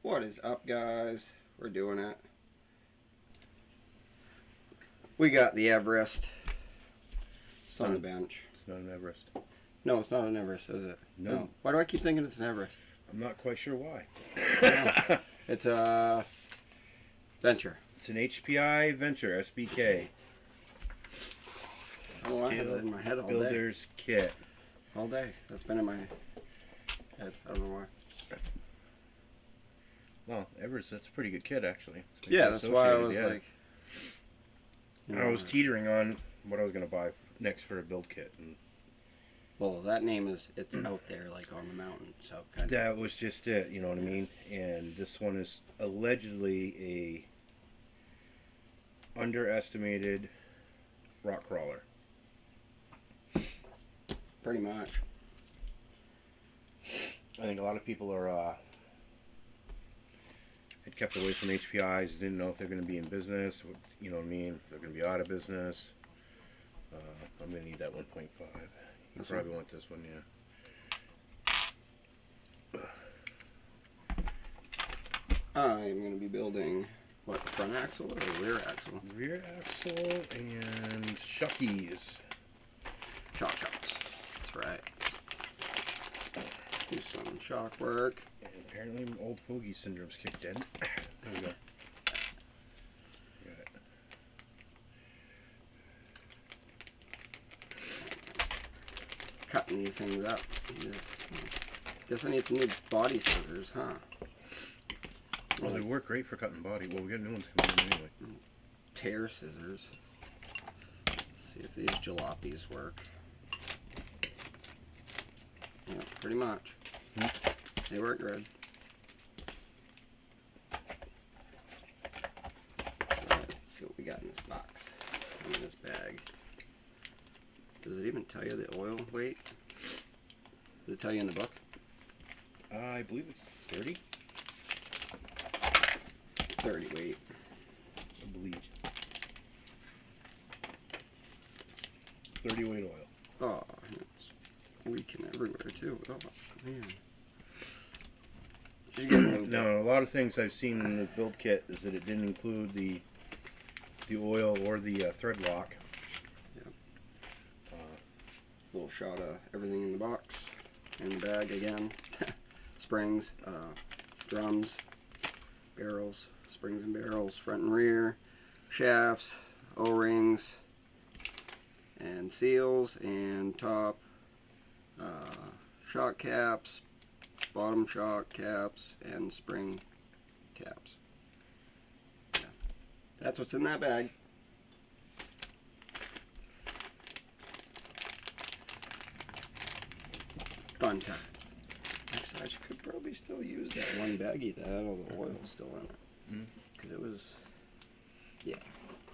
What is up, guys? We're doing it. We got the Everest. It's on the bench. It's not an Everest. No, it's not an Everest, is it? No. Why do I keep thinking it's an Everest? I'm not quite sure why. No. It's a Venture. It's an HPI Venture SBK. Oh, I had that in my head all day. Builder's kit. All day. That's been in my head. I don't know why. Well, Everest, that's a pretty good kit, actually. Yeah, that's why I was like... I was teetering on what I was going to buy next for a build kit. And well, that name is, it's out there, like on the mountain, so kind of... That was just it, you know what I mean? And this one is allegedly a underestimated rock crawler. Pretty much. I think a lot of people are had kept away from HPIs, didn't know if they're going to be in business, you know what I mean, if they're going to be out of business. I'm going to need that 1.5. You probably want this one, yeah. I'm going to be building, what, the front axle or rear axle? Rear axle and shockies. Shock shocks. That's right. Do some shock work. And apparently old fogey syndrome's kicked in. There we go. Got it. Cutting these things up. Guess I need some new body scissors, huh? Well, they work great for cutting body. Well, we got new ones coming in anyway. Tear scissors. See if these jalopies work. Yeah, pretty much. They work good. Let's see what we got in this box. In this bag. Does it even tell you the oil weight? Does it tell you in the book? I believe it's 30. 30 weight. I believe. 30 weight oil. Oh, it's leaking everywhere too. Oh, man. No, a lot of things I've seen in the build kit is that it didn't include the oil or the thread lock. Yep. Little shot of everything in the box. In the bag again. Springs, drums, barrels, springs and barrels, front and rear, shafts, O-rings, and seals, and top shock caps, bottom shock caps, and spring caps. Yeah. That's what's in that bag. Fun times. Actually, I could probably still use that one baggie that had all the oil still in it. Because it was, yeah.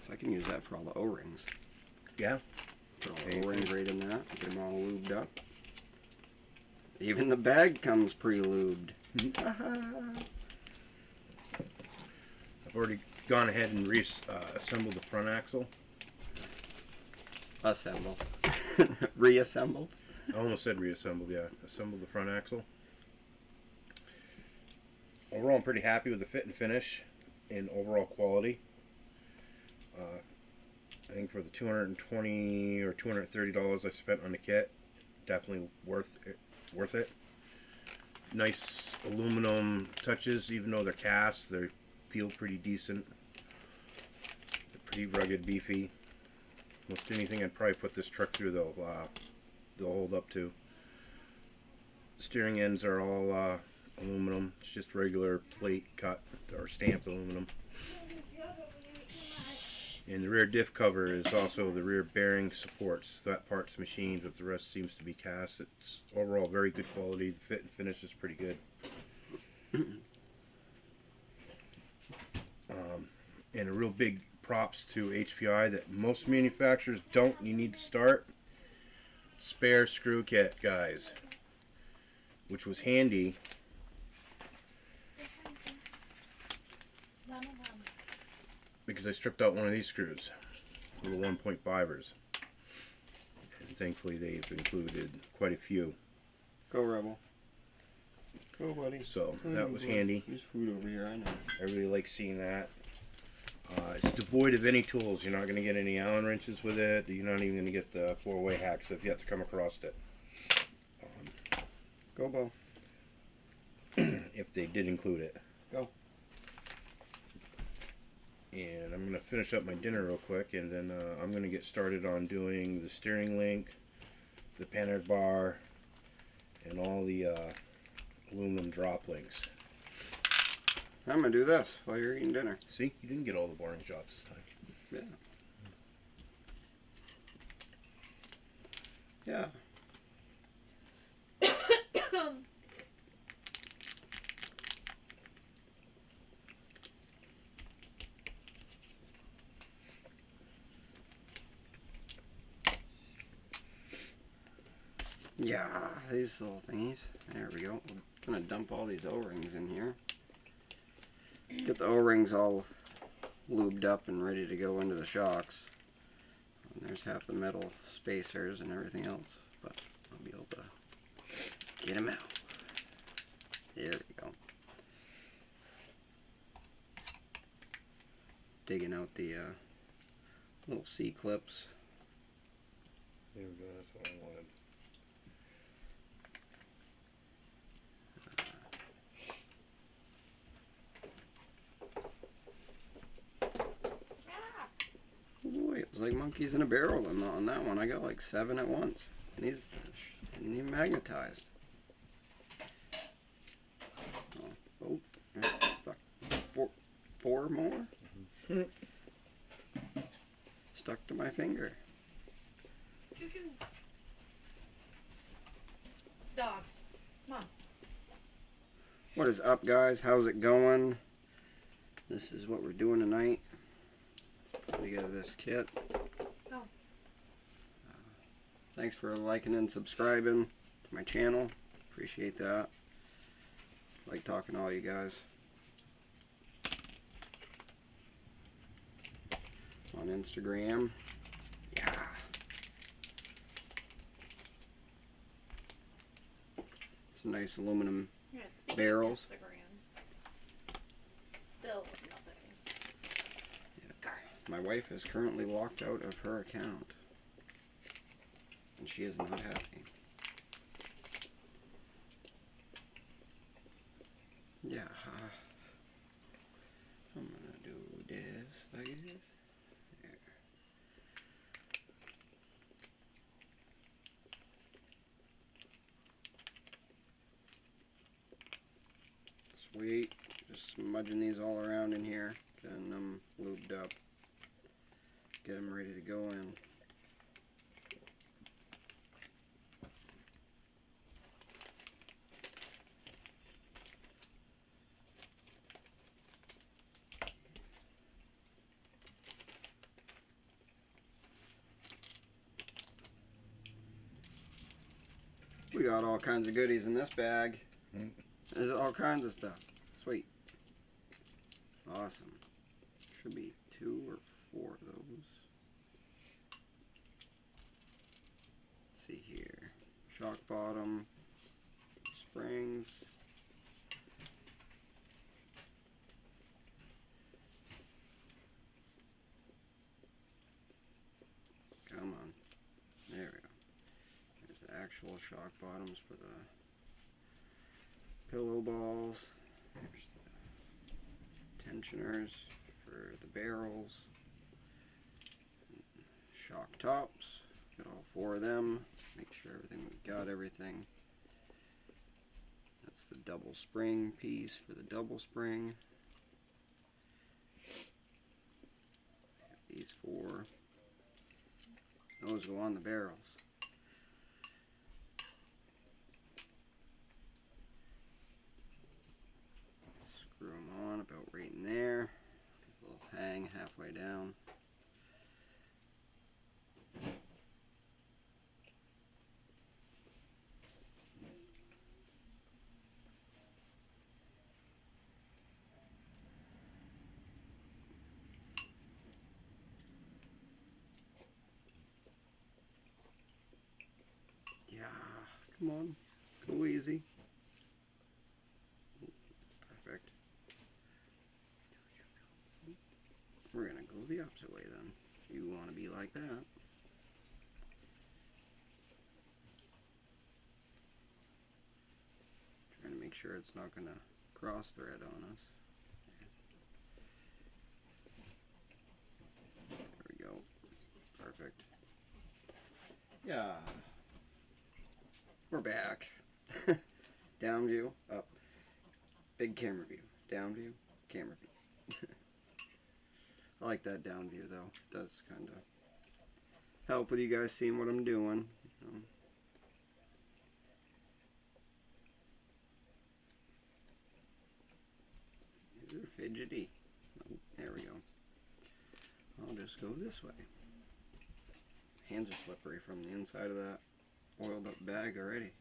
So I can use that for all the O-rings. Yeah. Put all the O-rings right in that. Get them all lubed up. Even the bag comes pre-lubed. I've already gone ahead and assembled the front axle. Assemble. Reassembled. I almost said reassembled, yeah. Assembled the front axle. Overall, I'm pretty happy with the fit and finish and overall quality. I think for the $220 or $230 I spent on the kit, definitely worth it. Nice aluminum touches, even though they're cast, they feel pretty decent. They're pretty rugged, beefy. Most anything I'd probably put this truck through, they'll hold up to. Steering ends are all aluminum. It's just regular plate cut or stamped aluminum. And the rear diff cover is also the rear bearing supports. That part's machined, but the rest seems to be cast. It's overall very good quality. The fit and finish is pretty good. And a real big props to HPI that most manufacturers don't. You need to start. Spare screw kit, guys. Which was handy. Because I stripped out one of these screws, little 1.5ers, and thankfully they've included quite a few. Go Rebel. Go, buddy. So that was handy. There's food over here, I know. I really like seeing that. It's devoid of any tools. You're not going to get any Allen wrenches with it. You're not even going to get the 4-way hacks if you have to come across it. Go, Bo. If they did include it. Go. And I'm going to finish up my dinner real quick, and then I'm going to get started on doing the steering link, the panic bar, and all the aluminum drop links. I'm gonna do this while you're eating dinner. See, you didn't get all the boring shots this time. Yeah. Yeah, these little thingies. There we go. We're gonna dump all these O-rings in here. Get the O-rings all lubed up and ready to go into the shocks. And there's half the metal spacers and everything else, but I'll be able to get them out. There we go. Digging out the little C-clips. There we go, that's what I wanted. Boy, it was like monkeys in a barrel on that one. I got like 7 at once. And these didn't even magnetized. Oh, fuck. Four more? Stuck to my finger. Dogs. Come on. What is up, guys? How's it going? This is what we're doing tonight. Put together this kit. Go. Thanks for liking and subscribing to my channel. Appreciate that. Like talking to all you guys. On Instagram. Yeah. Some nice aluminum Yeah, speaking barrels. of Instagram, still nothing. Yeah. My wife is currently locked out of her account. And she is not happy. Yeah. I'm gonna do this, I guess. There. Sweet. Just smudging these all around in here, getting them lubed up. Get them ready to go in. We got all kinds of goodies in this bag. There's all kinds of stuff. Sweet. Awesome. Should be 2 or 4 of those. Let's see here. Shock bottom. Springs. Come on. There we go. There's the actual shock bottoms for the pillow balls. There's the tensioners for the barrels. Shock tops. Got all 4 of them. Make sure we've got everything. That's the double spring piece for the double spring. These 4. Those go on the barrels. Screw them on about right in there. A little hang halfway down. Yeah, come on, go easy. We're gonna go the opposite way then. You want to be like that. Trying to make sure it's not gonna cross thread on us. There we go. Perfect. Yeah. We're back. Down view, up. Big camera view. Down view, camera view. I like that down view though. It does kind of help with you guys seeing what I'm doing. You know. They're fidgety. Oh, there we go. I'll just go this way. Hands are slippery from the inside of that oiled up bag already.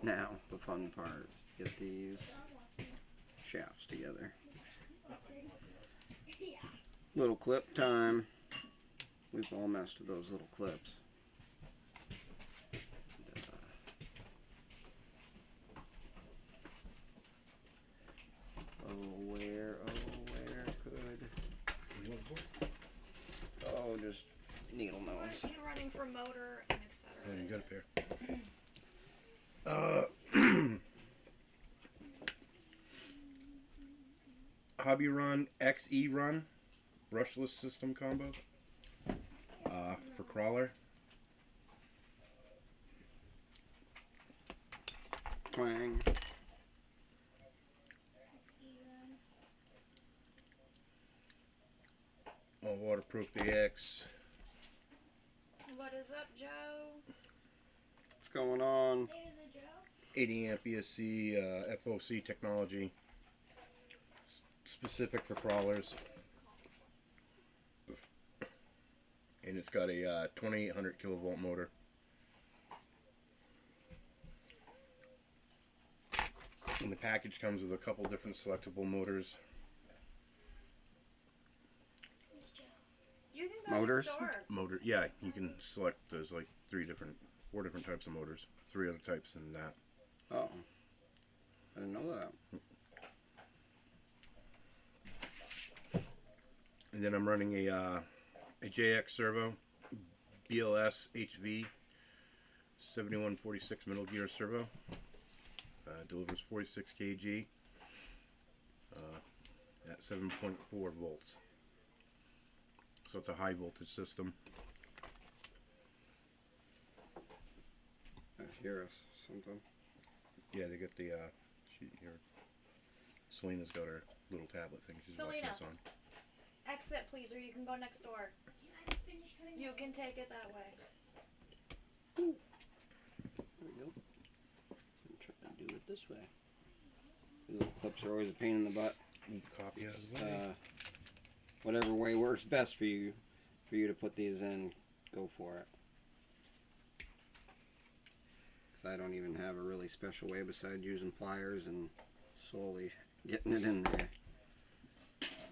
Now, the fun part is to get these shafts together. Little clip time. We've all messed with those little clips. Where could... Oh, just needle nose. What are you running for motor and etc.? And you got a pair. Hobby Run XE Run brushless system combo for crawler. Twang. All waterproof DX. What is up, Joe? What's going on? 80 amp ESC FOC technology, specific for crawlers, and it's got a 2800 kilovolt motor. And the package comes with a couple different selectable motors. You can go Motors? next door. Motor, yeah, you can select. There's like 4 different types of motors. 3 other types than that. Oh, I didn't know that. And then I'm running a JX servo, BLS HV 7146 middle gear servo. Delivers 46 kg at 7.4 volts. So it's a high voltage system. I hear us something. Yeah, they got the sheet here. Selena's got her little tablet thing. She's watching Selena. this on. Exit, please, or you can go next door. You can take it that way. There we go. I'm trying to do it this way. These little clips are always a pain in the butt. Move the copy out of the way. Whatever way works best for you to put these in, go for it. Because I don't even have a really special way besides using pliers and slowly getting it in there.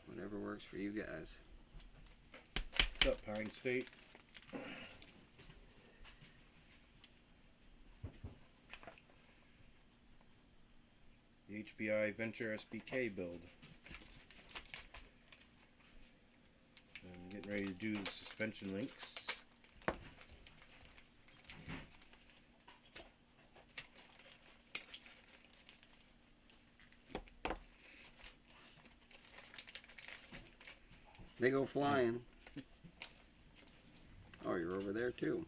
Whatever works for you guys. What's up, Pine State? The HBI Venture SBK build. I'm getting ready to do the suspension links. They go flying. Oh, you're over there too.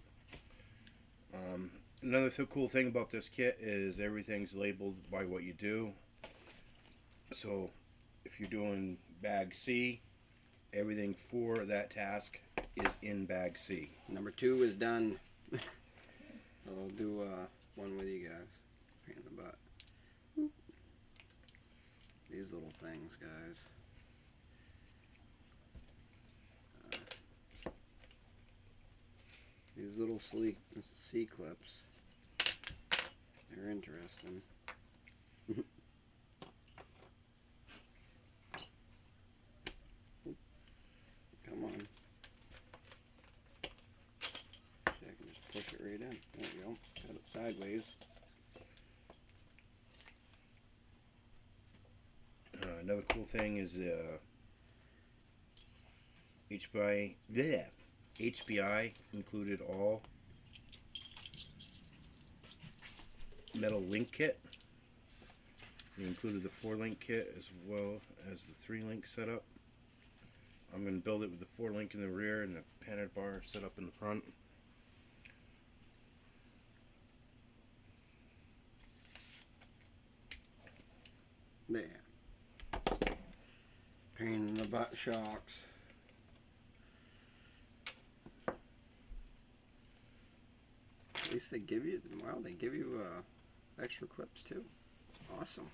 Another cool thing about this kit is everything's labeled by what you do. So if you're doing bag C, everything for that task is in bag C. Number 2 is done. I'll do one with you guys. Pain in the butt. These little things, guys. These little C clips They're interesting. Come on. See, I can just push it right in. There we go. Got it sideways. Another cool thing is HBI included all metal link kit. It included the 4-link kit as well as the 3-link setup. I'm going to build it with the 4-link in the rear and the painted bar set up in the front. There. Pain in the butt shocks. At least they give you, wow, they give you extra clips too. Awesome.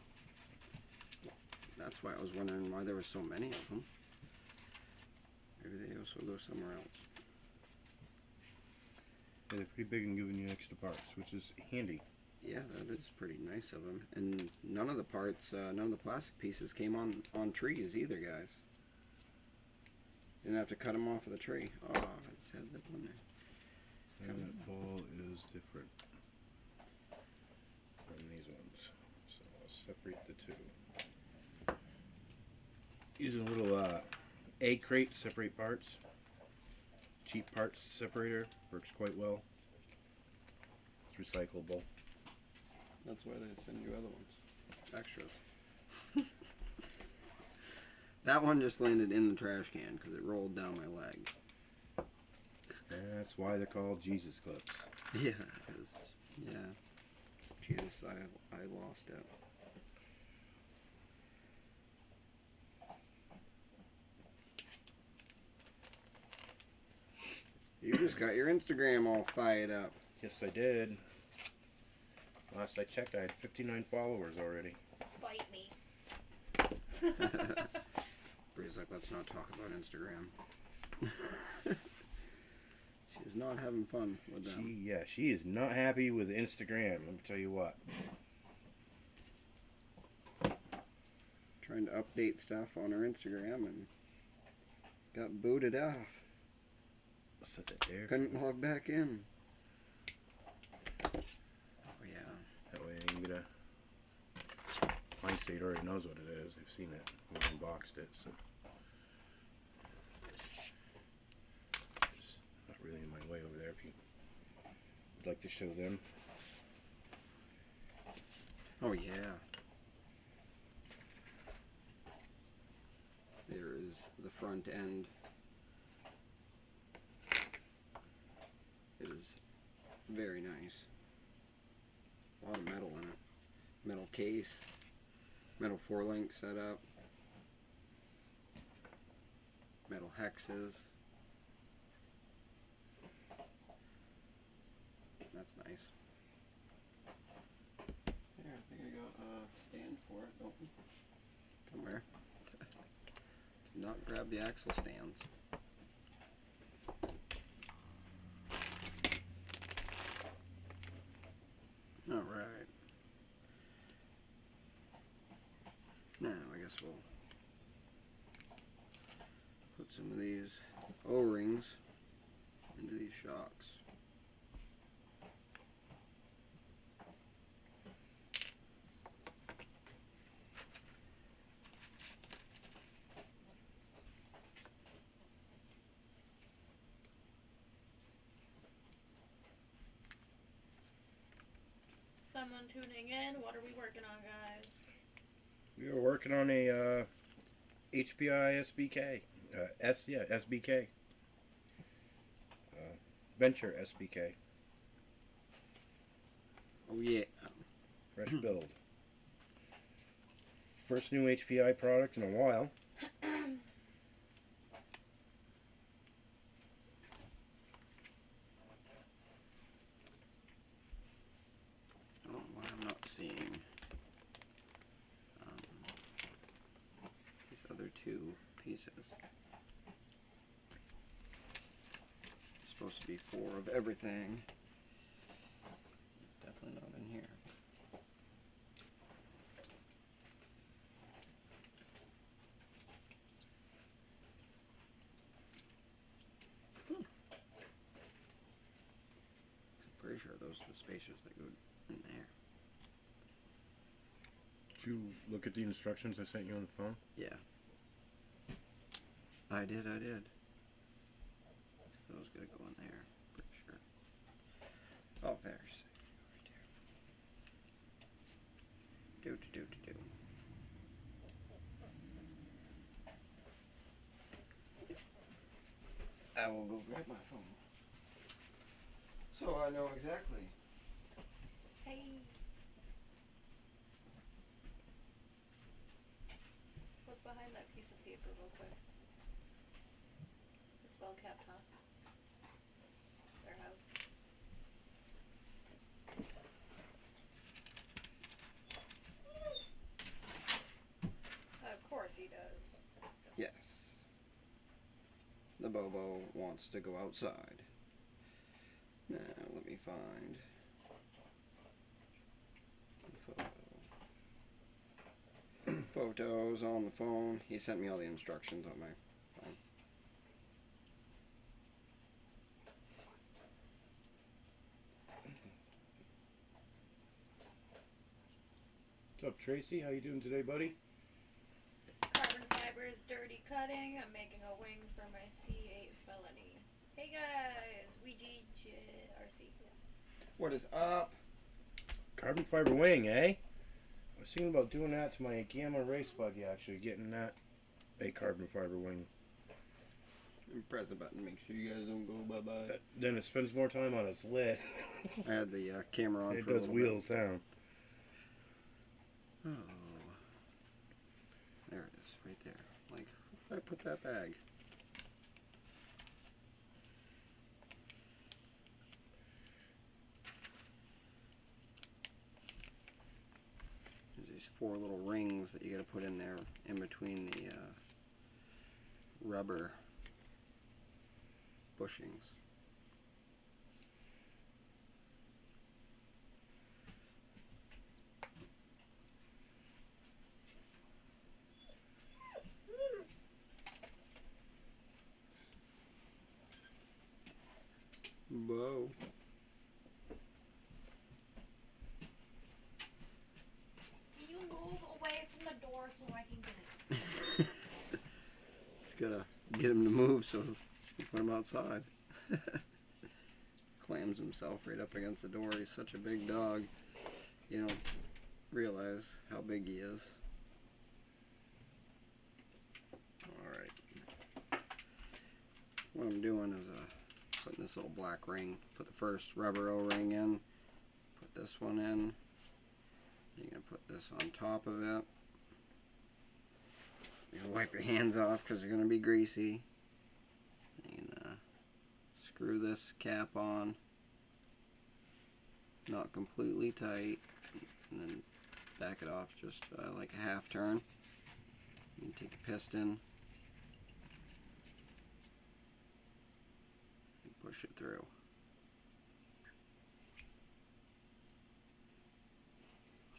That's why I was wondering why there were so many of them. Maybe they also go somewhere else. Yeah, they're pretty big and giving you extra parts, which is handy. Yeah, that is pretty nice of them. And none of the parts, none of the plastic pieces came on trees either, guys. Didn't have to cut them off of the tree. Oh, I just had that one there. And that ball is different from these ones. So I'll separate the two. Using a little egg crate to separate parts. Cheap parts separator. Works quite well. It's recyclable. That's why they send you other ones. Extras. That one just landed in the trash can because it rolled down my leg. That's why they're called Jesus clips. Yeah, because, yeah. Jesus, I lost it. You just got your Instagram all fired up. Yes, I did. Last I checked, I had 59 followers already. Bite me. Bree's like, let's not talk about Instagram. She's not having fun with them. She is not happy with Instagram. Let me tell you what. Trying to update stuff on her Instagram and got booted off. I'll set that there. Couldn't log back in. Oh yeah. That way I can get a... Mine State already knows what it is. They've seen it. We unboxed it, so... It's not really in my way over there if you would like to show them. Oh yeah. There is the front end. It is very nice. A lot of metal in it. Metal case. Metal 4-link setup. Metal hexes. That's nice. There, I think I got a stand for it, don't we? Somewhere. Did not grab the axle stands. Alright. Now, I guess we'll put some of these O-rings into these shocks. Someone tuning in, what are we working on, guys? We are working on a HBI SBK. SBK. Venture SBK. Oh yeah. Fresh build. First new HPI product in a while. I don't know why I'm not seeing these other two pieces. It's supposed to be 4 of everything. It's definitely not in here. pretty sure those are the spacers that go in there. Did you look at the instructions I sent you on the phone? Yeah. I did. Those gotta go in there, pretty sure. Oh, there's right there. Do. I will go grab my phone. So I know exactly. Hey. Look behind that piece of paper real quick. It's well kept, huh? Their house. Of course he does. Yes. The Bobo wants to go outside. Now, let me find the photo. Photos on the phone. He sent me all the instructions on my phone. What's up, Tracy? How you doing today, buddy? Carbon fiber is dirty cutting. I'm making a wing for my C8 felony. Hey guys, WeGRC. What is up? Carbon fiber wing, eh? I was thinking about doing that to my Gamma race buggy, actually, getting that a carbon fiber wing. Press the button, make sure you guys don't go bye-bye. Then it spends more time on its lid. I had the camera on It for a does little wheel sound. bit. Oh. There it is, right there. Like, where did I put that bag? There's these 4 little rings that you gotta put in there in between the rubber bushings. Whoa. Can you move away from the door so I can get it? Just gotta get him to move so we put him outside. Clams himself right up against the door. He's such a big dog. You don't realize how big he is. Alright. What I'm doing is putting this little black ring. Put the first rubber O-ring in. Put this one in. You're going to put this on top of it. You're going to wipe your hands off because they're going to be greasy. And screw this cap on. Not completely tight. And then back it off just like a half turn. You take a piston. And push it through.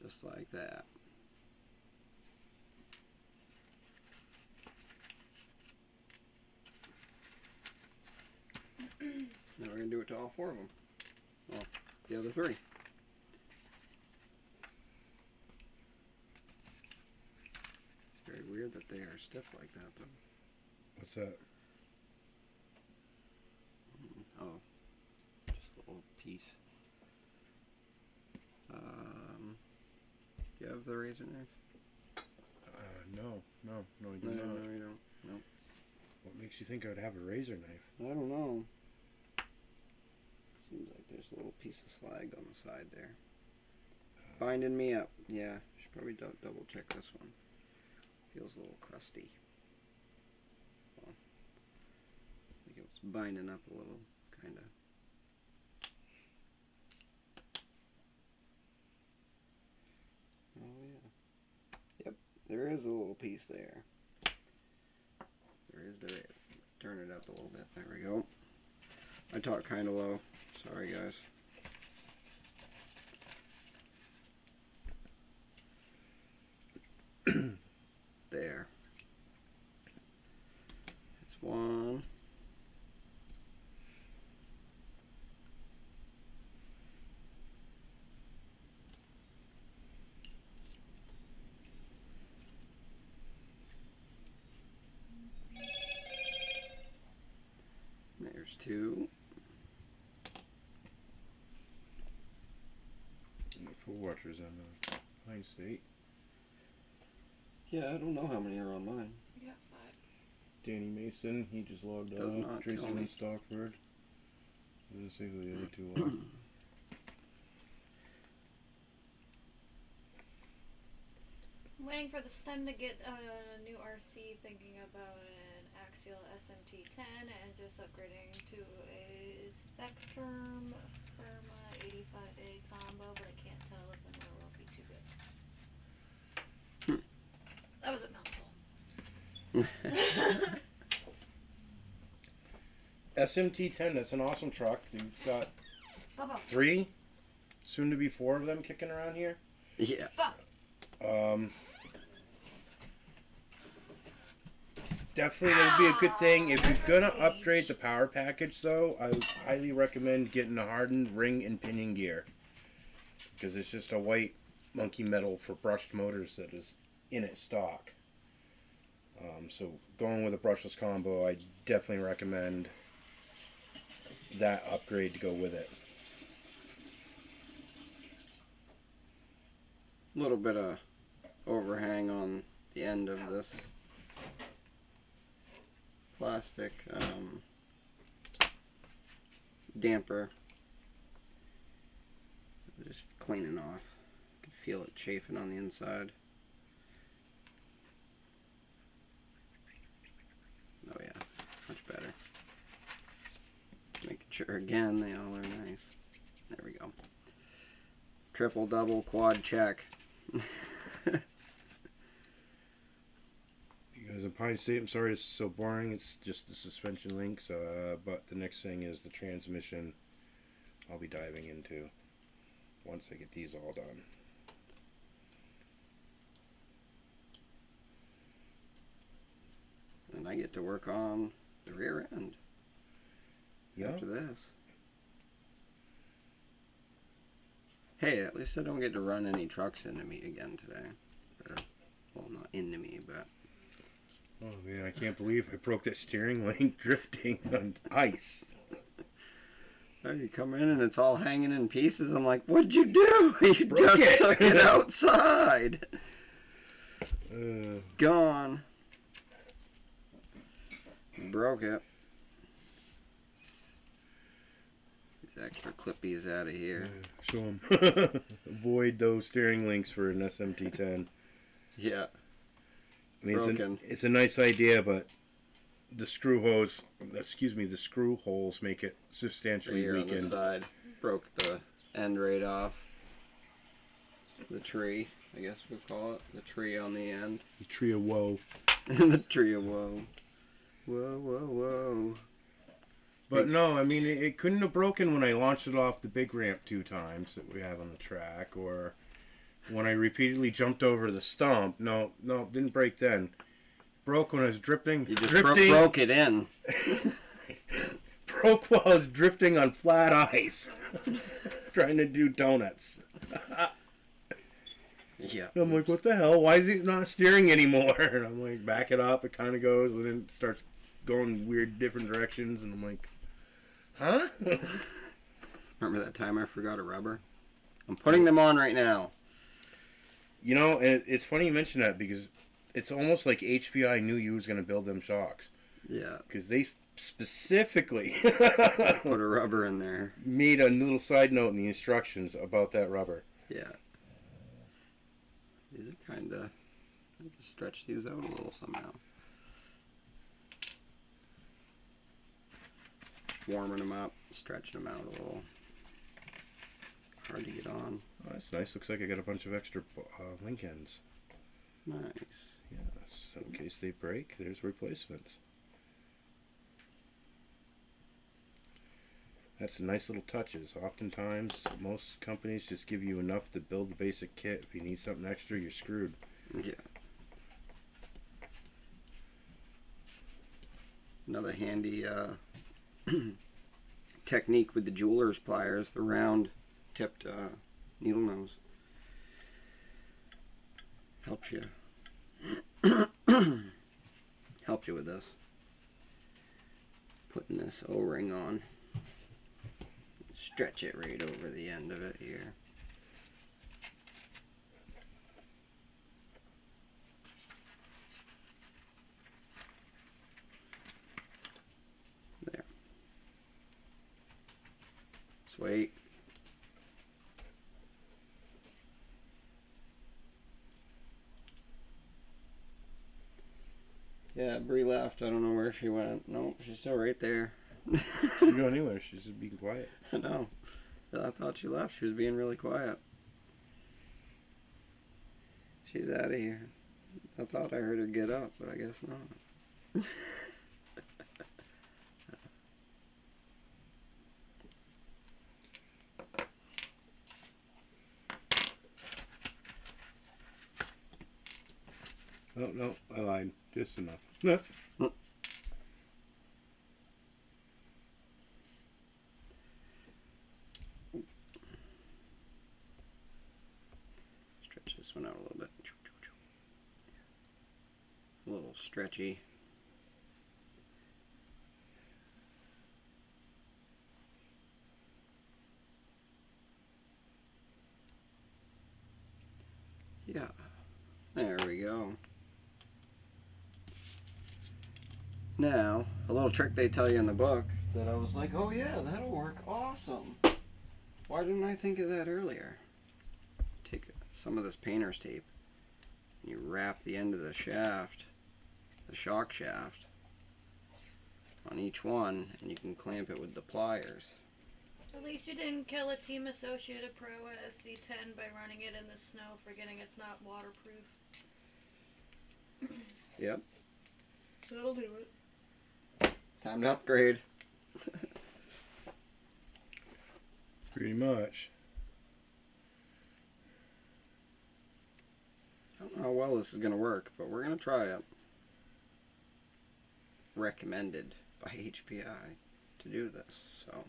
Just like that. Now we're going to do it to all 4 of them. Well, the other 3. It's very weird that they are stiff like that, though. What's that? Oh, just a little piece. Do you have the razor knife? No, I do No, not. no, you don't. No. What makes you think I would have a razor knife? I don't know. Seems like there's a little piece of slag on the side there. Binding me up. Yeah, should probably double check this one. Feels a little crusty. Well, I think it was binding up a little, kind of. Oh yeah. Yep, there is a little piece there. There is. Turn it up a little bit. There we go. I talk kind of low. Sorry, guys. There. That's one. 2. Full watchers on Pine State. Yeah, I don't know how many are on mine. We got 5. Danny Mason, he just logged Does off. not Tracy tell me. Lynn Stockford. Doesn't say who the other 2 are. I'm waiting for the stem to get a new RC, thinking about an axial SMT10 and just upgrading to a Spectrum Firma 85A combo, but I can't tell if the motor will be too good. That was a mouthful. SMT10, that's an awesome truck. You've got Bubba. 3, soon to be 4 of them kicking around here. Yeah. Definitely that would be a good thing. If you're gonna upgrade the power package, though, I would highly recommend getting a hardened ring and pinion gear, because it's just a white monkey metal for brushed motors that is in its stock. So going with a brushless combo, I definitely recommend that upgrade to go with it. A little bit of overhang on the end of this plastic damper. Just cleaning off. You can feel it chafing on the inside. Oh yeah, much better. Making sure again they all are nice. There we go. Triple, double, quad check. You guys in Pine State, I'm sorry it's so boring. It's just the suspension links, but the next thing is the transmission. I'll be diving into once I get these all done. And I get to work on the rear end after this. Hey, at least I don't get to run any trucks into me again today. Or, well, not into me, but... Oh man, I can't believe I broke that steering link drifting on ice. Oh, you come in and it's all hanging in pieces. I'm like, what'd you do? You Broke just it. took it outside. Gone. Broke it. These extra clippies out of here. Show them. Avoid those steering links for an SMT10. Yeah. I mean, Broken. it's a nice idea, but the screw holes make it substantially Here on the weakened. side. Broke the end right off. The tree, I guess we'll call it. The tree on the end. The tree of woe. The tree of woe. Whoa, whoa, whoa. But no, I mean, it couldn't have broken when I launched it off the big ramp 2 times that we have on the track, or when I repeatedly jumped over the stump. No, didn't break then. Broke when I was drifting. You just broke it in. Broke while I was drifting on flat ice. Trying to do donuts. Yeah. I'm like, what the hell? Why is it not steering anymore? And I'm like, back it up. It kind of goes, and then it starts going weird different directions. And I'm like, huh? Remember that time I forgot a rubber? I'm putting them on right now. You know, and it's funny you mention that, because it's almost like HPI knew you was going to build them shocks. Yeah. Because they specifically Put a rubber in there. made a little side note in the instructions about that rubber. Yeah. These are kind of... Just stretch these out a little somehow. Warming them up, stretching them out a little. Hard to get on. Oh, that's nice. Looks like I got a bunch of extra link ends. Nice. Yes. So in case they break, there's replacements. That's nice little touches. Oftentimes, most companies just give you enough to build the basic kit. If you need something extra, you're screwed. Yeah. Another handy technique with the jeweler's pliers, the round tipped needle nose. Helps you. Helps you with this. putting this O-ring on. Stretch it right over the end of it here. There. Sweet. Yeah, Bree left. I don't know where she went. Nope, she's still right there. She's going anywhere. She's just being quiet. I know. I thought she left. She was being really quiet. She's out of here. I thought I heard her get up, but I guess not. Oh, no, I lied. Just enough. No. Stretch this one out a little bit. A little stretchy. Yeah. There we go. Now, a little trick they tell you in the book that I was like, oh yeah, that'll work awesome. Why didn't I think of that earlier? Take some of this painter's tape and you wrap the end of the shaft, the shock shaft, on each one, and you can clamp it with the pliers. At least you didn't kill a Team Associated Pro SC10 by running it in the snow, forgetting it's not waterproof. Yep. That'll do it. Time to upgrade. Pretty much. I don't know how well this is going to work, but we're going to try it. Recommended by HPI to do this, so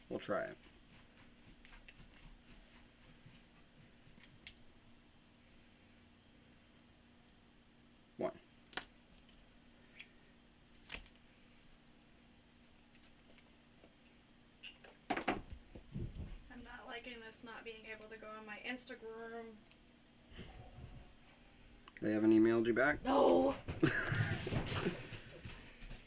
we'll try it. One. I'm not liking this not being able to go on my Instagram. They haven't emailed you back? No!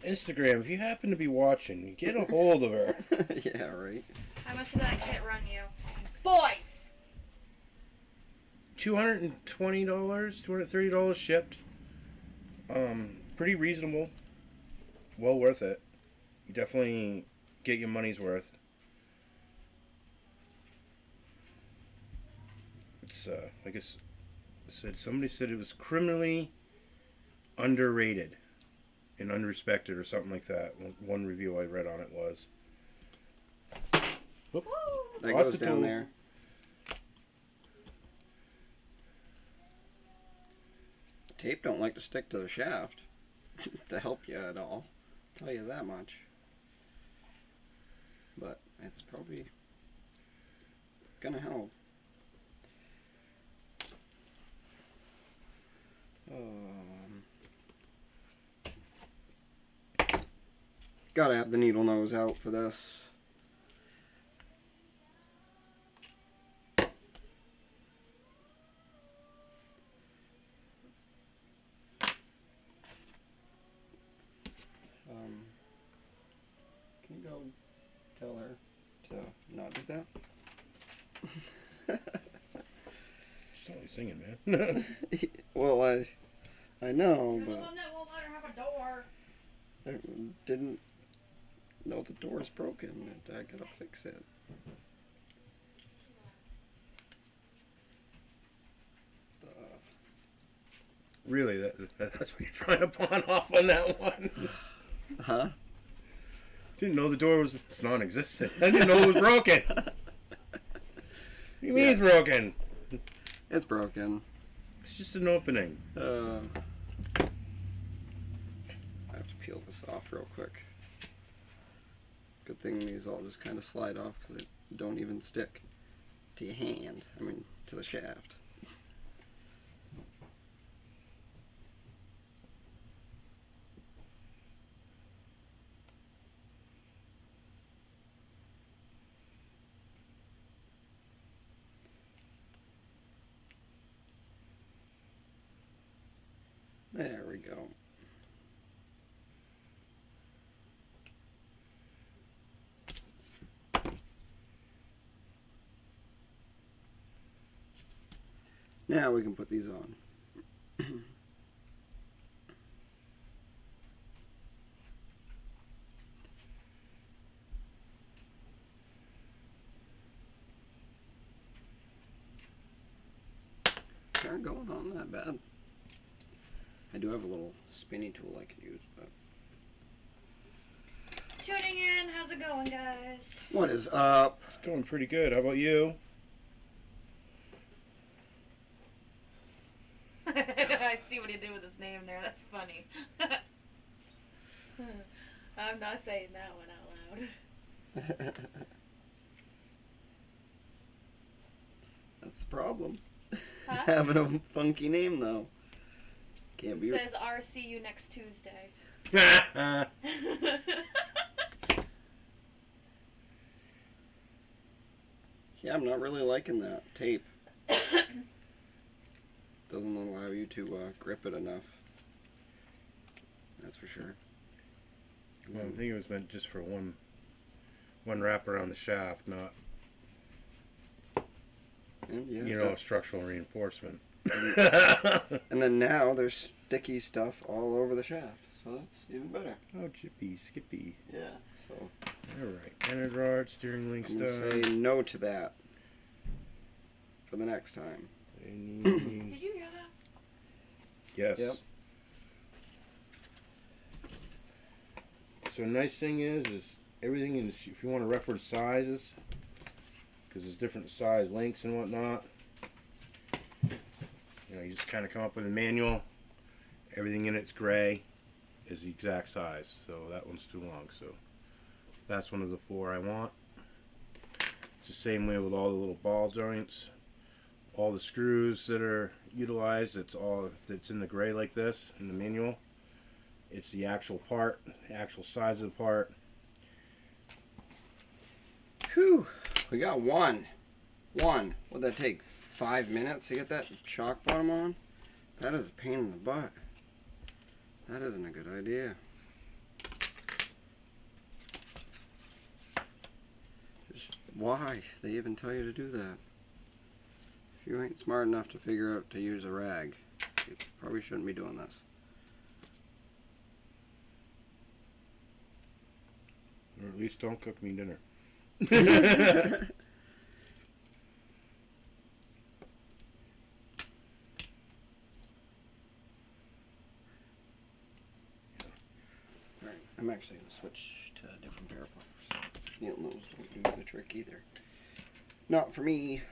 Instagram, if you happen to be watching, get a hold of her. Yeah, right. How much did that kit run you? Boys! $220, $230 shipped. Pretty reasonable. Well worth it. You definitely get your money's worth. It's I guess somebody said it was criminally underrated and unrespected or something like that. One review I read on it was. Whoop. That Lost goes the down tool. there. Tape don't like to stick to the shaft to help you at all. I'll tell you that much. But it's probably gonna help. Gotta have the needle nose out for this. Can you go tell her to not do that? She's only singing, man. Well, I know, You're the but one that won't let her have a door. I didn't know the door's broken and I gotta fix it. Really, that's what you're trying to pawn off on that one. Huh? Didn't know the door was non-existent. I didn't know it was broken. What do you mean it's broken? It's broken. It's just an opening. I have to peel this off real quick. Good thing these all just kind of slide off because they don't even stick to your hand. I mean, to the shaft. go. Now we can put these on. They aren't going on that bad. I do have a little spinny tool I can use, but Tuning in, how's it going, guys? what is up? It's going pretty good. How about you? I see what he did with his name there. That's funny. I'm not saying that one out loud. That's the problem. Huh? Having a funky name though. Can't It be. says RCU next Tuesday. Yeah, I'm not really liking that tape. Doesn't allow you to grip it enough. That's for sure. Well, I think it was meant just for one wrap around the shaft, not And yeah, you know, structural reinforcement. and then now there's sticky stuff all over the shaft, so that's even better. Oh, Chippy, Skippy. Yeah. So All right, inner rod, steering link's I'm gonna done. say no to that for the next time. Did you hear that? Yes. Yep. So the nice thing is everything is, if you want to reference sizes, because there's different size links and whatnot. You know, you just kind of come up with a manual. Everything in it's gray is the exact size. So that one's too long. So that's one of the 4 I want. It's the same way with all the little ball joints. All the screws that are utilized, it's all, if it's in the gray like this in the manual, it's the actual part, the actual size of the part. Whew. We got one. What'd that take? 5 minutes to get that shock bottom on? That is a pain in the butt. That isn't a good idea. Just why? They even tell you to do that. If you ain't smart enough to figure out to use a rag, you probably shouldn't be doing this. Or at least don't cook me dinner. Alright, I'm actually going to switch to a different pair of pliers. Needle nose don't do the trick either. Not for me.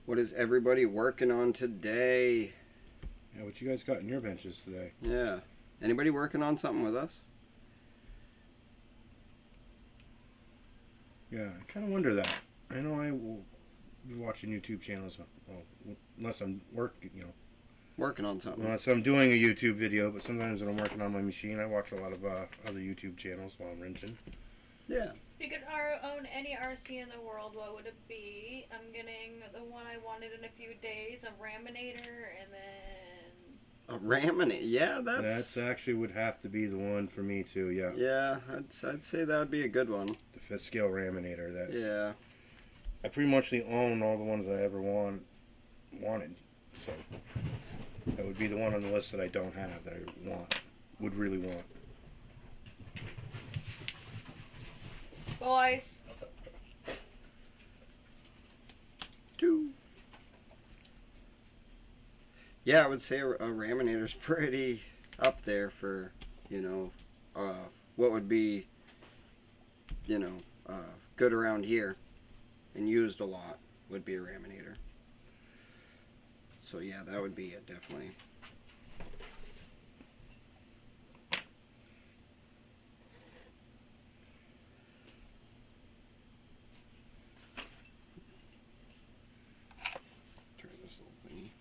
What is everybody working on today? Yeah, what you guys got in your benches today? Yeah. Anybody working on something with us? Yeah, I kind of wonder that. I know I will be watching YouTube channels, well, unless I'm working, you know. Working on something. Unless I'm doing a YouTube video, but sometimes when I'm working on my machine, I watch a lot of other YouTube channels while I'm wrenching. Yeah. If you could own any RC in the world, what would it be? I'm getting the one I wanted in a few days, a Raminator, and then... A Raminator. Yeah, That's actually would have to be the one for me too. Yeah. Yeah, I'd say that would be a good one. The 5th scale Raminator. That Yeah. I pretty much own all the ones I ever wanted. So that would be the one on the list that I don't have that I would really want. Boys. 2. Yeah, I would say a Raminator's pretty up there for, you know, what would be, you know, good around here and used a lot would be a Raminator. So yeah, that would be it, definitely. Turn this little thingy.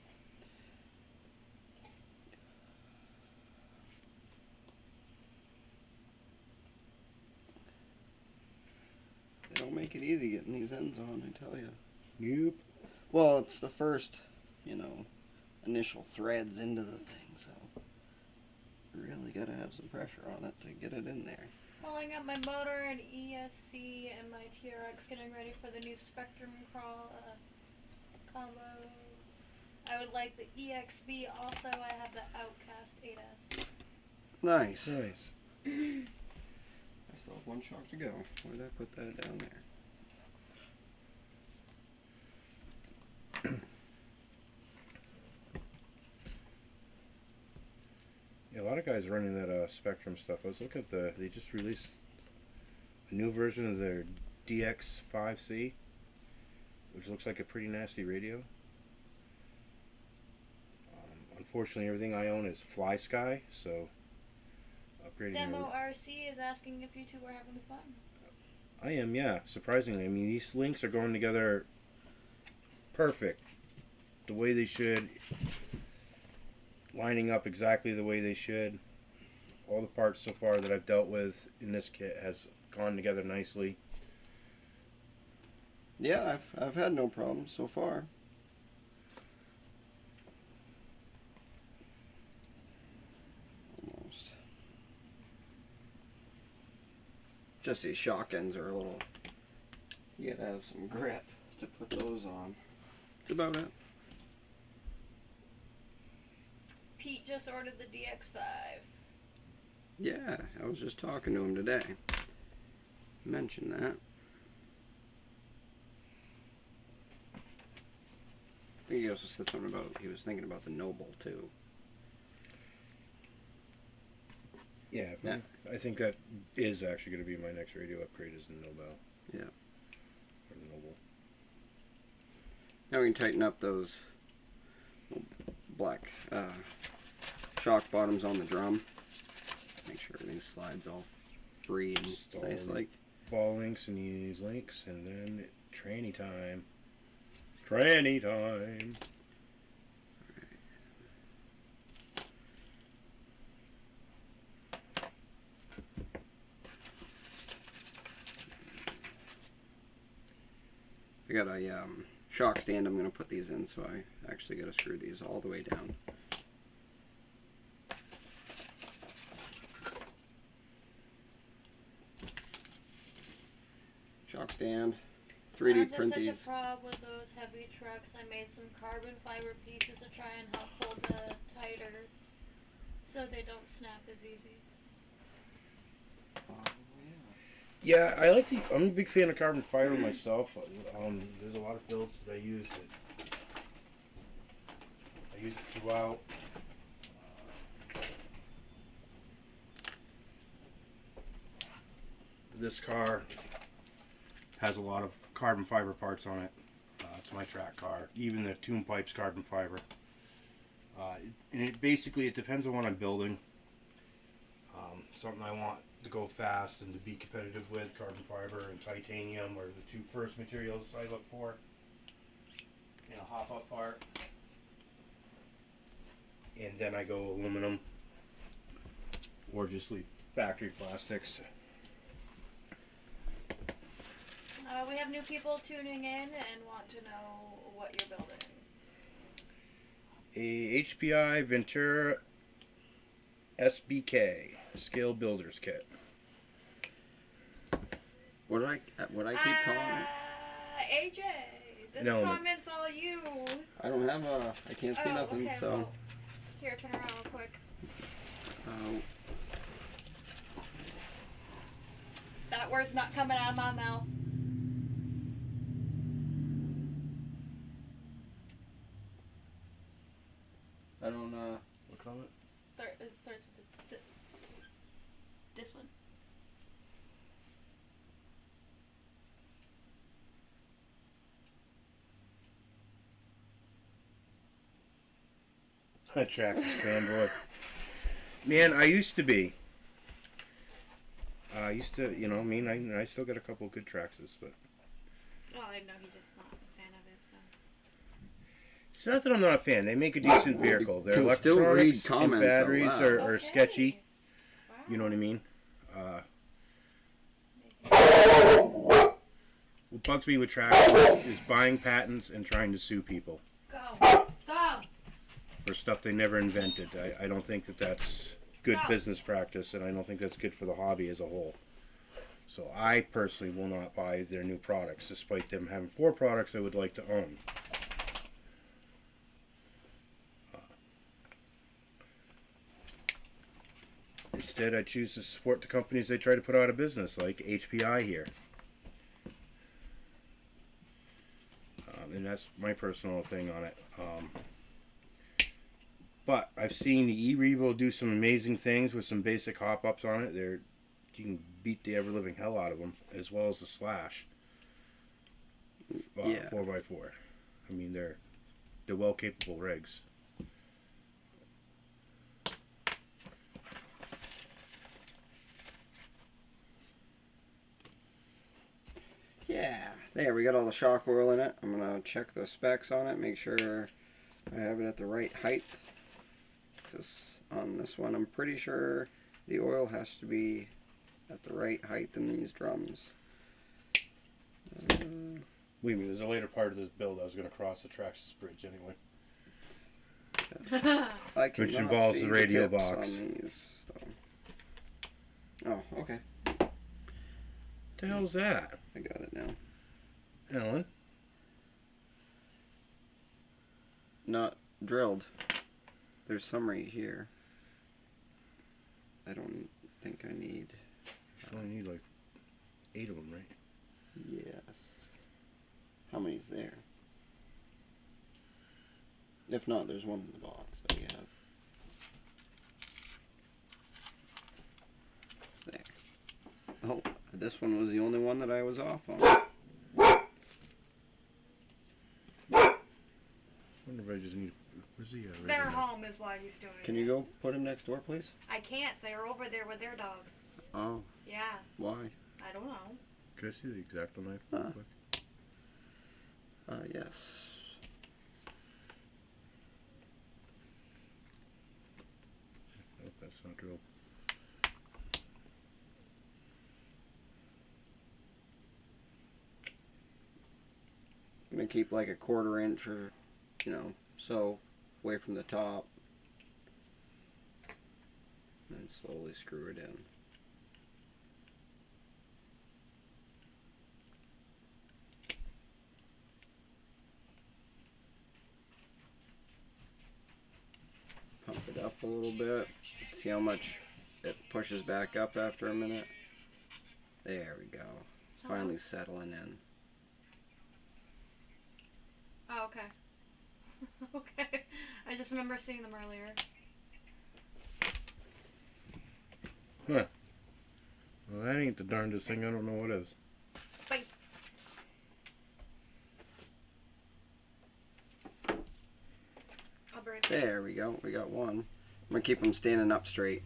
make it easy getting these ends on, I tell you. Nope. Well, it's the first, initial threads into the thing, so you really got to have some pressure on it to get it in there. Pulling up my motor and ESC and my TRX, getting ready for the new Spectrum combo. I would like the EXB also. I have the Outcast 8S. Nice. Nice. I still have one shock to go. Where did I put that down there? Yeah, a lot of guys running that Spectrum stuff. I was looking at they just released a new version of their DX5C, which looks like a pretty nasty radio. Unfortunately, everything I own is Fly Sky, so upgrading. Demo RC is asking if you two are having fun. I am, yeah. Surprisingly, I mean, these links are going together perfect, the way they should, lining up exactly the way they should. All the parts so far that I've dealt with in this kit has gone together nicely. Yeah, I've had no problems so far. Almost. Just these shock ends are a little. You gotta have some grip to put those on. That's about it. Pete just ordered the DX5. Yeah, I was just talking to him today. Mentioned that. I think he also said something about he was thinking about the Noble too. Yeah, Yeah. I think that is actually going to be my next radio upgrade is the Nobel. Yeah. Or the Noble. Now we can tighten up those black shock bottoms on the drum. Make sure everything slides all free and Install nice like. Ball links and these links, and then tranny time. Tranny time. I got a shock stand I'm going to put these in, so I actually got to screw these all the way down. Shock stand, 3D I'm just print such these. a prob with those heavy trucks. I made some carbon fiber pieces to try and help hold the tighter so they don't snap as easy. Yeah, I'm a big fan of carbon fiber myself. There's a lot of builds that I use it. I use it throughout. This car has a lot of carbon fiber parts on it. It's my track car. Even the tune pipe's carbon fiber. And it basically, it depends on what I'm building. Something I want to go fast and to be competitive with, carbon fiber and titanium are the two first materials I look for in a hop-up part. And then I go aluminum or just leave factory plastics. We have new people tuning in and want to know what you're building. A HPI Ventura SBK Scale Builders Kit. What I keep calling it? AJ, this No, comment's all you. I don't have I can't see nothing, okay, so. well, here, turn around real quick. That word's not coming out of my mouth. I don't What comment? It starts with this one. A tractor fanboy. Man, I used to be. I used to, I still got a couple of good Traxxas, but Oh, I know he's just not a fan of it, so. it's not that I'm not a fan. They make a decent vehicle. Their can still read electronics and comments out batteries loud. are Okay. sketchy. Wow. You know what I mean? What bugs me with tractors is buying patents and trying to sue people Go. Go. for stuff they never invented. I don't think that that's good No. business practice, and I don't think that's good for the hobby as a whole. So I personally will not buy their new products, despite them having 4 products I would like to own. Instead, I choose to support the companies they try to put out of business, like HPI here. And that's my personal thing on it. But I've seen the E-Revo do some amazing things with some basic hop-ups on it. You can beat the ever-living hell out of them, as well as the Slash. Yeah. 4x4. I mean, they're well-capable rigs. Yeah, there, we got all the shock oil in it. I'm gonna check the specs on it, make sure I have it at the right height. Because on this one, I'm pretty sure the oil has to be at the right height in these drums. Believe me, there's a later part of this build I was going to cross the Traxxas bridge anyway. I cannot Which involves see the radio tips box. on these, so. Oh, okay. What the hell's that? I got it now. Alan? Not drilled. There's some right here. I don't think I need. You only need like 8 of them, right? Yes. How many's there? If not, there's one in the box that we have. There. Oh, this one was the only one that I was off on. I wonder if I just need. Where's the radio? They're home is why he's doing Can it. you go put him next door, please? I can't. They're over there with their dogs. Oh, Yeah. why? I don't know. Could I see the X-Acto knife real quick? Yes. Nope, that's not drilled. I'm gonna keep like a 1/4 inch or, so away from the top. And slowly screw it in. Pump it up a little bit. See how much it pushes back up after a minute. There we go. It's finally settling in. Oh, okay. Okay. I just remember seeing them earlier. Huh. Well, that ain't the darndest thing. I don't know what is. Bye. I'll be right back. There we go. We got one. I'm gonna keep them standing up straight.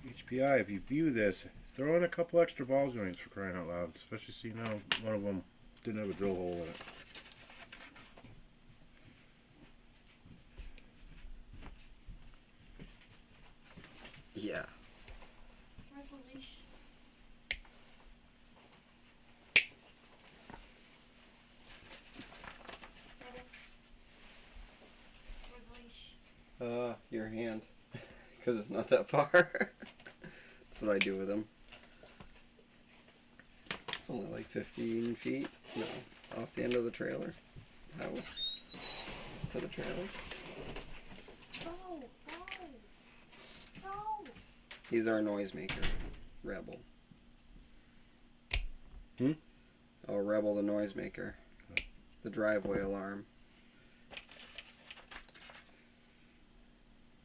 HPI, if you view this, throw in a couple extra ball joints for crying out loud. Especially seeing how one of them didn't have a drill hole in it. Yeah. Where's the leash? Where's the leash? Your hand. Because it's not that far. That's what I do with them. It's only like 15 feet. No, off the end of the trailer. House. To the trailer. No! No! No! He's our noisemaker. Rebel. Hmm? Oh, Rebel the noisemaker. The driveway alarm.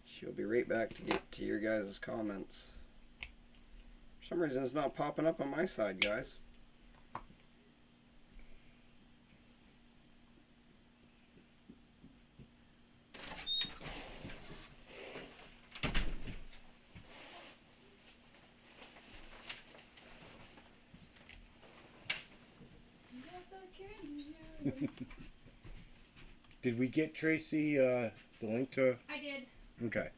She'll be right back to get to your guys' comments. For some reason it's not popping up on my side, guys. Did we get Tracy the link to? I did. Okay.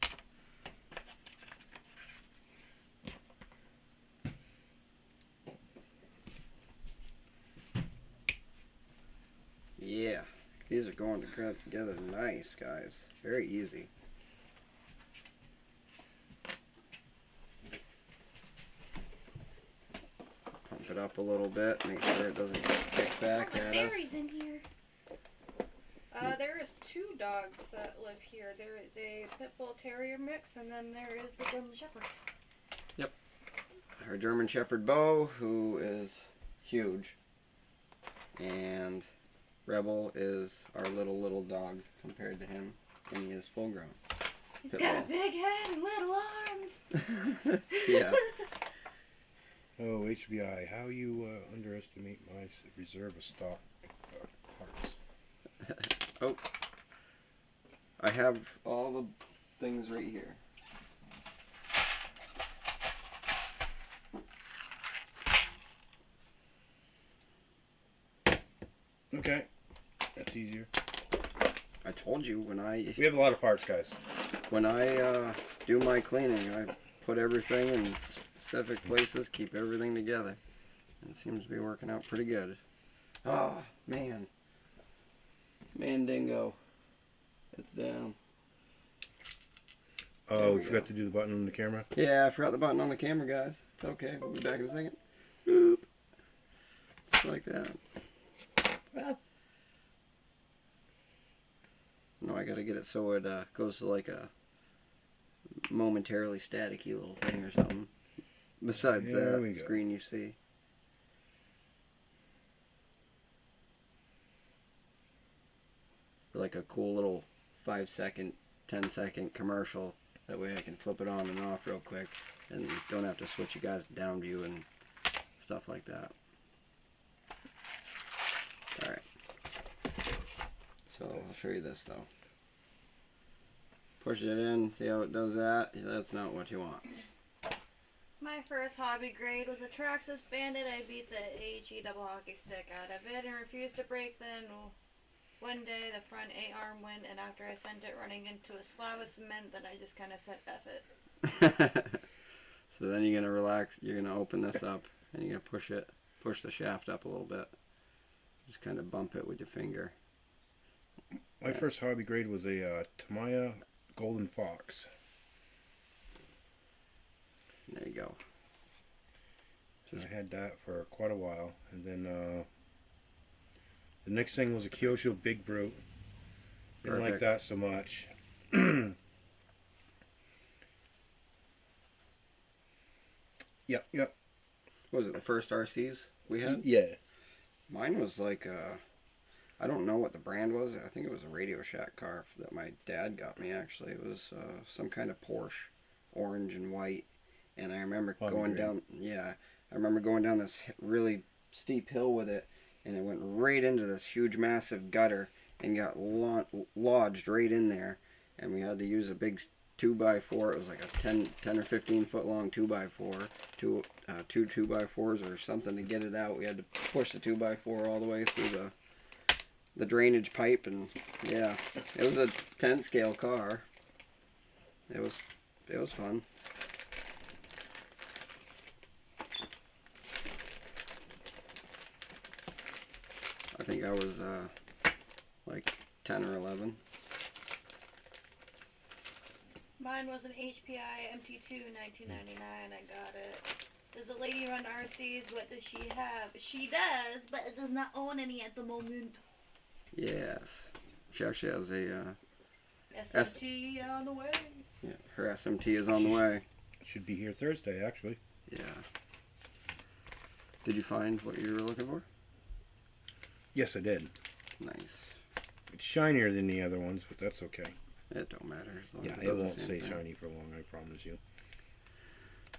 these are going together nice, guys. Very easy. Pump it up a little bit, make sure it doesn't kick back at us. Berries in here. There is 2 dogs that live here. There is a Pit Bull Terrier mix, and then there is the German Shepherd. Yep. Our German Shepherd Bo, who is huge. And Rebel is our little dog compared to him, and he is full grown. He's got a big head and little arms. Yeah. Oh, HBI, how you underestimate my reserve of stock parts. Oh. I have all the things right here. Okay, that's easier. I told you when We have a lot of parts, guys. do my cleaning, I put everything in specific places, keep everything together. It seems to be working out pretty good. Oh, man. Mandingo. It's down. Oh, we forgot to do the button on the camera. Yeah, I forgot the button on the camera, guys. It's okay. We'll be back in a second. Boop. Just like that. Well. No, I gotta get it so it goes to like a momentarily staticky little thing or something. Besides that screen you see. Like a cool little 5-second, 10-second commercial. That way I can flip it on and off real quick and don't have to switch you guys to down view and stuff like that. Alright. So I'll show you this though. Push it in, see how it does that? That's not what you want. My first hobby grade was a Traxxas Bandit. I beat the AG double hockey stick out of it and refused to break. Then one day the front A-arm went, and after I sent it running into a slab of cement, then I just kind of said F it. So then you're going to relax, you're going to open this up, and you're going to push the shaft up a little bit. Just kind of bump it with your finger. My first hobby grade was a Tamiya Golden Fox. There you go. I had that for quite a while, and then the next thing was a Kyosho Big Brute. Didn't like that so much. Yep. What was it, the first RCs we had? Yeah. Mine was like I don't know what the brand was. I think it was a Radio Shack car that my dad got me, actually. It was some kind of Porsche, orange and white. And I remember going down this really steep hill with it, and it went right into this huge, massive gutter and got lodged right in there. And we had to use a big 2x4. It was like a 10 or 15 foot long 2x4, two 2x4s or something to get it out. We had to push the 2x4 all the way through the drainage pipe, and yeah, it was a 10 scale car. It was fun. I think I was like 10 or 11. Mine was an HPI MT2 1999. I got it. Does a lady run RCs? What does she have? She does, but it does not own any at the moment. Yes. She actually has a SMT on the way. Yeah, her SMT is on the way. Should be here Thursday, actually. Yeah. Did you find what you were looking for? Yes, I did. Nice. It's shinier than the other ones, but that's okay. It don't matter as long as Yeah, it it does won't the same stay thing. shiny for long, I promise you.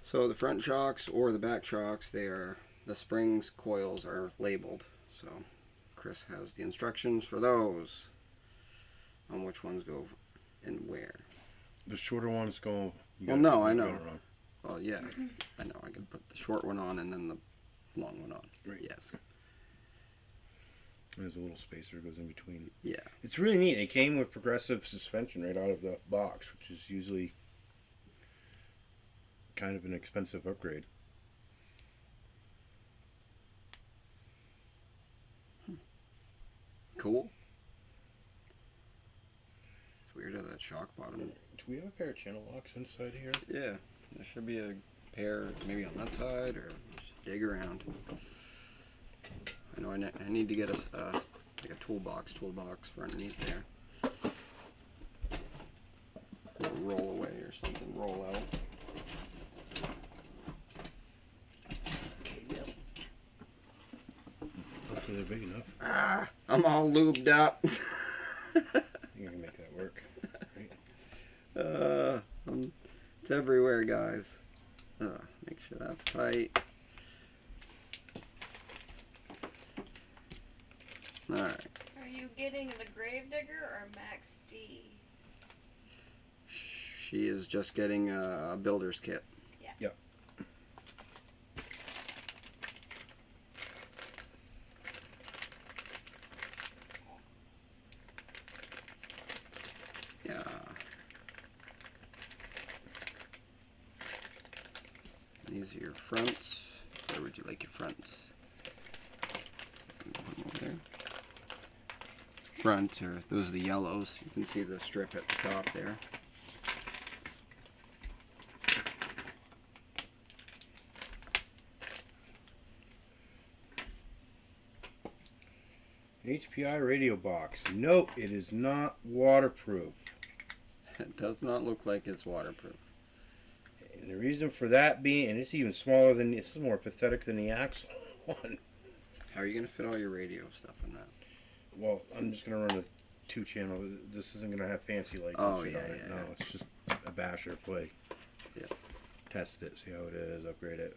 So the front shocks or the back shocks, the springs coils are labeled. So Chris has the instructions for those on which ones go and where. The shorter ones go. Well, no, I know. Well, yeah, I know. I can put the short one on and then the long one on. Right. Yes. There's a little spacer that goes in between. Yeah. It's really neat. It came with progressive suspension right out of the box, which is usually kind of an expensive upgrade. Cool. weird how that shock bottom. Do we have a pair of channel locks inside here? Yeah, there should be a pair maybe on that side, or just dig around. I know I need to get a like a toolbox for underneath there. Or roll away or something, roll out. Okay, yep. Hopefully they're big enough. Ah, I'm all lubed up. You can make that work. Right? It's everywhere, guys. Make sure that's tight. Alright. Are you getting the Gravedigger or Max D? She is just getting a builder's kit. Yeah. Yep. Yeah. These are your fronts. Where would you like your fronts? One over there. Fronts are those are the yellows. You can see the strip at the top there. HPI radio box. No, it is not waterproof. It does not look like it's waterproof. And the reason for that being, and it's even smaller than, this is more pathetic than the Axle one. How are you going to fit all your radio stuff in that? Well, I'm just going to run a 2-channel. This isn't going to have fancy lights Oh, and shit yeah, on it. yeah, No, yeah. it's just a basher play. Yeah. Test it, see how it is, upgrade it.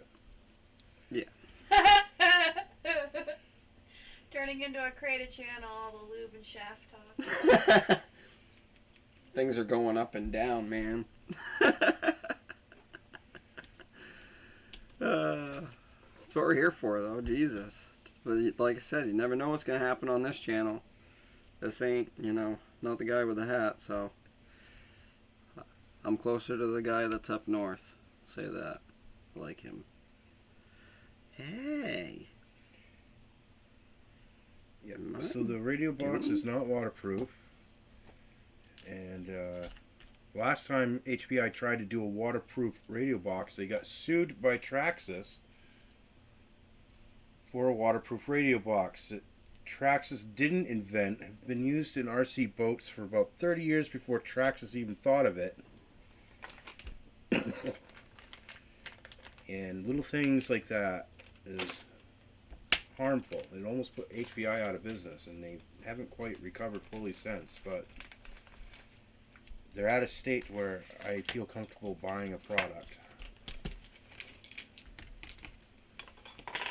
Turning into a creative channel, all the lube and shaft talk. Things are going up and down, man. That's what we're here for, though. Jesus. But like I said, you never know what's going to happen on this channel. This ain't, not the guy with the hat, so I'm closer to the guy that's up north. Say that. I like him. Hey. Yep. Am I So the radio box doing- is not waterproof. And last time HPI tried to do a waterproof radio box, they got sued by Traxxas for a waterproof radio box that Traxxas didn't invent, have been used in RC boats for about 30 years before Traxxas even thought of it. And little things like that is harmful. It almost put HPI out of business, and they haven't quite recovered fully since, but they're at a state where I feel comfortable buying a product.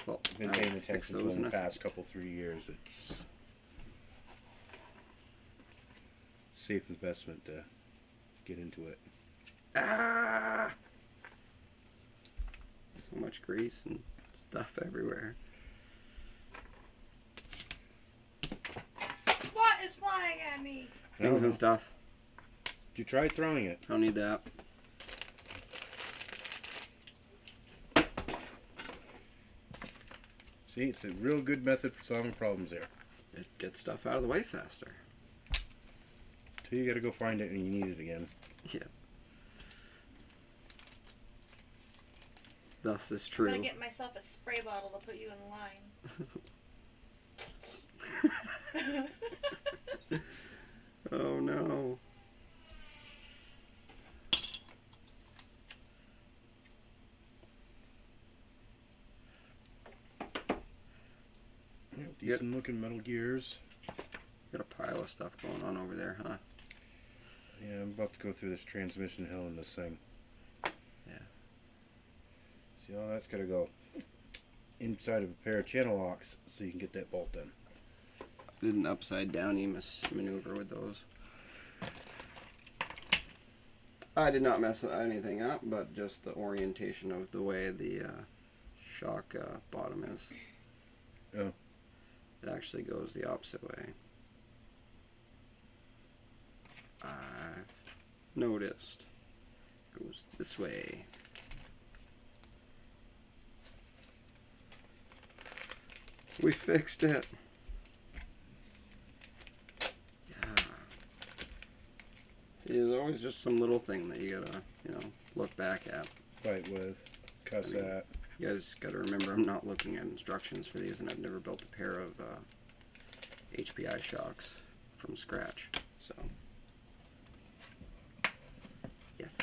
Well, I've been I'll paying fix attention to those it in the in a past couple, 3 years. It's safe investment to get into it. Ah! So much grease and stuff everywhere. What is flying at me? Things and stuff. Did you try throwing it? Don't need that. See, it's a real good method for solving problems there. It gets stuff out of the way faster. Till you gotta go find it and you need it again. Thus is I'm true. gonna get myself a spray bottle to put you in line. Oh no. Decent looking metal gears. Got a pile of stuff going on over there, huh? Yeah, I'm about to go through this transmission hill in this thing. Yeah. See, all that's gotta go inside of a pair of channel locks so you can get that bolt in. Did an upside down EMIS maneuver with those. I did not mess anything up, but just the orientation of the way the shock bottom is. Oh. It actually goes the opposite way. I've noticed. It goes this way. We fixed it. Yeah. See, there's always just some little thing that you gotta, look back at. Fight with, cuss at. You guys gotta remember, I'm not looking at instructions for these, and I've never built a pair of HPI shocks from scratch. So, yes,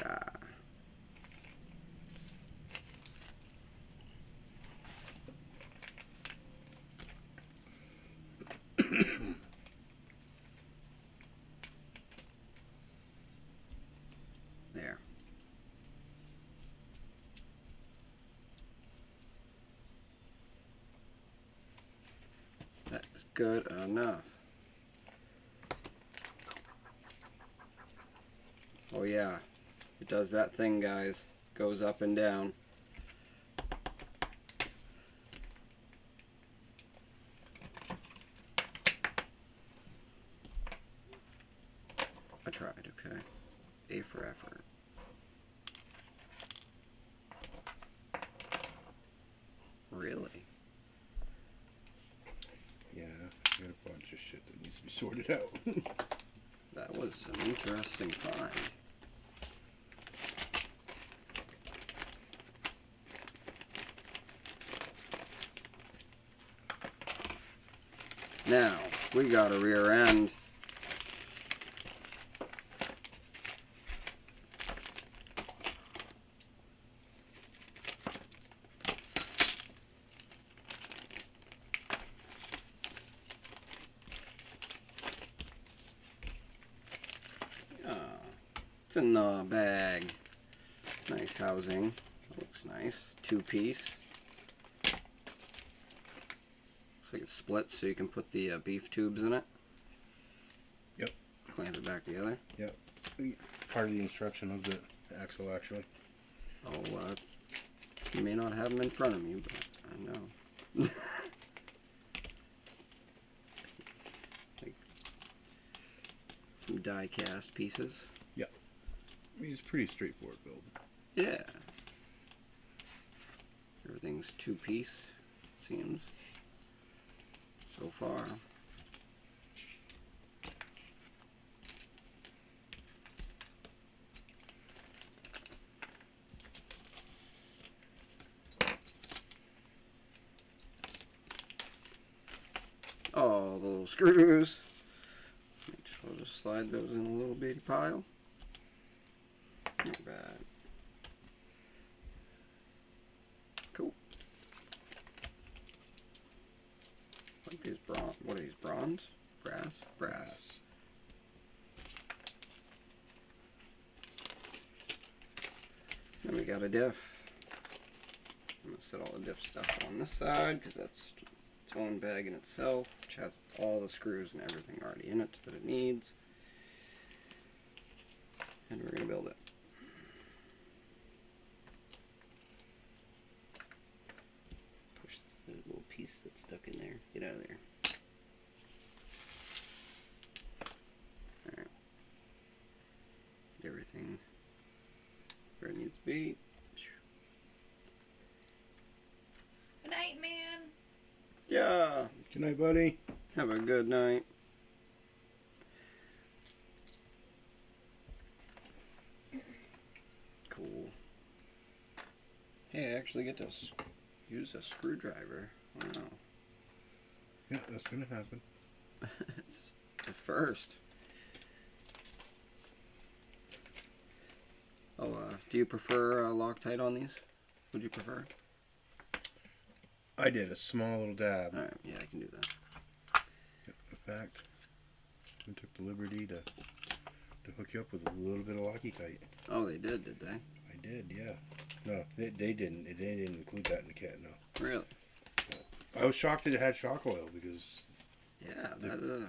there. That's good enough. Oh yeah, it does that thing, guys. Goes up and down. I tried, okay. A for effort. Really? Yeah, I got a bunch of shit that needs to be sorted out. That was an interesting find. Now, we got a rear end. It's in the bag. Nice housing. Looks nice. 2-piece. Looks like it's split so you can put the beef tubes in it. Yep. Clamp it back together. Yep. Part of the instruction of the axle, actually. Oh, you may not have them in front of me, but I know. Like some die cast pieces. I mean, it's pretty straightforward build. Yeah. Everything's 2-piece, seems. So far. Oh, the little screws. I'll just slide those in a little bitty pile. Not bad. Cool. Like these bronze. What are these? Bronze? Brass? Brass. Then we got a diff. I'm gonna set all the diff stuff on this side because that's its own bag in itself, which has all the screws and everything already in it that it needs. And we're gonna build it. Push the little piece that's stuck in there. Get out of there. Alright. Get everything where it needs to be. Good night, man. Yeah. Good night, buddy. Have a good night. Cool. Hey, I actually get to use a screwdriver. Wow. Yeah, that's gonna happen. It's the first. Oh, do you prefer Loctite on these? Would you prefer? I did a small little dab. Alright, yeah, I can do that. In fact, I took the liberty to hook you up with a little bit of Loctite. Oh, they did they? I did, yeah. No, they didn't. They didn't include that in the kit, no. Really? I was shocked that it had shock oil because Yeah, that the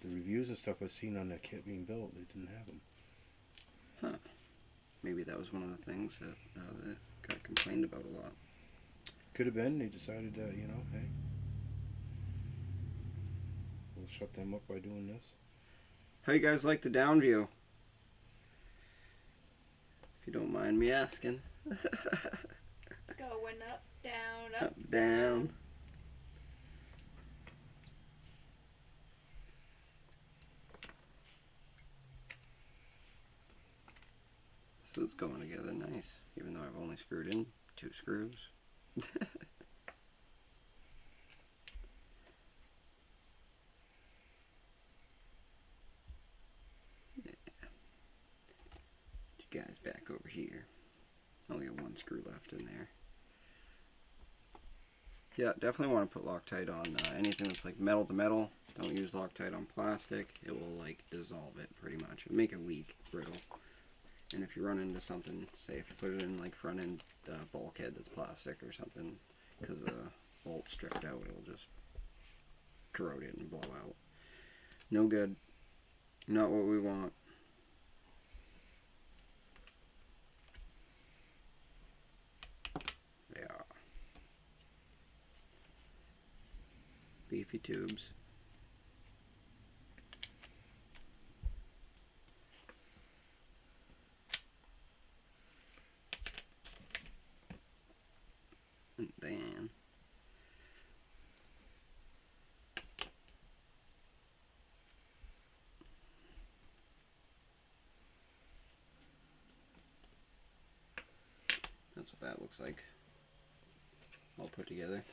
reviews and stuff I've seen on the kit being built, they didn't have them. Huh. Maybe that was one of the things that got complained about a lot. Could have been. They decided that, you know, hey, we'll shut them up by doing this. How you guys like the down view? If you don't mind me asking. Going up, down, up, Up, down. So it's going together nice, even though I've only screwed in 2 screws. You guys back over here. Only got 1 screw left in there. Yeah, definitely want to put Loctite on anything that's like metal to metal. Don't use Loctite on plastic. It will like dissolve it pretty much. It'll make it weak, brittle. And if you run into something, say if you put it in like front end bulkhead that's plastic or something, because the bolt's stripped out, it'll just corrode it and blow out. No good. Not what we want. They are beefy tubes. And then that's what that looks like, all put together.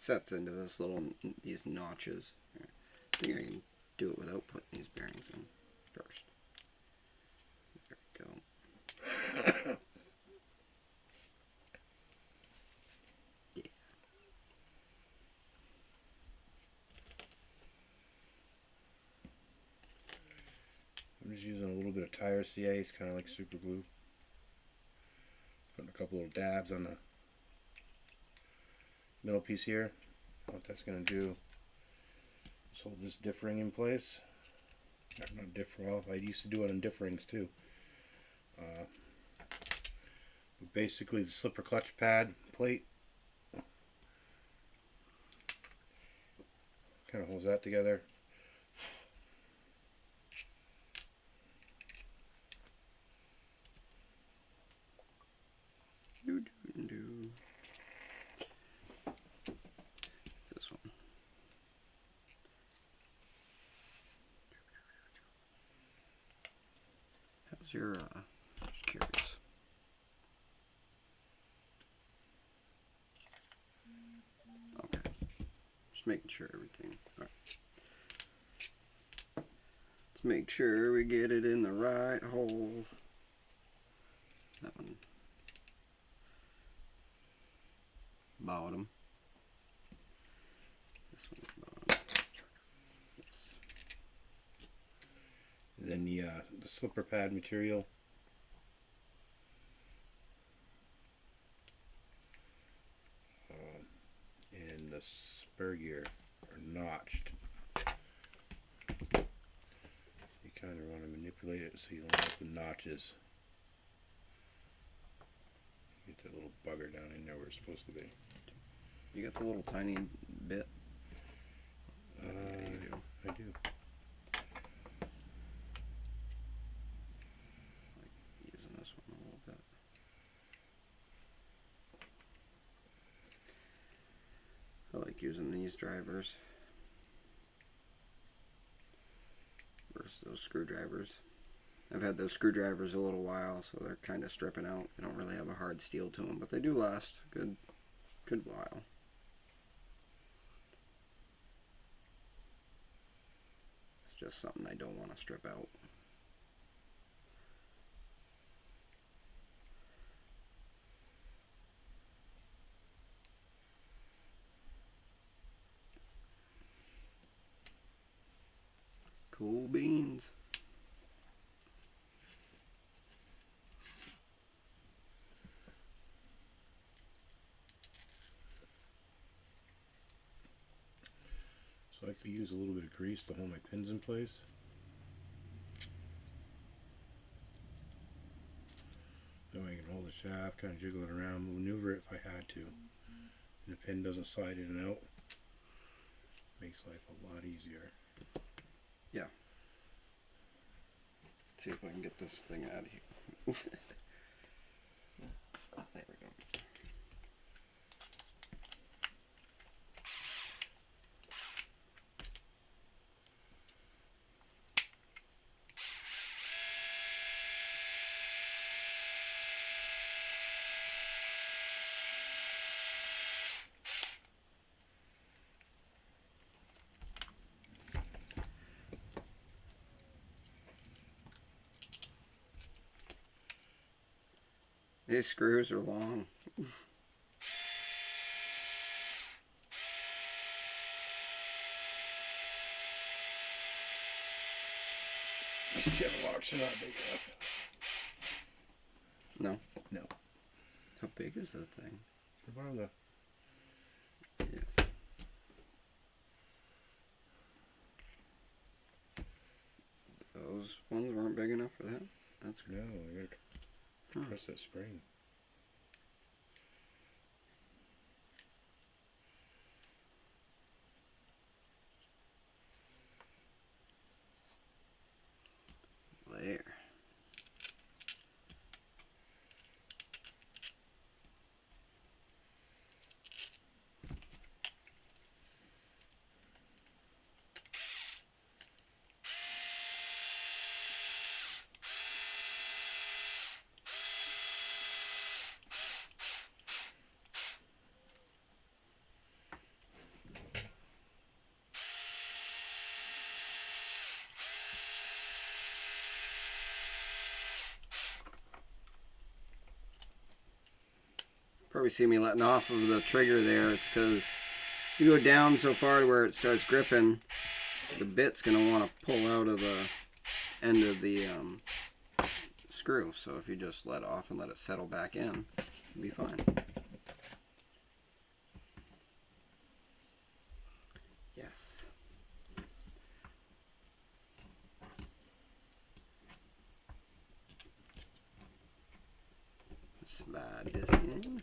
Sets into these notches. I think I can do it without putting these bearings in first. There we go. Yeah. I'm just using a little bit of tire CA. It's kind of like super glue. Putting a couple little dabs on the middle piece here. What that's going to do is hold this diff ring in place. Not diff, well, I used to do it on diff rings too. But basically the slipper clutch pad plate kind of holds that together. This one. How's your, just curious. Okay. Just making sure everything. Alright. Let's make sure we get it in the right hole. That one. Bottom. This one's bottom. Yes. And then the slipper pad material. And the spur gear are notched. You kind of want to manipulate it so you don't have the notches. Get that little bugger down in there where it's supposed to be. You got the little tiny bit? Yeah, you do. I do. Like using this one a little bit. I like using these drivers versus those screwdrivers. I've had those screwdrivers a little while, so they're kind of stripping out. They don't really have a hard steel to them, but they do last a good while. It's just something I don't want to strip out. Cool beans. So I like to use a little bit of grease to hold my pins in place. That way I can hold the shaft, kind of jiggle it around, maneuver it if I had to. And the pin doesn't slide in and out. Makes life a lot easier. See if I can get this thing out of here. Oh, there we go. These screws are long. Shit, locks are not big enough. No? No. How big is that thing? Borrow the. Yes. Those ones weren't big enough for that? That's No, I gotta press that spring. there. Probably see me letting off of the trigger there. It's because you go down so far to where it starts gripping, the bit's going to want to pull out of the end of the screw. So if you just let off and let it settle back in, you'll be fine. Yes. Slide this in.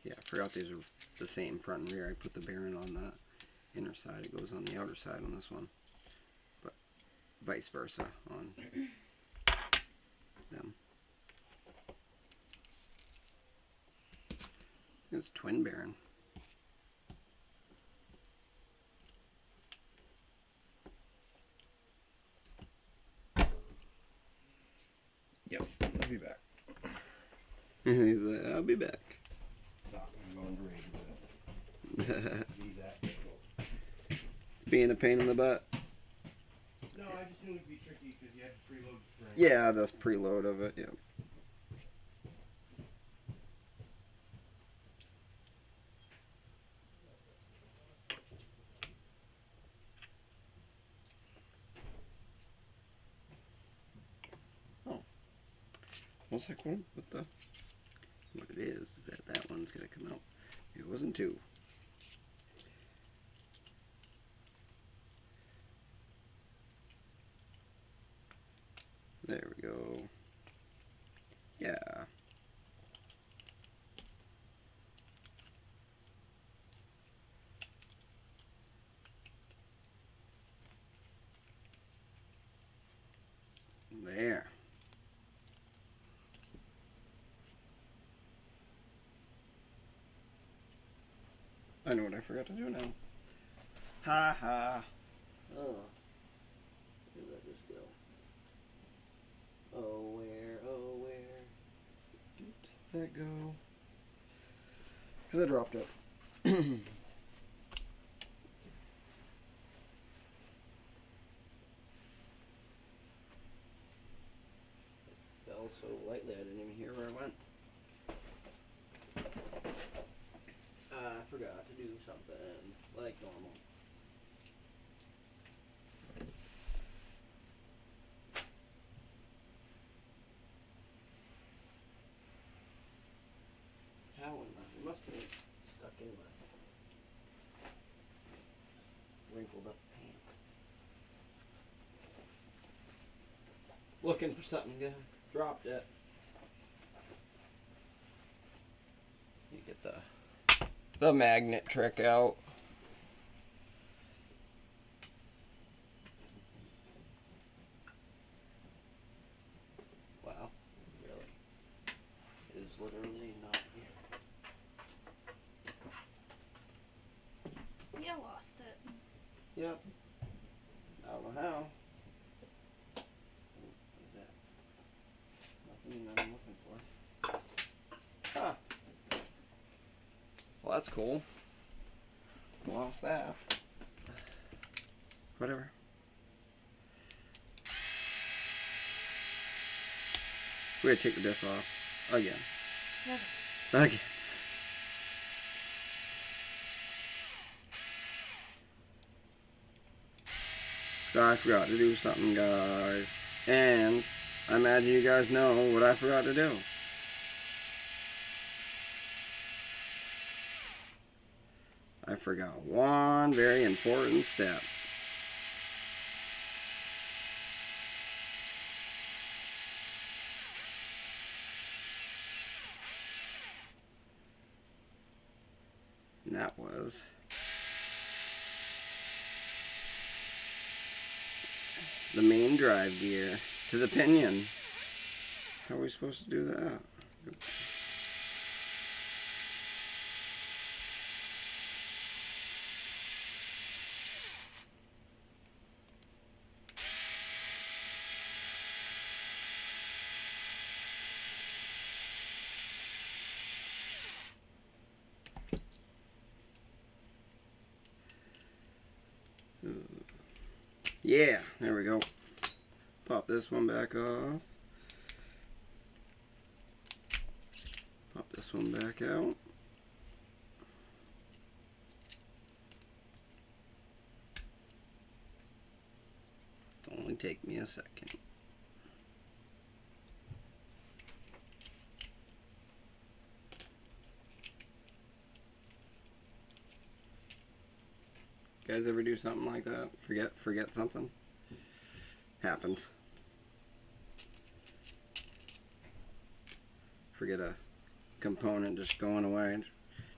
Yeah, I forgot these are the same front and rear. I put the bearing on the inner side. It goes on the outer side on this one. But vice versa on them. It's twin bearing. Yep, I'll be back. He's like, I'll be back. Not going to raid with it. Need that. It's being a pain in the butt. No, I just knew it'd be tricky because you had to preload the spring. Yeah, that's preload of it, yeah. Oh. I was like, what it is that one's gonna come out. It wasn't two. There we go. Yeah. There. I know what I forgot to do now. Ha ha. Oh. Where did that just go? Oh, where? Oh, where did that go? Because I dropped it. Fell so lightly I didn't even hear where it went. I forgot to do something like normal. How in the, it must be stuck in my wrinkled up pants. looking for something to drop it. You get the magnet trick out. Wow, really? It is literally not here. You lost it. Yep. I don't know how. What is that? Nothing I'm looking for. Huh. Well, that's cool. Lost that. Whatever. We're gonna take the disc off again. Again. So I forgot to do something, guys, and I imagine you guys know what I forgot to do. I forgot one very important step. And that was the main drive gear to the pinion. How are we supposed to do that? Yeah, there we go. Pop this one back off. Pop this one back out. It'll only take me a second. Guys ever do something like that? Forget something? Happens. Forget a component just going away.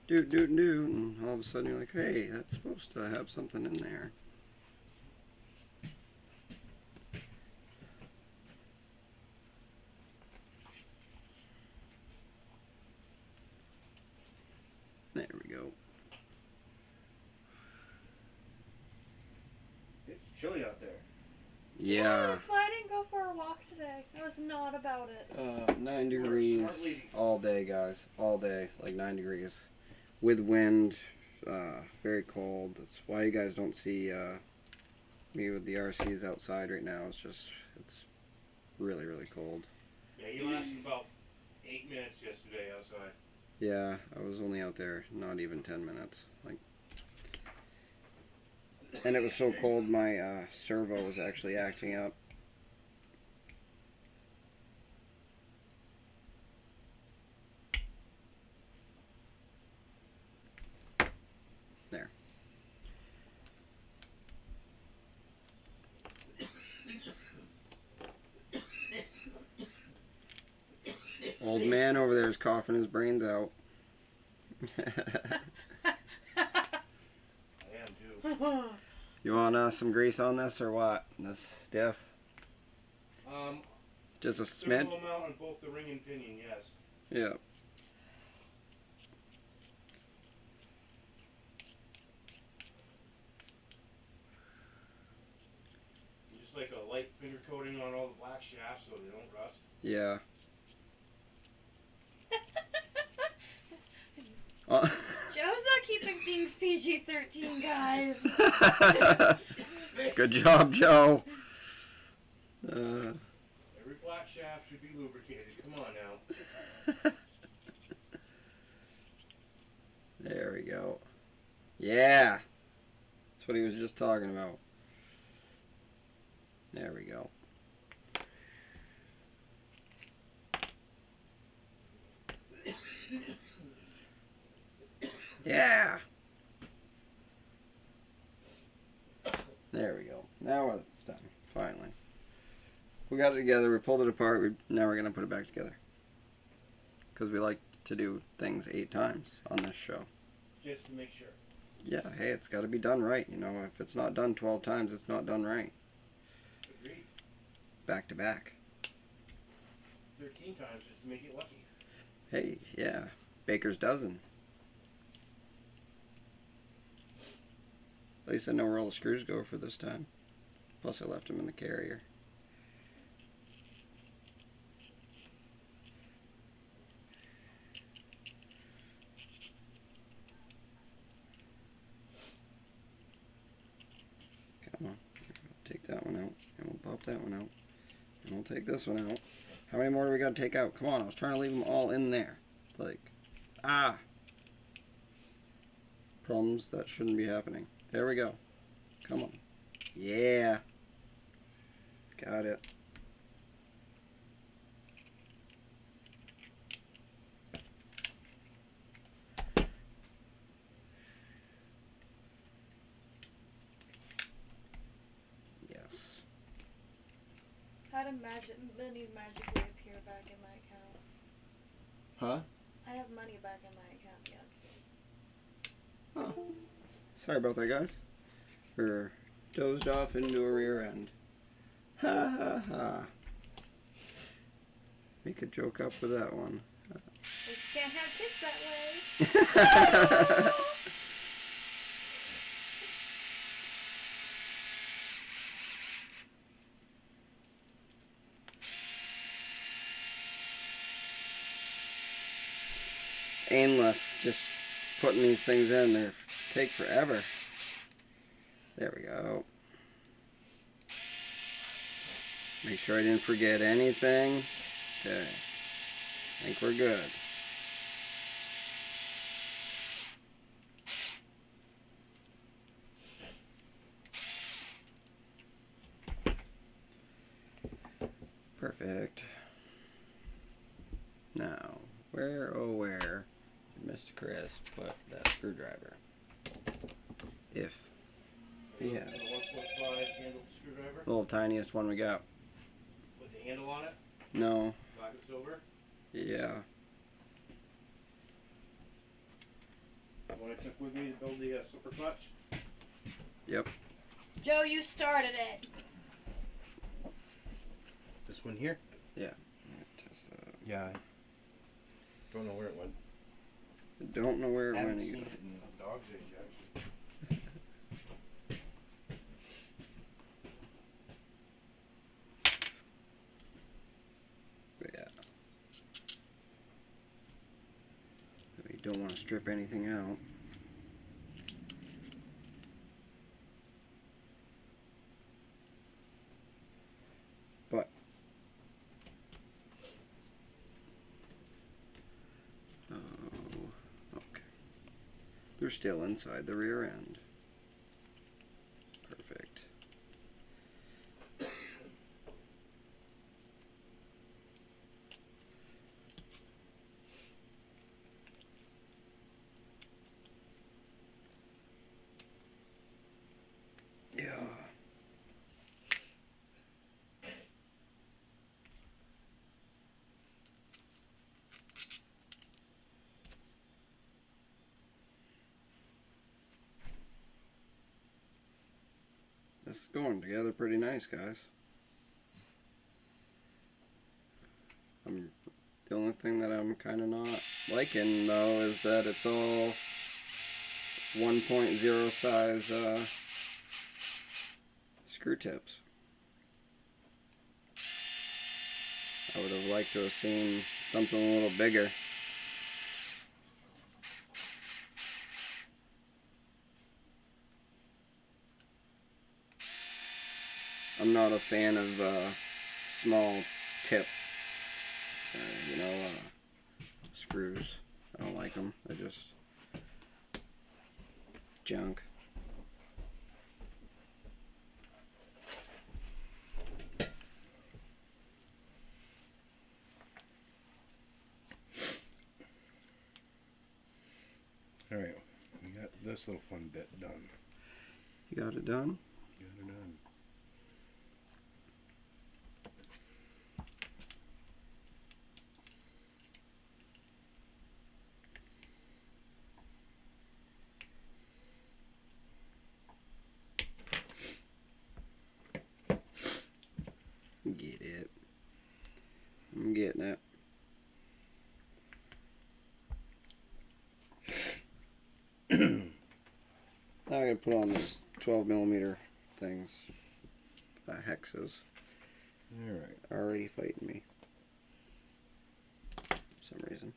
Do, and all of a sudden you're like, hey, that's supposed to have something in there. There we go. It's chilly out there. Yeah. That's why I didn't go for a walk today. I was not about it. 9 degrees all day, guys. All day, like 9 degrees. With wind, very cold. That's why you guys don't see me with the RCs outside right now. It's really, really cold. Yeah, you lasted about 8 minutes yesterday outside. Yeah, I was only out there not even 10 minutes. And it was so cold, my servo was actually acting up. There. Old man over there is coughing his brains out. I am too. You want some grease on this or what? This diff? Just a smidge? Thermal amount on both the ring and pinion, yes. Yeah. Just like a light finger coating on all the black shafts so they don't rust. Yeah. Joe's not keeping things PG-13, guys. Good job, Joe. Every black shaft should be lubricated. Come on now. There we go. Yeah. That's what he was just talking about. There we go. Yeah. There we go. Now it's done. Finally. We got it together. We pulled it apart. Now we're gonna put it back together. Because we like to do things 8 times on this show. Just to make sure. Yeah, hey, it's got to be done right. You know, if it's not done 12 times, it's not done right. Agreed. Back to back. 13 times just to make it lucky. Hey, yeah. Baker's dozen. At least I know where all the screws go for this time. Plus I left them in the carrier. Come on. Take that one out. And we'll pop that one out. And we'll take this one out. How many more do we got to take out? Come on, I was trying to leave them all in there. Like, problems that shouldn't be happening. There we go. Come on. Yeah. Got it. Yes. Had a mini magically appear back in my account. Huh? I have money back in my account yet. Oh. Sorry about that, guys. We're dozed off into a rear end. Ha ha ha. Make a joke up with that one. We can't have kids that way. Aimless, just putting these things in. They take forever. There we go. Make sure I didn't forget anything. Okay. I think we're good. Perfect. Now, where, oh where, did Mr. Chris put that screwdriver? If he had. The 1.5 handled screwdriver Little tiniest one we got. with the handle on it, No. black and silver. Yeah. The one I took with me to build the slipper clutch. Yep. Joe, you started it. This one here? Test that. Yeah. Don't know where it went. Don't know where it Haven't went seen either. it in the dog's age, actually. But yeah. We don't want to strip anything out. But okay. They're still inside the rear end. Perfect. Yeah. This is going together pretty nice, guys. The only thing that I'm kind of not liking, though, is that it's all 1.0 size screw tips. I would have liked to have seen something a little bigger. I'm not a fan of small tip, screws. I don't like them. They're just junk. Alright, we got this little fun bit done. You got it done? Got it done. Now I gotta put on these 12mm things. Hexes. Alright. Already fighting me. For some reason.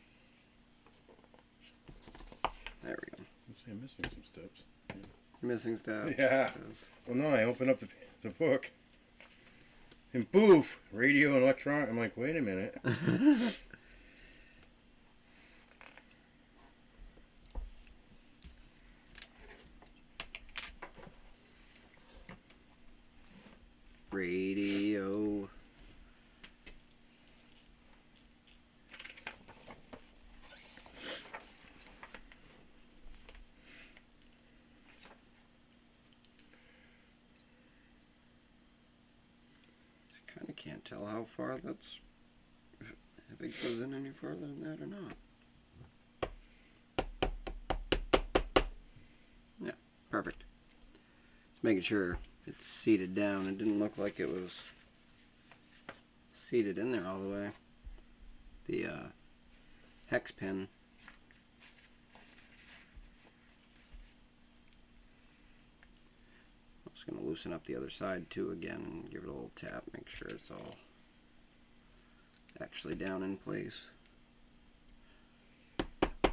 There we go. I'm missing some steps. Missing stuff. Yeah. Well, no, I open up the book. And poof! Radio and electronic. I'm like, wait a minute. Radio. I kind of can't tell how far that's, if it goes in any further than that or not. Yeah, perfect. Just making sure it's seated down. It didn't look like it was seated in there all the way. The hex pin. I'm just going to loosen up the other side too again and give it a little tap. Make sure it's all actually down in place. Let's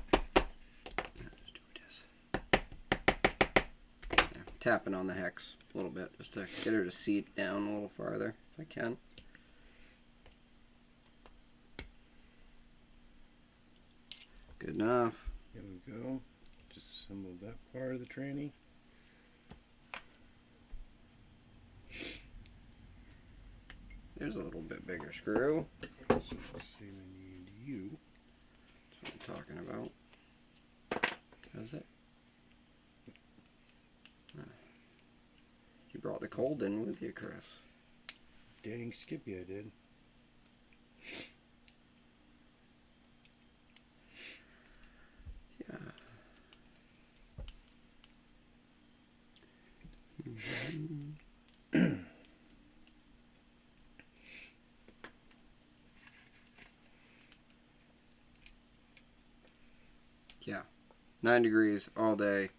do this. There, tapping on the hex a little bit just to get her to seat down a little farther if I can. Good enough. Here we go. Just assembled that part of the tranny. There's a little bit bigger screw. So let's say we need you. That's what I'm talking about. Does it? You brought the cold in with you, Chris. Dang Skippy, I did. Yeah. Mm-hmm. Yeah. 9 degrees all day.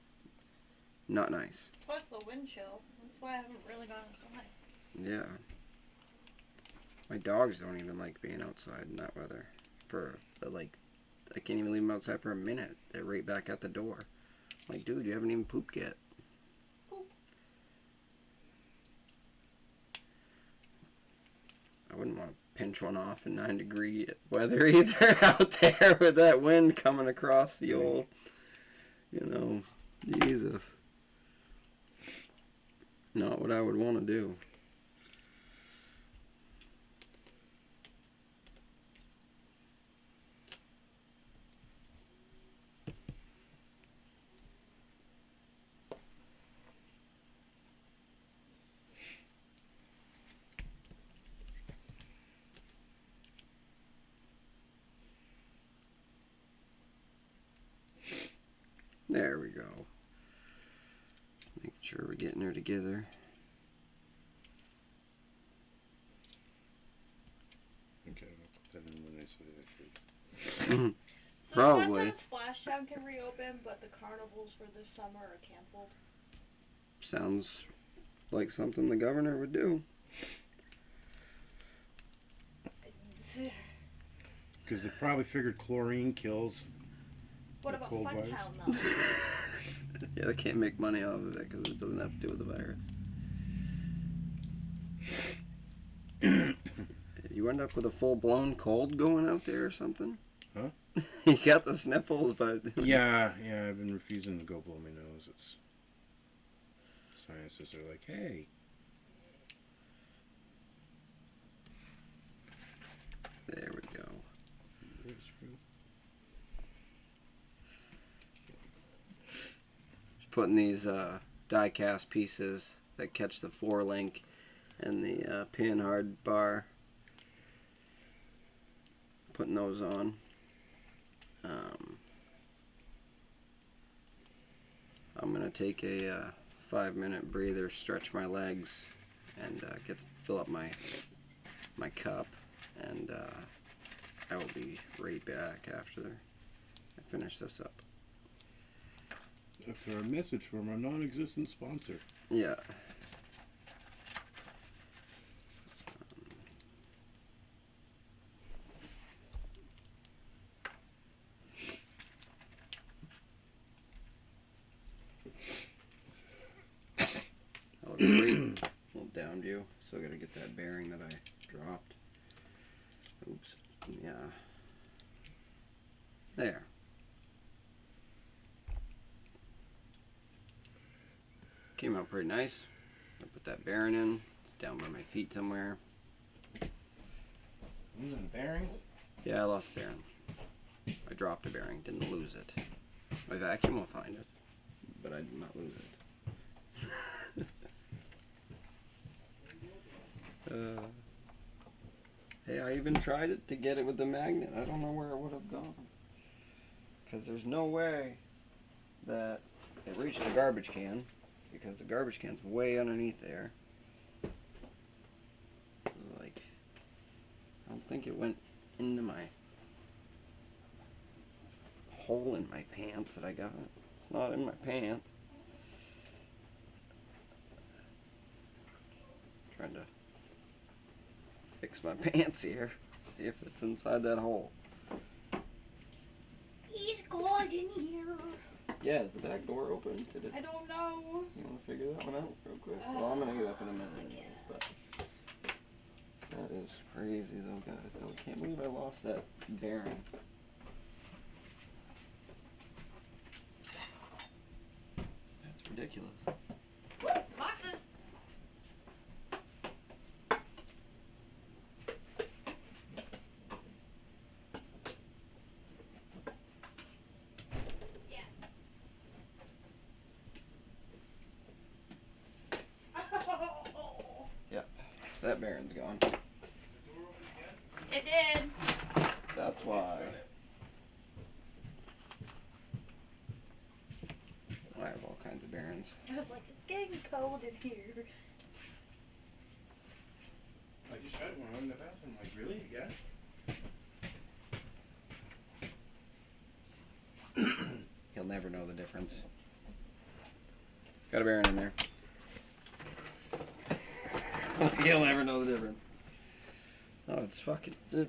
Not nice. Plus the wind chill. That's why I haven't really gone outside. Yeah. My dogs don't even like being outside in that weather. I can't even leave them outside for a minute. They're right back at the door. I'm like, dude, you haven't even pooped yet. Poop. I wouldn't want to pinch one off in 9-degree weather either out there with that wind coming across the old, Jesus. Not what I would want to do. There we go. Making sure we're getting her together. Okay, I'll put that in when I say that. So Probably. Fun Splashdown can reopen, but the carnivals for this summer are canceled. Sounds like something the governor would do. Because they probably figured chlorine kills. What The about cold virus? Funtown though? Yeah, they can't make money off of it because it doesn't have to do with the virus. You end up with a full-blown cold going out there or something? Huh? You got the sniffles, but... Yeah, I've been refusing to go blow my nose. It's scientists are like, hey. There we go. Just putting these die-cast pieces that catch the 4-link and the pin hard bar. Putting those on. I'm gonna take a 5-minute breather, stretch my legs, and fill up my cup, and I will be right back after I finish this up. After a message from our non-existent sponsor. Yeah. That looks great. A little down view. Still gotta get that bearing that I dropped. Oops. Yeah. There. Came out pretty nice. I put that bearing in. It's down by my feet somewhere. Losing the bearings? Yeah, I lost the bearing. I dropped a bearing, didn't lose it. My vacuum will find it, but I did not lose it. Hey, I even tried it to get it with the magnet. I don't know where it would have gone. Because there's no way that it reached the garbage can, because the garbage can's way underneath there. It was like, I don't think it went into my hole in my pants that I got. It's not in my pants. Trying to fix my pants here. See if it's inside that hole. He's cold in here. Yeah, is the back door open? Did it? I don't know. You want to figure that one out real quick? Well, I'm gonna get up in a minute. anyways, but that is crazy though, guys. I can't believe I lost that bearing. That's ridiculous. Boxes. Yes. That bearing's gone. It did. That's why. I have all kinds of bearings. I was like, it's getting cold in here. I just had one in the bathroom. Like, really? Yeah? He'll never know the difference. Got a bearing in there. He'll never know the difference. Oh, it's fucking. The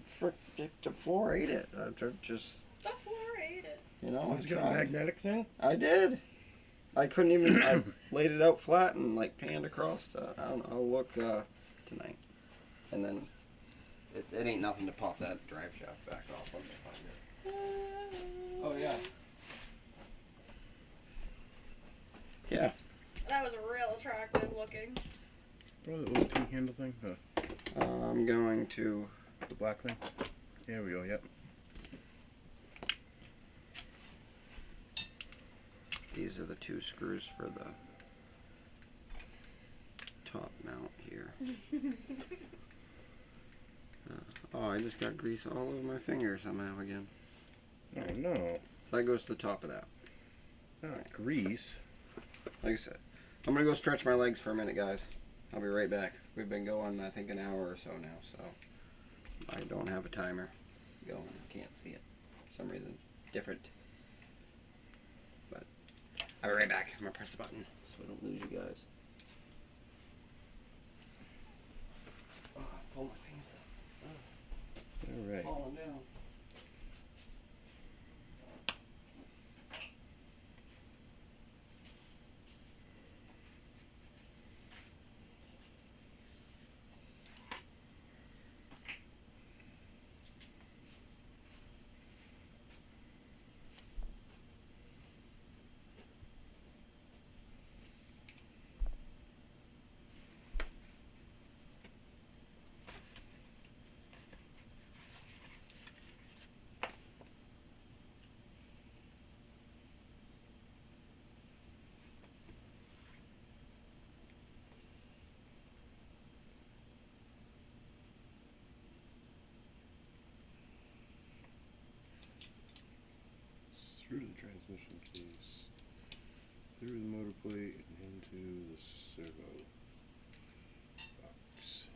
floor ate it. I just. The floor ate it. You know, Did you get a magnetic thing? I did. I couldn't even. I laid it out flat and like panned across. I don't know. I'll look tonight, and then it ain't nothing to pop that drive shaft back off. Let me find it. Oh yeah. Yeah. That was real attractive looking. Probably the little T-handle thing. I'm going to. The black thing. There we go. Yep. These are the two screws for the top mount here. Oh, I just got grease all over my finger somehow again. Oh no. So that goes to the top of that. Not grease. Like I said, I'm gonna go stretch my legs for a minute, guys. I'll be right back. We've been going, I think, an hour or so now, so I don't have a timer going. I can't see it. For some reason, it's different. But I'll be right back. I'm gonna press the button so I don't lose you guys. Oh, I pulled my pants up. All right. Falling down. Through the transmission case, through the motor plate, and into the servo box.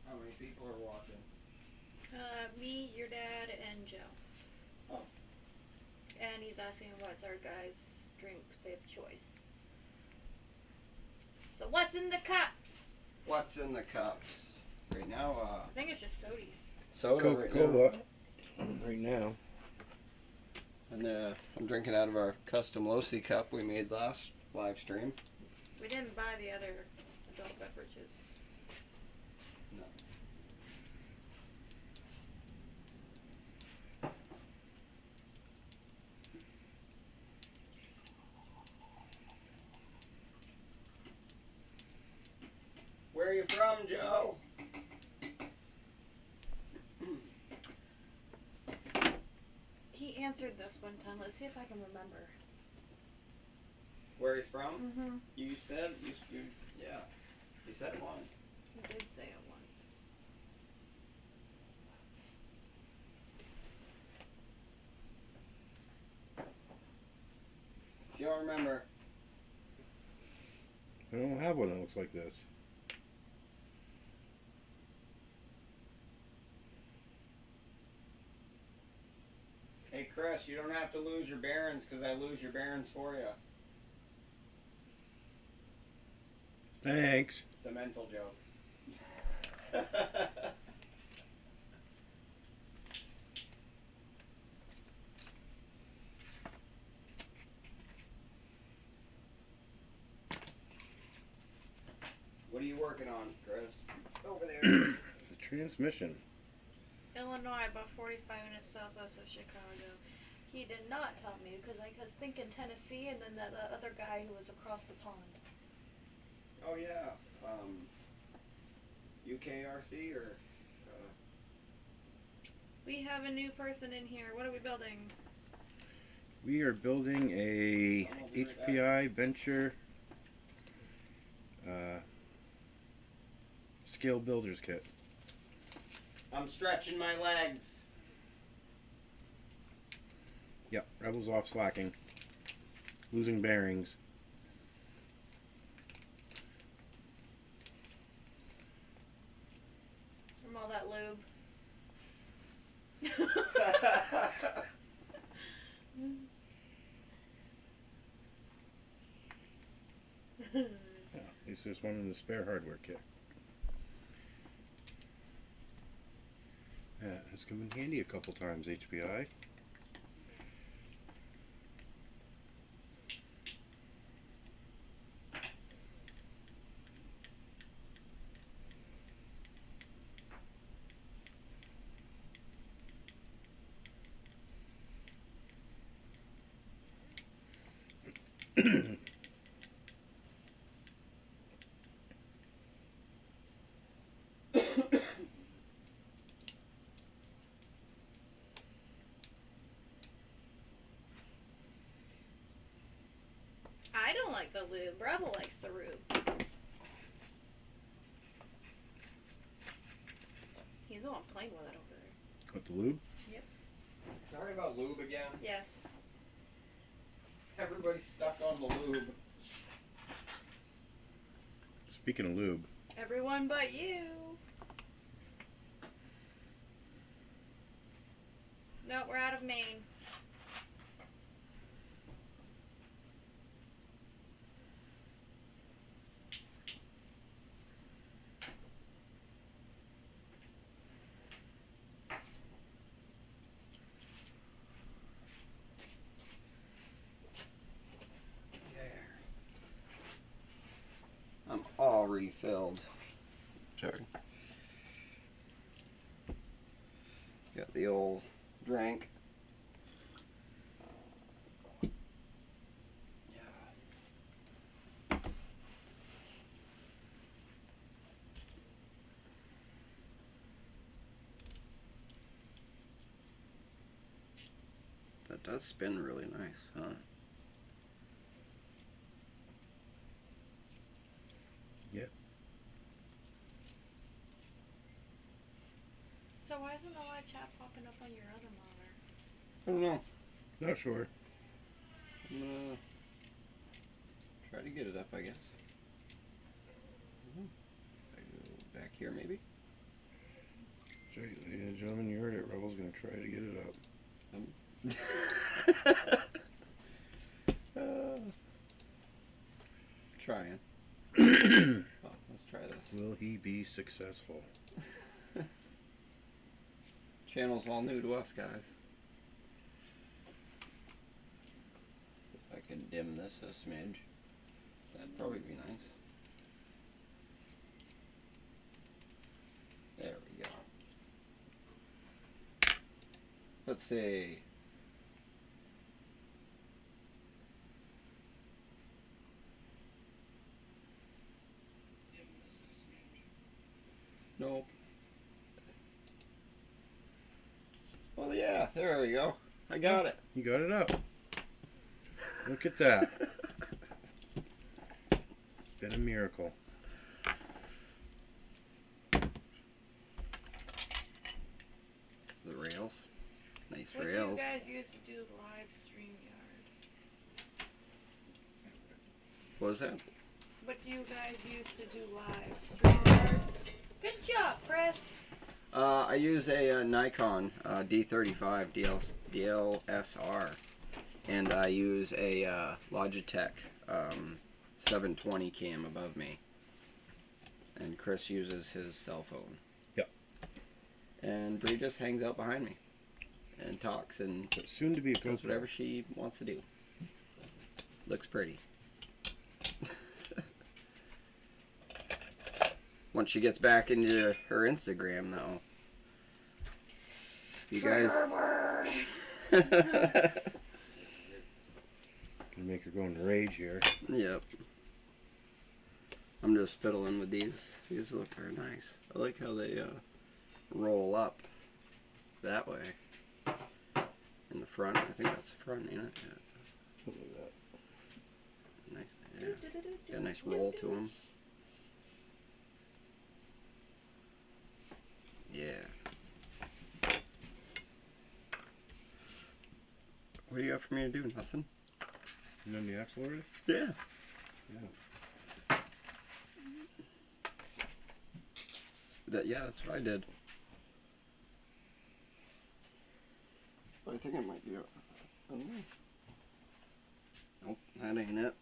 How many people are watching? Me, your dad, and Joe. Oh. And he's asking what's our guys' drink of choice. So what's in the cups? What's in the cups? Right now, I think it's just sodies. soda Coca-Cola right now. And I'm drinking out of our custom Losi cup we made last live stream. We didn't buy the other adult beverages. No. Where are you from, Joe? He answered this one time. Let's see if I can remember. Where he's from? Mm-hmm. You said you yeah. You said it once. He did say it once. If you don't remember, I don't have one that looks like this. hey Chris, you don't have to lose your bearings because I lose your bearings for you. Thanks. It's a mental joke. What are you working on, Chris? Over there. The transmission. Illinois, about 45 minutes southwest of Chicago. He did not tell me because I was thinking Tennessee and then that other guy who was across the pond. Oh yeah. UKRC or We have a new person in here. What are we building? We are building a HPI Venture scale builder's kit. I'm stretching my legs. Yep, Rebel's off slacking. Losing bearings. It's from all that lube. Yeah, at least there's one in the spare hardware kit. Yeah, it's come in handy a couple times, HPI. I don't like the lube. Rebel likes the lube. He's the one playing with it over there. With the lube? Talking about lube again. Yes. Everybody's stuck on the lube. Speaking of lube, Everyone but you. No, we're out of Maine. I'm all refilled. Sorry. Got the old drink. That does spin really nice, huh? So why isn't the live chat popping up on your other monitor? I don't know. not sure. I'm gonna try to get it up, I guess. I go back here, maybe. Straight, ladies and gentlemen, you heard it. Rebel's gonna try to get it up. Trying. Well, let's try this. Will he be successful? Channel's all new to us, guys. If I can dim this a smidge, that'd probably be nice. There we go. Let's see. Nope. Well, yeah, there we go. I got it. You got it up. Look at that. Been a miracle. The rails. Nice What do rails. you guys used to do live StreamYard? What was that? What do you guys used to do live StreamYard? Good job, Chris. I use a Nikon D35 DLSR, and I use a Logitech 720 cam above me. And Chris uses his cell phone. Yep. And Bree just hangs out behind me and talks and But soon to be a does GoPro. whatever she wants to do. Looks pretty. Once she gets back into her Instagram, though, you guys. Gonna make her go into rage here. Yep. I'm just fiddling with these. These look very nice. I like how they roll up that way. In the front, I think that's the front, ain't it? Yeah. Something like that. Nice. Yeah. Got a nice roll to them. Yeah. What do you got for me to do? Nothing? You done the axle already? Yeah. Yeah. That's what I did. I think it might be. I don't know. Nope, that ain't it.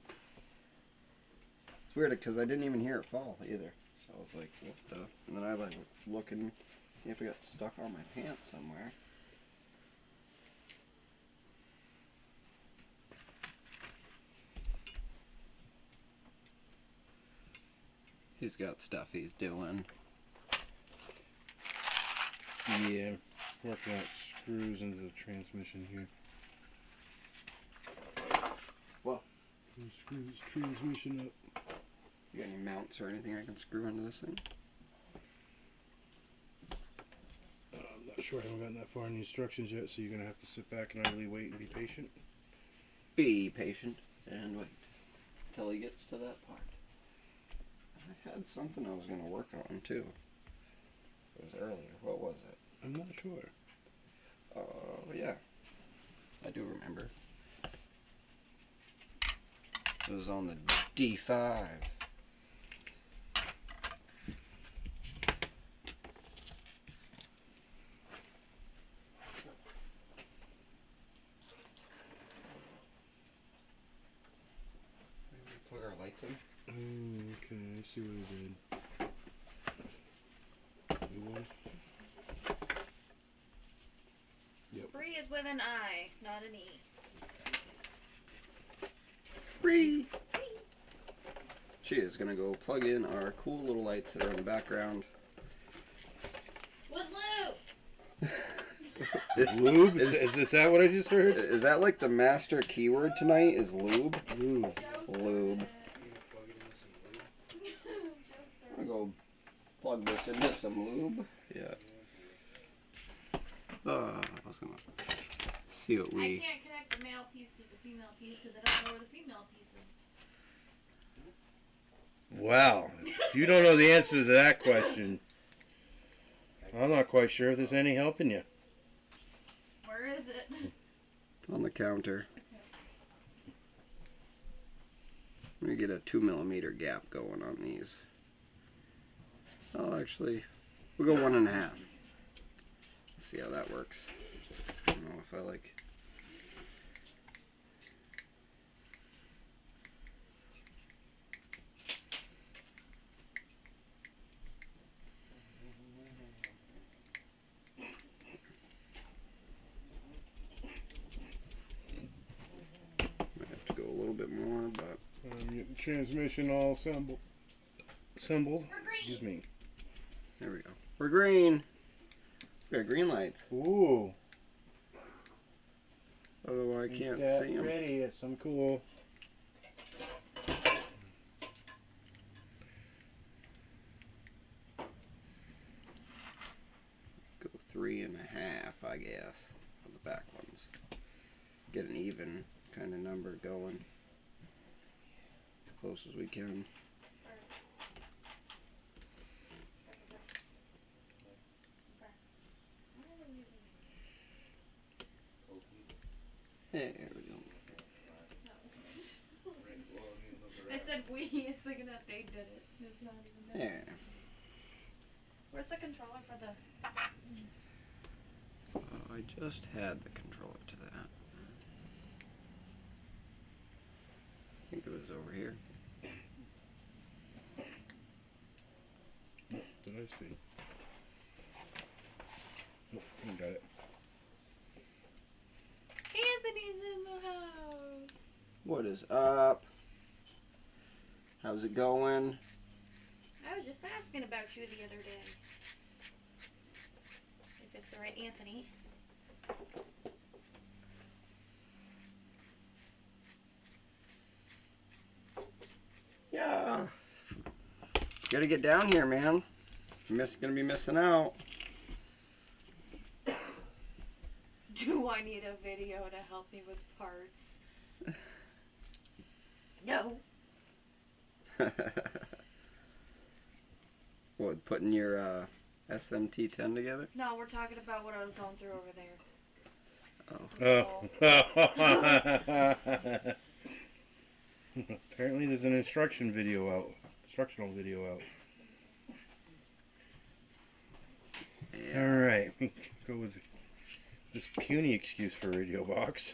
It's weird because I didn't even hear it fall either. So I was like, what the? And then I like looking, see if it got stuck on my pants somewhere. He's got stuff he's doing. Yeah. Working out screws into the transmission here. What? Screw this transmission up. You got any mounts or anything I can screw into this thing? I'm not sure. I haven't gotten that far in the instructions yet, so you're gonna have to sit back and idly wait and be patient. Be patient and wait till he gets to that part. I had something I was going to work on too. It was earlier. What was it? I'm not sure. Yeah. I do remember. It was on the D5. Plug our lights in. Okay, I see what he did. New one? Bree is with an I, not an E. Bree! She is going to go plug in our cool little lights that are in the background. With Lou! Lube? Is that what I just heard? Is that like the master keyword tonight? Is lube? Lube. Lube. I'm gonna go plug this into some lube. Yeah. I was gonna see what I we. can't connect the male piece to the female piece because I don't know where the female piece is. Wow. If you don't know the answer to that question, I'm not quite sure if there's any helping you. Where is it? It's on the counter. Let me get a 2mm gap going on these. Oh, actually, we'll go 1.5. See how that works. I don't know if I like. Might have to go a little bit more, but Getting transmission all assembled. Excuse me. there we go. We're green. We got green lights. Ooh. Oh, I can't That see them. pretty. It's some cool. Go 3.5, I guess, on the back ones. Get an even kind of number going. As close as we can. There we go. I said we, it's thinking that they did it. It's not even there. There. Where's the controller for the... I just had the controller to that. I think it was over here. What did I see? Oh, I got it. Anthony's in the house. What is up? How's it going? I was just asking about you the other day. If it's the right Anthony. Yeah. Gotta get down here, man. Gonna be missing out. Do I need a video to help me with parts? No. What, putting your SMT-10 together? No, we're talking about what I was going through over there. Oh. Apparently there's an instructional video out. Yeah. Alright, we can go with this puny excuse for radio box.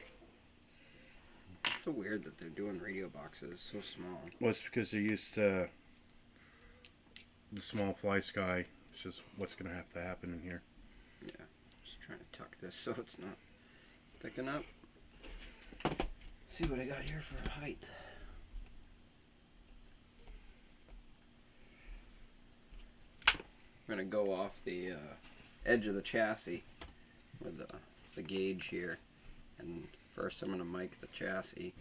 It's so weird that they're doing radio boxes so small. Well, it's because they're used to the small fly sky. It's just what's going to have to happen in here. Yeah. Just trying to tuck this so it's not sticking up. See what I got here for height. I'm gonna go off the edge of the chassis with the gauge here, and first I'm gonna mic the chassis.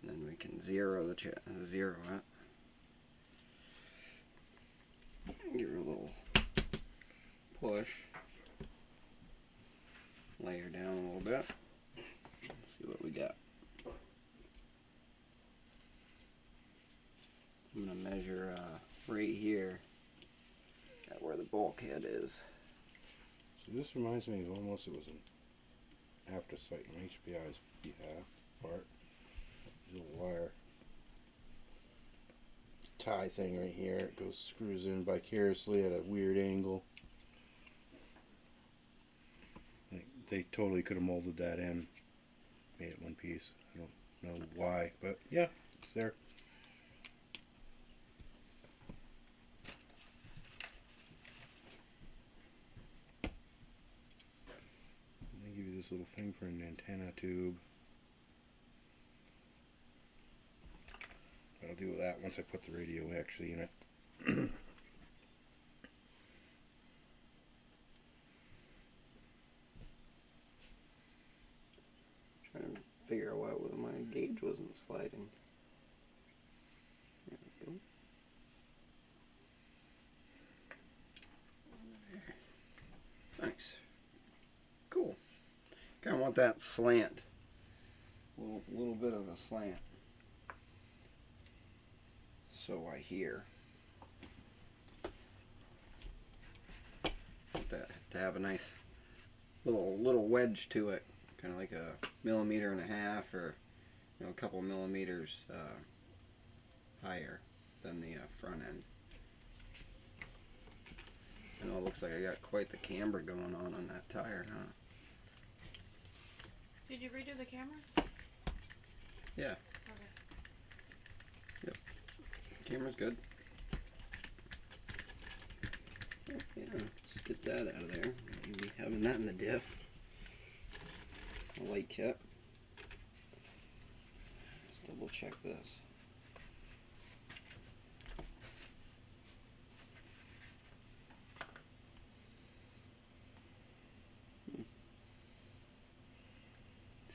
And then we can zero it. Give her a little push. Lay her down a little bit. Let's see what we got. I'm going to measure right here at where the bulkhead is. So this reminds me of almost it was an after sight on HBI's behalf part. There's a wire tie thing right here. It goes screws in vicariously at a weird angle. They totally could have molded that in, made it one piece. I don't know why, but yeah, it's there. They give you this little thing for an antenna tube. I'll deal with that once I put the radio actually in it. Trying to figure out why my gauge wasn't sliding. There we go. Nice. Cool. Kind of want that slant. Little bit of a slant. So I hear. Want that to have a nice little wedge to it, kind of like a 1.5 millimeters or a couple millimeters higher than the front end. I know it looks like I got quite the camber going on that tire, huh? Did you redo the camera? Yeah. Okay. Yep. Camera's good. Yeah, let's get that out of there. Maybe having that in the diff. A light kit. Let's double check this.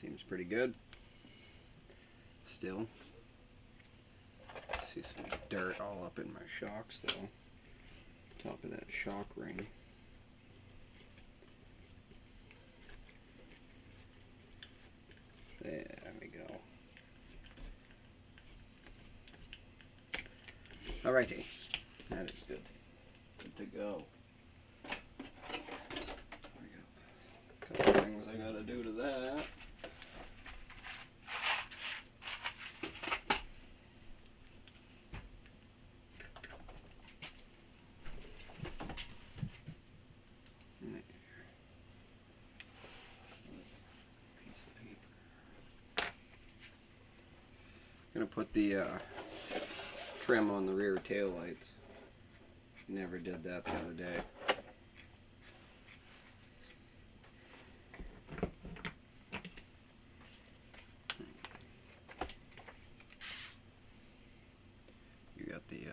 Seems pretty good. Still. See some dirt all up in my shocks though. Top of that shock ring. There we go. Alrighty. That is good. Good to go. There we go. Couple things I gotta do to that. Gonna put the trim on the rear tail lights. Never did that the other day. You got the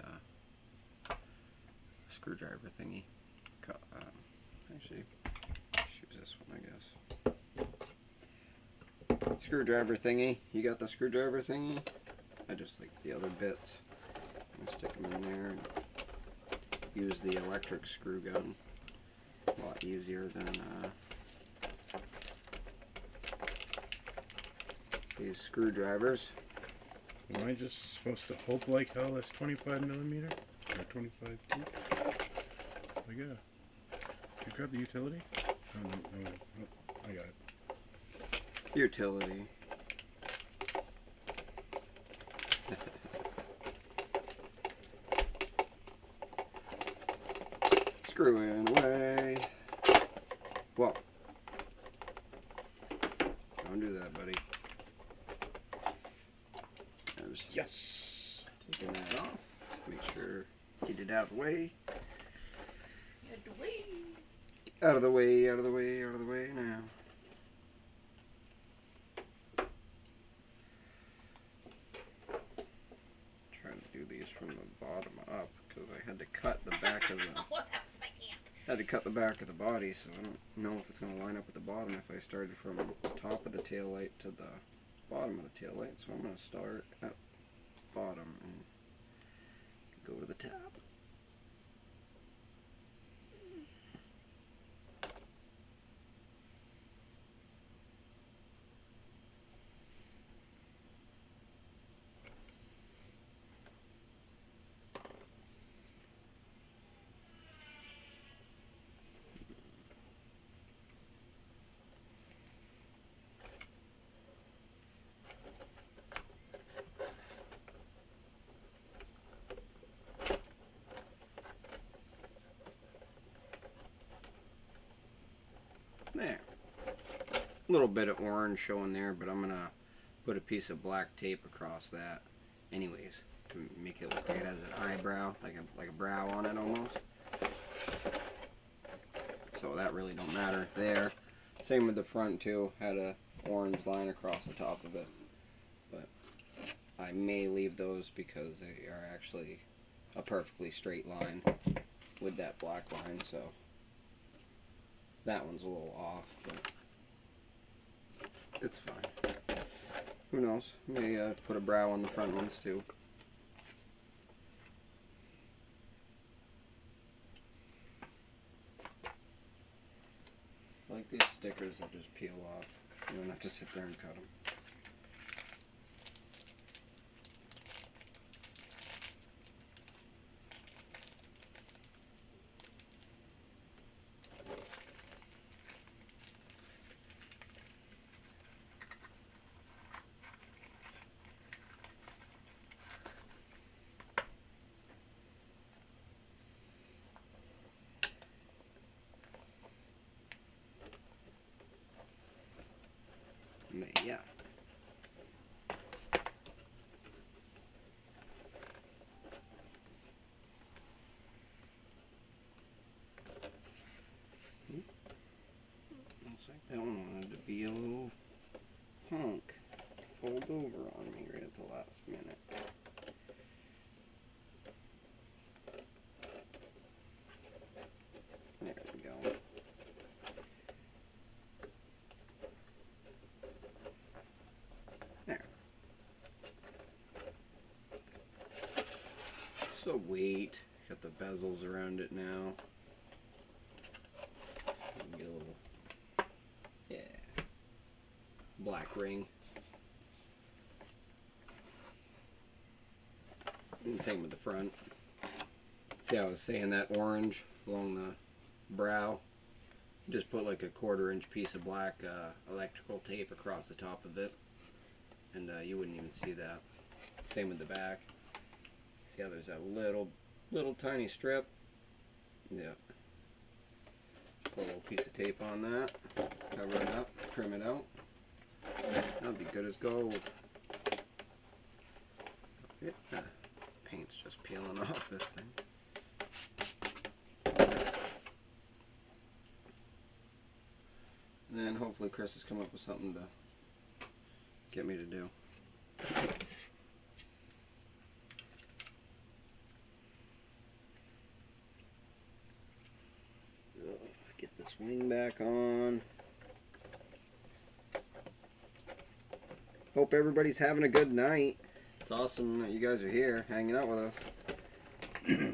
screwdriver thingy. Actually, use this one, I guess. Screwdriver thingy. You got the screwdriver thingy? I just like the other bits. I'm gonna stick them in there and use the electric screw gun. A lot easier than these screwdrivers. Am I just supposed to hope like hell that's 25 millimeter or 25 teeth? I got. Did you grab the utility? Oh, no, I got it. Utility. Screwing away. Whoa. Don't do that, buddy. There's Yes. taking that off. Make sure, get it out of the way. Out the way. Out of the way, out of the way, out of the way now. Trying to do these from the bottom up because I had to cut the back of the Oh, that was my hand. had to cut the back of the body, so I don't know if it's going to line up with the bottom if I started from the top of the tail light to the bottom of the tail light. So I'm going to start at bottom and go to the top. There. A little bit of orange showing there, but I'm going to put a piece of black tape across that anyways to make it look like it has an eyebrow, like a brow on it almost. So that really don't matter there. Same with the front too, had a orange line across the top of it. But I may leave those because they are actually a perfectly straight line with that black line, so that one's a little off, but it's fine. Who knows? May put a brow on the front ones too. Like these stickers that just peel off. You don't have to sit there and cut them. over on me right at the last minute. There we go. There. So weight, got the bezels around it now. Get a little, yeah, black ring. And same with the front. See how I was saying that orange along the brow? Just put like a 1/4 inch piece of black electrical tape across the top of it, and you wouldn't even see that. Same with the back. See how there's that little tiny strip? Yeah. Put a little piece of tape on that, cover it up, trim it out. That'll be good as gold. Yeah. Paint's just peeling off this thing. And then hopefully Chris has come up with something to get me to do. Get this wing back on. Hope everybody's having a good night. It's awesome that you guys are here hanging out with us. Yeah,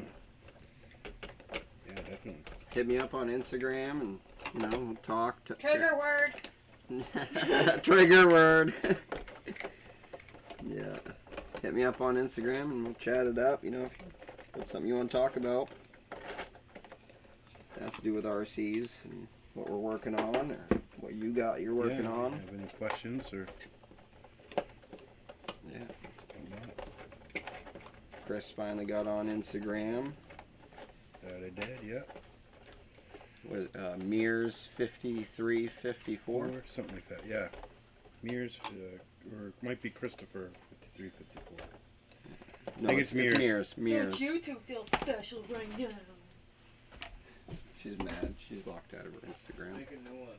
definitely. Hit me up on Instagram and, you know, we'll talk. Trigger word. Trigger word. Yeah. Hit me up on Instagram and we'll chat it up. You know, if that's something you want to talk about. It has to do with RCs and what we're working on or what you're working on. Have any questions or? Yeah. Chris finally got on Instagram. That I did, yeah. With Mears 5354. Or something like that, yeah. Mears, or it might be Christopher 5354. No, I think it's Mears. Mears. Don't you two feel special right now? She's mad. She's locked out of her Instagram. Make a new one.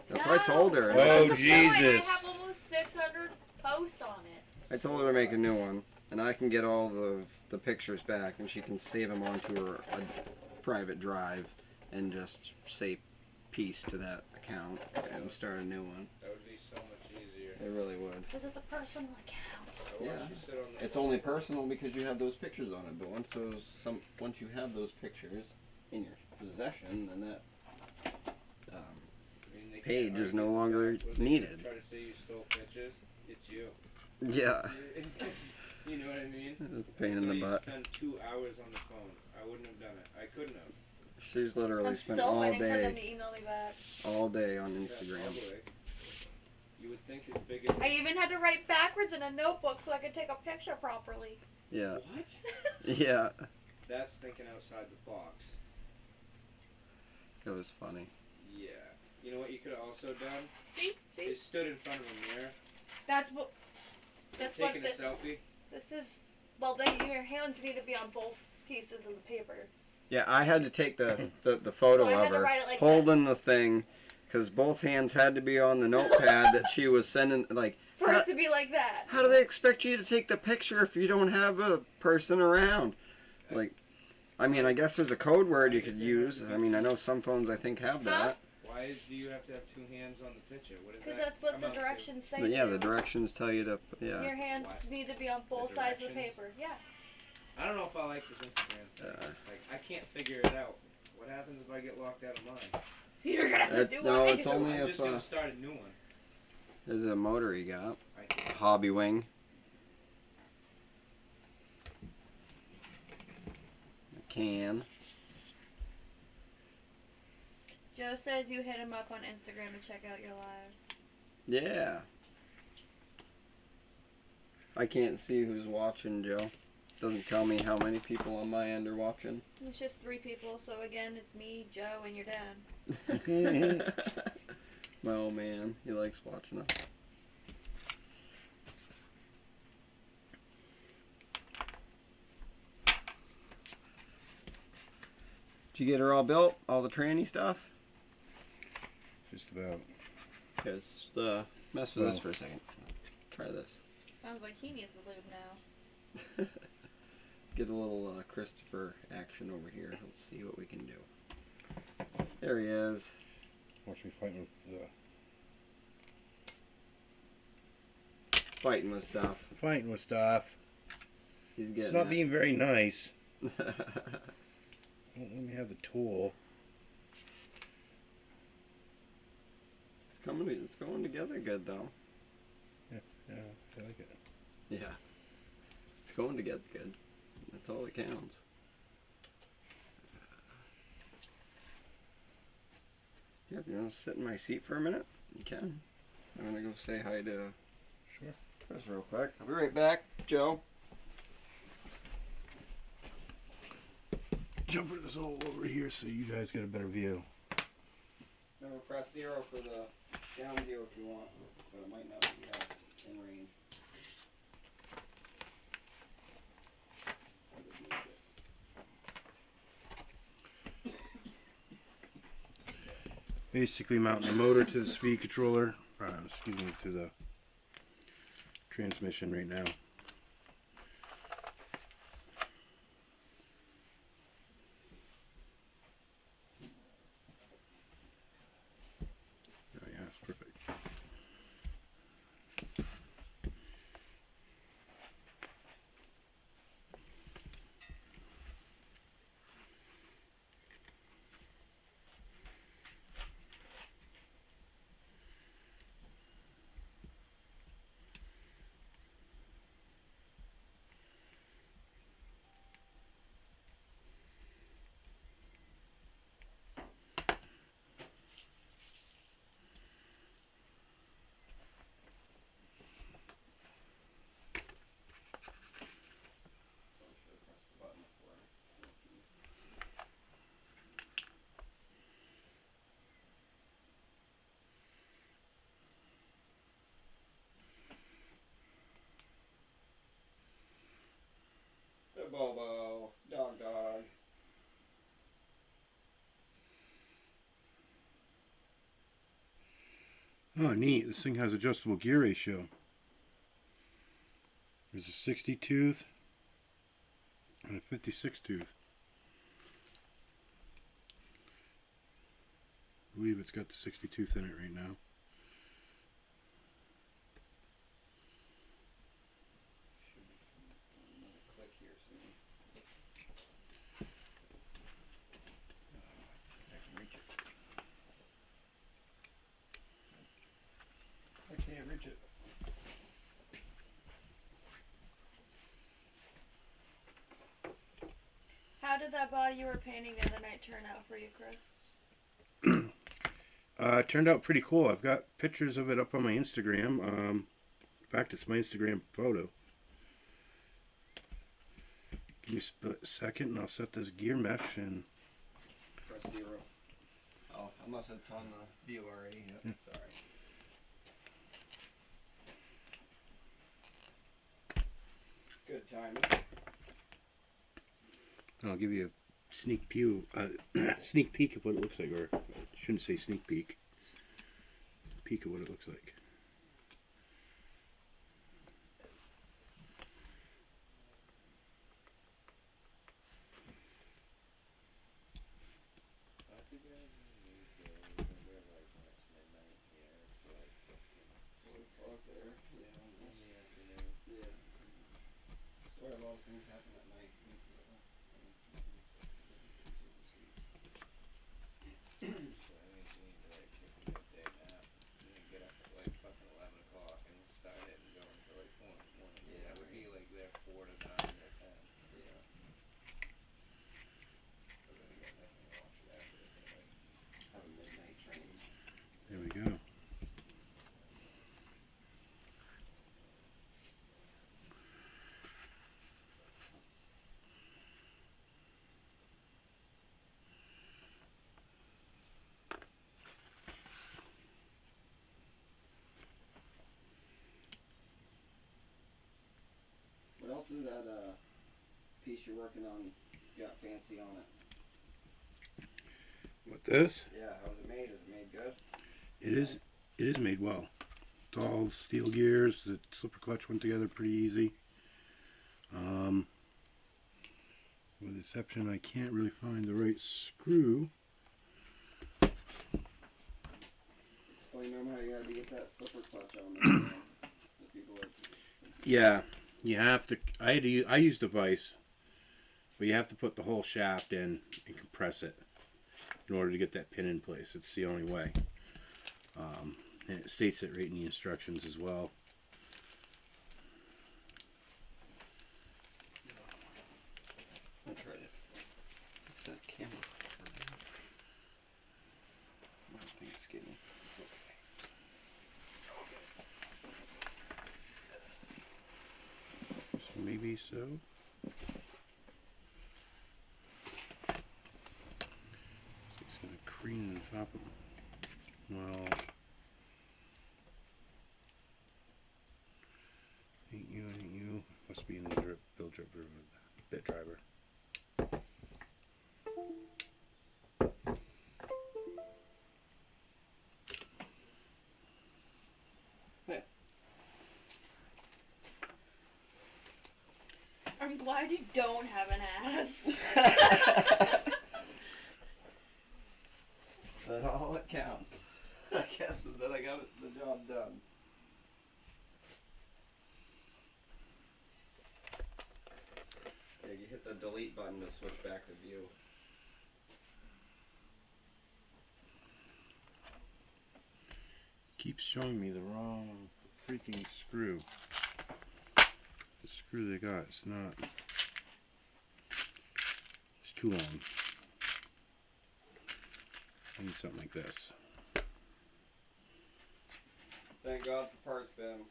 That's what I told her. Oh, At this point, I Jesus. have almost 600 posts on it. I told her to make a new one, and I can get all the pictures back, and she can save them onto her private drive, and just say peace to that account and start a new one. That would be so much easier. It really would. Because it's a personal account. I Yeah. watch you sit on the It's phone. only personal because you have those pictures on it, but once you have those pictures in your possession, then that I mean, they page can't is no argue longer with that. What, they needed. Try to say you stole pictures. It's you. yeah, You know what I mean? it's a pain in the You butt. spend 2 hours on the phone. I wouldn't have done it. I couldn't have. She's literally I'm spent still all waiting for them day to email me back. on Yeah, Instagram. probably. You would think as big as. I even had to write backwards in a notebook so I could take a picture properly. Yeah, What? yeah, That's thinking outside the box. it was funny. Yeah. You know what you could have also done? See? They stood in front of a mirror, That's what. That's what. taking a selfie. This is. Well, your hands need to be on both pieces of the paper. Yeah, I had to take the photo So I had of to her write it like holding the thing, because both hands had to be on the notepad that she was sending. Like, For it to be like that. how do they expect you to take the picture if you don't have a person around? Like, I mean, I guess there's a code word you could use. I mean, I know some phones I think have that. Why do you have to have 2 hands on the picture? What is that? Because that's what come the out to? directions say. But yeah, to. the directions tell you to. Yeah. Your hands What? need to be on both sides of the directions? paper. Yeah. I don't know if I like this Instagram thing. Like, I can't figure it out. What happens if I get locked out of mine? You're gonna have to do no, what I it's do. only I'm if just gonna start a new one. there's a motor you got, I a can't. hobby wing, a can. Joe says you hit him up on Instagram to check out your live. Yeah. I can't see who's watching, Joe. Doesn't tell me how many people on my end are watching. It's just 3 people, so again, it's me, Joe, and your dad. My old man, he likes watching us. Did you get her all built? All the tranny stuff? Just about. Just mess with this for a second. Try this. Sounds like he needs the lube now. Get a little Christopher action over here. Let's see what we can do. There he is. Watch me fighting with Fighting with stuff. He's It's getting not it. being very nice. Won't let me have the tool. It's going together good though. Yeah, I like it. Yeah. It's going together good. That's all that counts. Yeah, if you want to sit in my seat for a minute, you can. I'm gonna go say hi to Sure. Chris real quick. I'll be right back, Joe. Jumper this all over here so you guys get a better view. Remember, press 0 for the down view if you want, but it might not be in range. Basically mounting the motor to the speed controller, to the transmission right now. Oh yeah, it's perfect. Bobo, dog. Oh, neat. This thing has adjustable gear ratio. There's a 60 tooth and a 56 tooth. I believe it's got the 60 tooth in it right now. Click here soon. I can reach it. I can't reach it. How did that body you were painting the other night turn out for you, Chris? It turned out pretty cool. I've got pictures of it up on my Instagram. In fact, it's my Instagram photo. Give me a second and I'll set this gear mesh and... Press 0. Oh, unless it's on the view already. Yep, it's alright. Good timing. I'll give you a sneak peek of what it looks like, or I shouldn't say sneak peek. Peek of what it looks like. A lot of things happen at night. There we go. What else is that piece you're working on got fancy on it? With this, Yeah, how's it made? Is it made good? it is made well. all steel gears. The slipper clutch went together pretty easy. With the exception, I can't really find the right screw. Explain to them how you had to get that slipper clutch on there. The people are... Yeah, you have to. I used a vise, but you have to put the whole shaft in and compress it in order to get that pin in place. It's the only way. And it states it right in the instructions as well. I'll try to fix that camera. I think it's getting... It's okay. So maybe so. It's gonna cream on top of it. Well, ain't you. Must be in the build drip bit driver. I'm glad you don't have an ass. But all that counts, I guess, is that I got the job done. Yeah, you hit the delete button to switch back the view. Keeps showing me the wrong freaking screw. The screw they got, it's not. It's too long. I need something like this. Thank God for parts bins.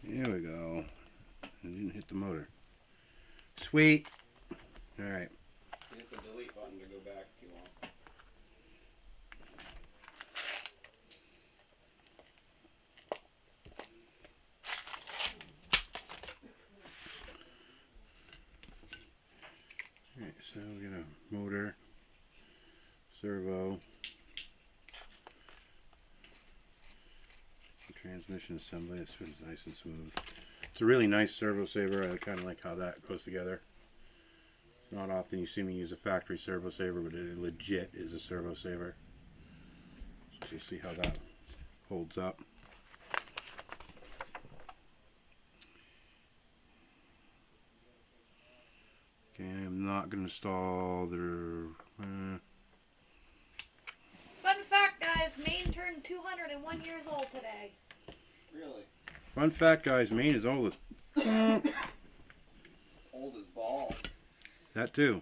There we go. I didn't hit the motor. Sweet. Alright. Hit the delete button to go back if you want. Alright, so we got a motor, servo, transmission assembly. This feels nice and smooth. It's a really nice servo saver. I kind of like how that goes together. Not often you see me use a factory servo saver, but it legit is a servo saver. So you see how that holds up. Okay, I'm not going to install the... Fun fact, guys, Maine turned 201 years old today. Really? Fun fact, guys, Maine is old as... It's old as balls. That too.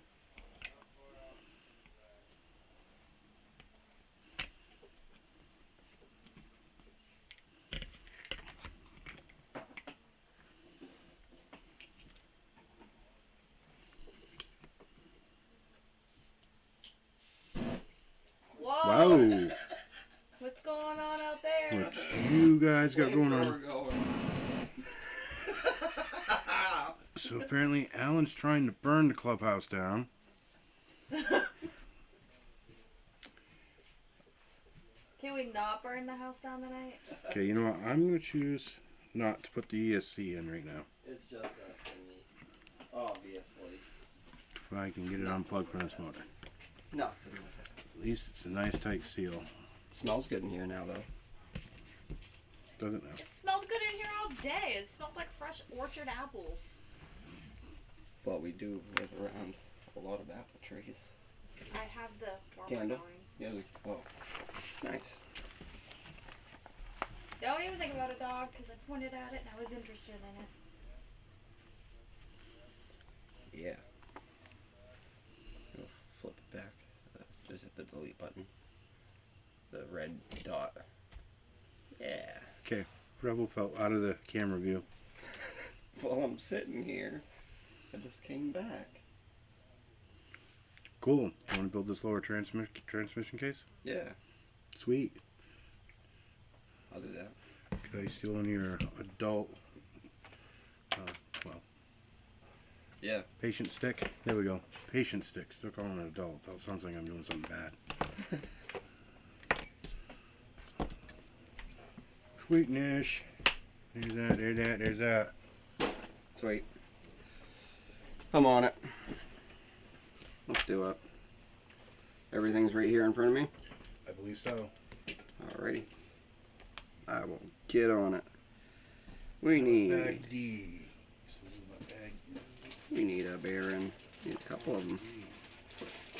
Whoa! Wow! What's going on out there? What you guys got going on? So apparently Alan's trying to burn the clubhouse down. Can we not burn the house down tonight? Okay, you know what? I'm going to choose not to put the ESC in right now. It's just a thingy. Obviously. If I can get it unplugged from this motor. Nothing with it. At least it's a nice tight seal. It smells good in here now, though. Doesn't it? It smelled good in here all day. It smelled like fresh orchard apples. Well, we do live around a lot of apple trees. I have the warmer Candle? going. Yeah, oh. Nice. Don't even think about a dog because I pointed at it and I was interested in it. Yeah. We'll flip it back. Just hit the delete button. The red dot. Yeah. Okay, Rebel fell out of the camera view. While I'm sitting here, I just came back. Cool. You want to build this lower transmission case? Yeah, Sweet. I'll do that. Okay, still in your adult Yeah. Patient stick. There we go. Patient stick. Still calling it an adult. That sounds like I'm doing something bad. Sweetness. There's that, there's that, there's that. Sweet. I'm on it. Let's do it. Everything's right here in front of me? I believe so. Alrighty. I will get on it. We need Bag D. Bag we need a bearing. Need a couple of them.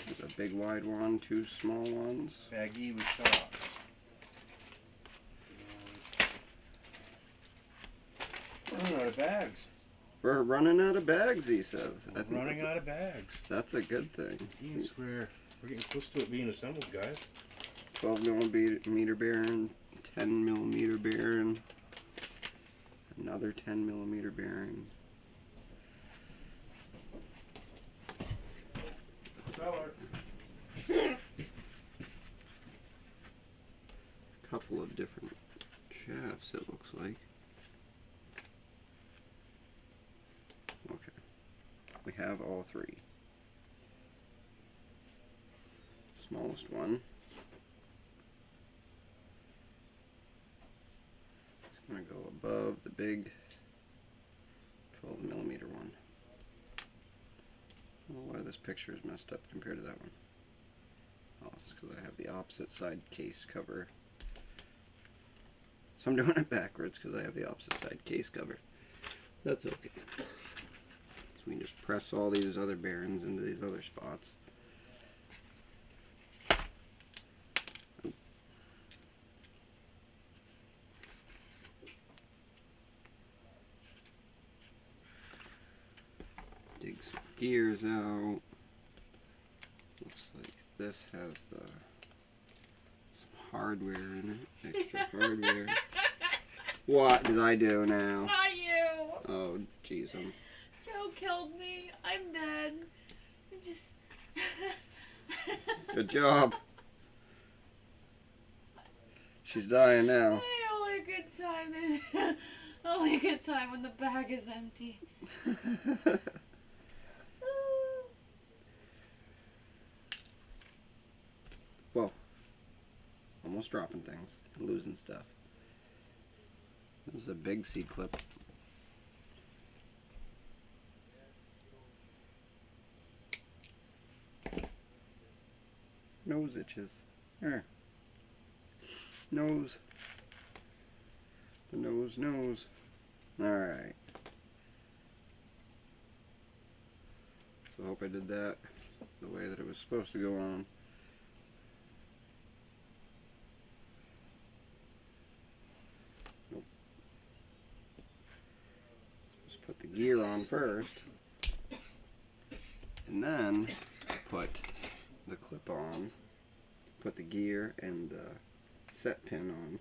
There's a big wide one, two small ones. Bag E with socks. Running out of bags. We're running out of bags, he says. I We're think running out of bags. that's a good thing. Jeez, we're getting close to it being assembled, guys. 12 millimeter bearing, 10 millimeter bearing, another 10 millimeter bearing. Couple of different shafts, it looks like. Okay, we have all three. Smallest one. It's going to go above the big 12 millimeter one. I don't know why this picture is messed up compared to that one. Oh, it's because I have the opposite side case cover. So I'm doing it backwards because I have the opposite side case cover. That's okay. So we can just press all these other bearings into these other spots. Dig some gears out. Looks like this has some hardware in it. Extra hardware. What did I do now? Not you. Oh, jeez. Joe killed me. I'm dead. I just. Good job. She's dying now. My only good time is only good time when the bag is empty. Whoa. Almost dropping things. Losing stuff. This is a big C-clip. Nose itches. There. Nose. The nose. Alright. So I hope I did that the way that it was supposed to go on. Nope. Just put the gear on first. And then put the clip on. Put the gear and the set pin on.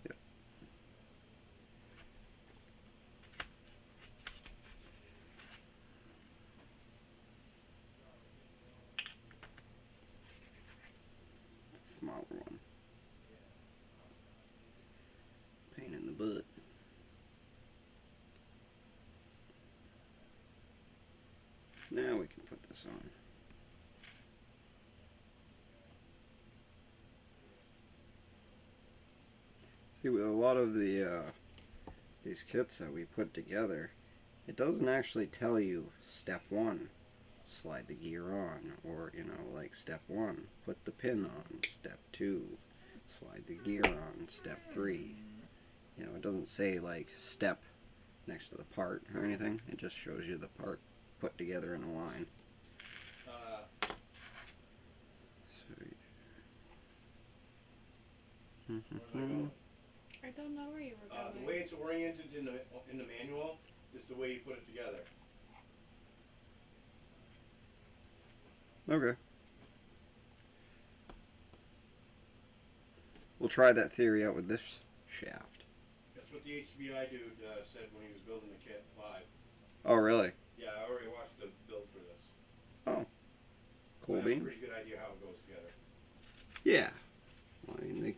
Yep. It's a smaller one. Pain in the butt. Now we can put this on. See, with a lot of the these kits that we put together, it doesn't actually tell you step 1, slide the gear on, or like step 1, put the pin on, step 2, slide the gear on, step 3. It doesn't say like step next to the part or anything. It just shows you the part put together in a line. I don't know where you were going. The way it's oriented in the manual is the way you put it together. Okay. We'll try that theory out with this shaft. That's what the HBI dude said when he was building the kit live. Oh, really? Yeah, I already watched the build for this. Oh. Cool I have beans. a pretty good idea how it goes together. Yeah. Well, I mean, they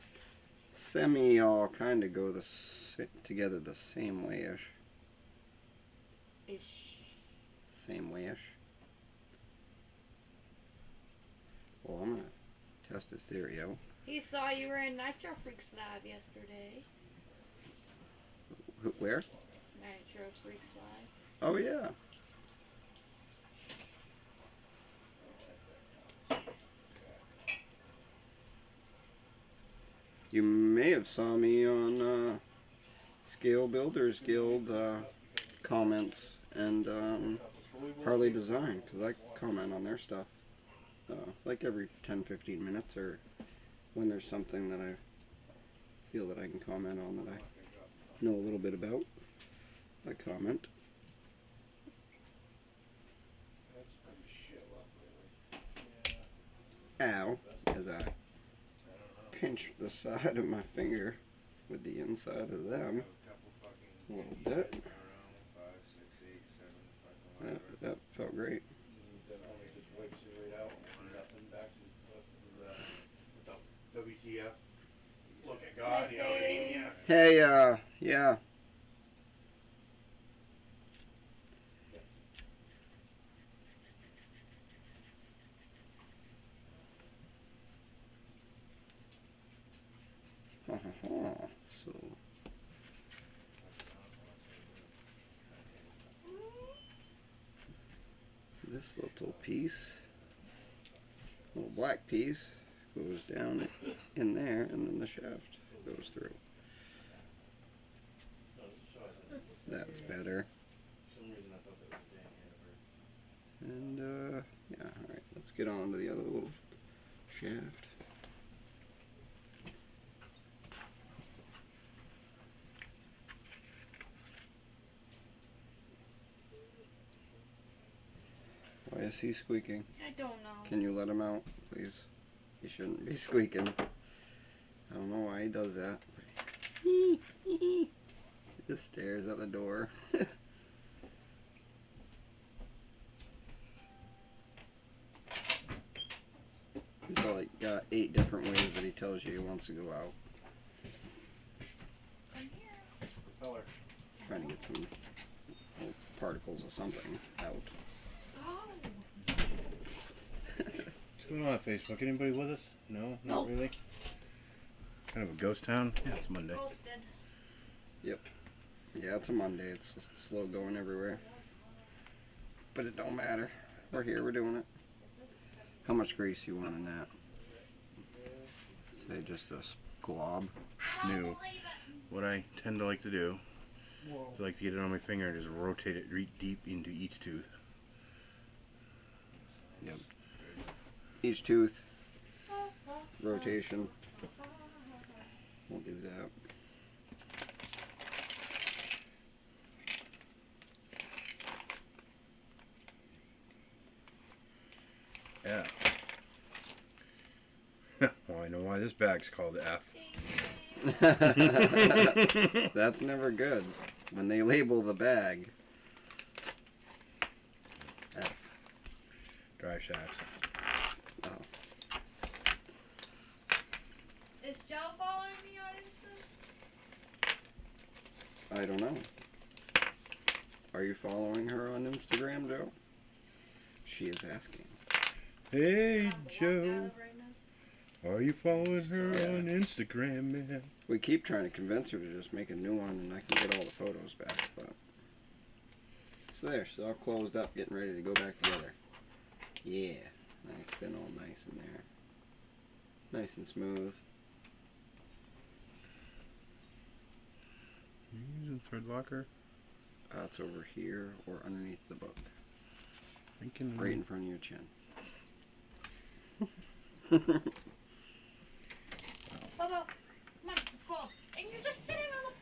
semi all kind of go together the same way-ish. recently-ish. Well, I'm gonna test his theory out. He saw you were in Nitro Freaks Live yesterday. Where? Nitro Freaks Live. Oh yeah. You may have saw me on Scale Builders Guild comments and Harley Design, because I comment on their stuff like every 10-15 minutes, or when there's something that I feel that I can comment on that I know a little bit about. I comment. Ow, as I pinch the side of my finger with the inside of them a little bit. That felt great. WTF? Look at God, I say- Hey, yeah. So this little piece, little black piece, goes down in there, and then the shaft goes through. That's better. And yeah, alright, let's get on to the other little shaft. Why is he squeaking? I don't know. Can you let him out, please? He shouldn't be squeaking. I don't know why he does that. He just stares at the door. He's like got 8 different ways that he tells you he wants to go out. I'm here. Trying to get some little particles or something out. Go. What's going on Facebook? Anybody with us? No, not Nope. really. Kind of a ghost town. Yeah, it's Monday. Ghosted. Yeah, it's a Monday. It's slow going everywhere. But it don't matter. We're here. We're doing it. How much grease you want in that? Say just a glob. New. What I tend to like to do, I like to get it on my finger and just rotate it deep into each tooth. Each tooth. Rotation. We'll do that. Yeah. Well, I know why this bag's called F. That's never good. When they label the bag. F. Drive shafts. Oh. Is Joe following me on Insta? I don't know. Are you following her on Instagram, Joe? She is asking. Hey, I'm blocked out Joe. of right now. Are you following her Yeah. on Instagram, man? We keep trying to convince her to just make a new one and I can get all the photos back, but... So there, she's all closed up, getting ready to go back together. Yeah. Nice, been all nice in there. Nice and smooth. You using thread locker? It's over here or underneath the book. Thinking Right in front of your chin. Bobo, come on, let's go. And you're just sitting on the...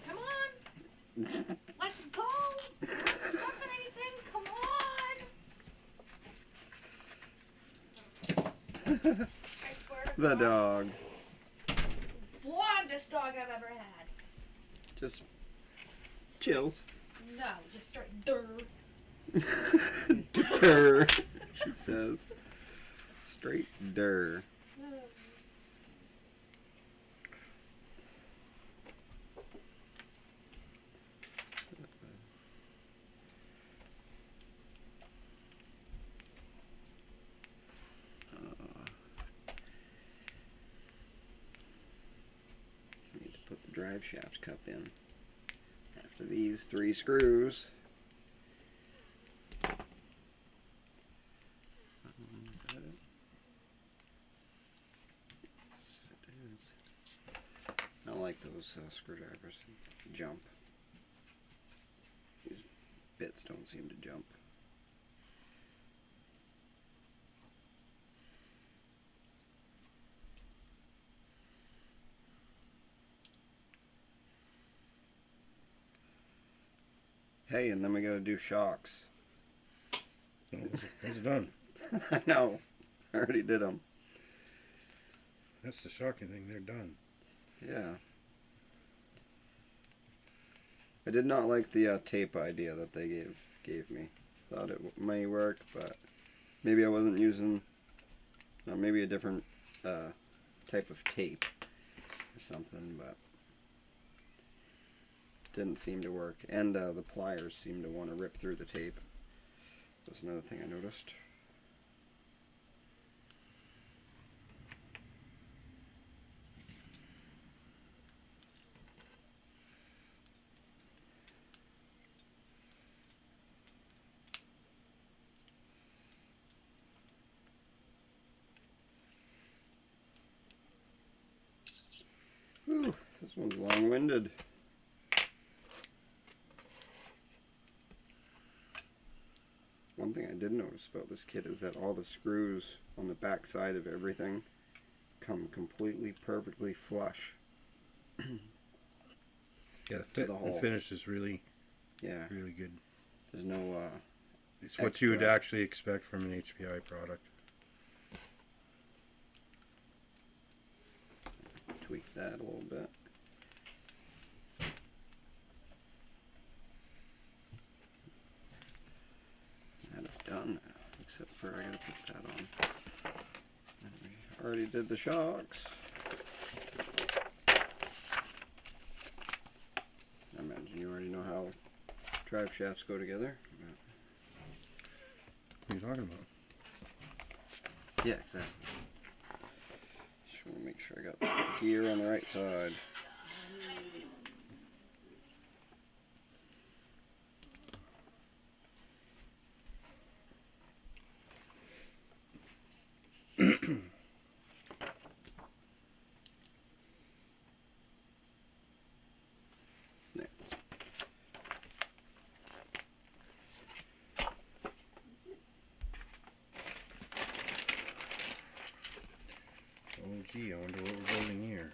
Come on. Let's go. Not stuck on anything. Come on. I swear to The God. dog. Blondest dog I've ever had. Just chills. No, just straight durr. Durr, she says. Straight durr. drive shaft cup in. After these 3 screws, is that it? Yes, it is. I don't like those screwdrivers. They jump. These bits don't seem to jump. Hey, and then we gotta do shocks. Oh, it's done. I know. I already did them. That's the shocking thing. They're done. Yeah. I did not like the tape idea that they gave me. Thought it may work, but maybe I wasn't using, maybe a different type of tape or something, but didn't seem to work. And the pliers seemed to want to rip through the tape. That's another thing I noticed. Whew, this one's long-winded. One thing I did notice about this kit is that all the screws on the back side of everything come completely perfectly flush. Yeah, To the hole. the finish is really Yeah, good. there's no It's what you would extra. actually expect from an HPI product. Tweak that a little bit. That is done, except for I gotta put that on. And we already did the shocks. I imagine you already know how drive shafts go together. What are you talking about? Yeah, exactly. Just want to make sure I got the gear on the right side. There. Oh gee, I wonder what we're building here.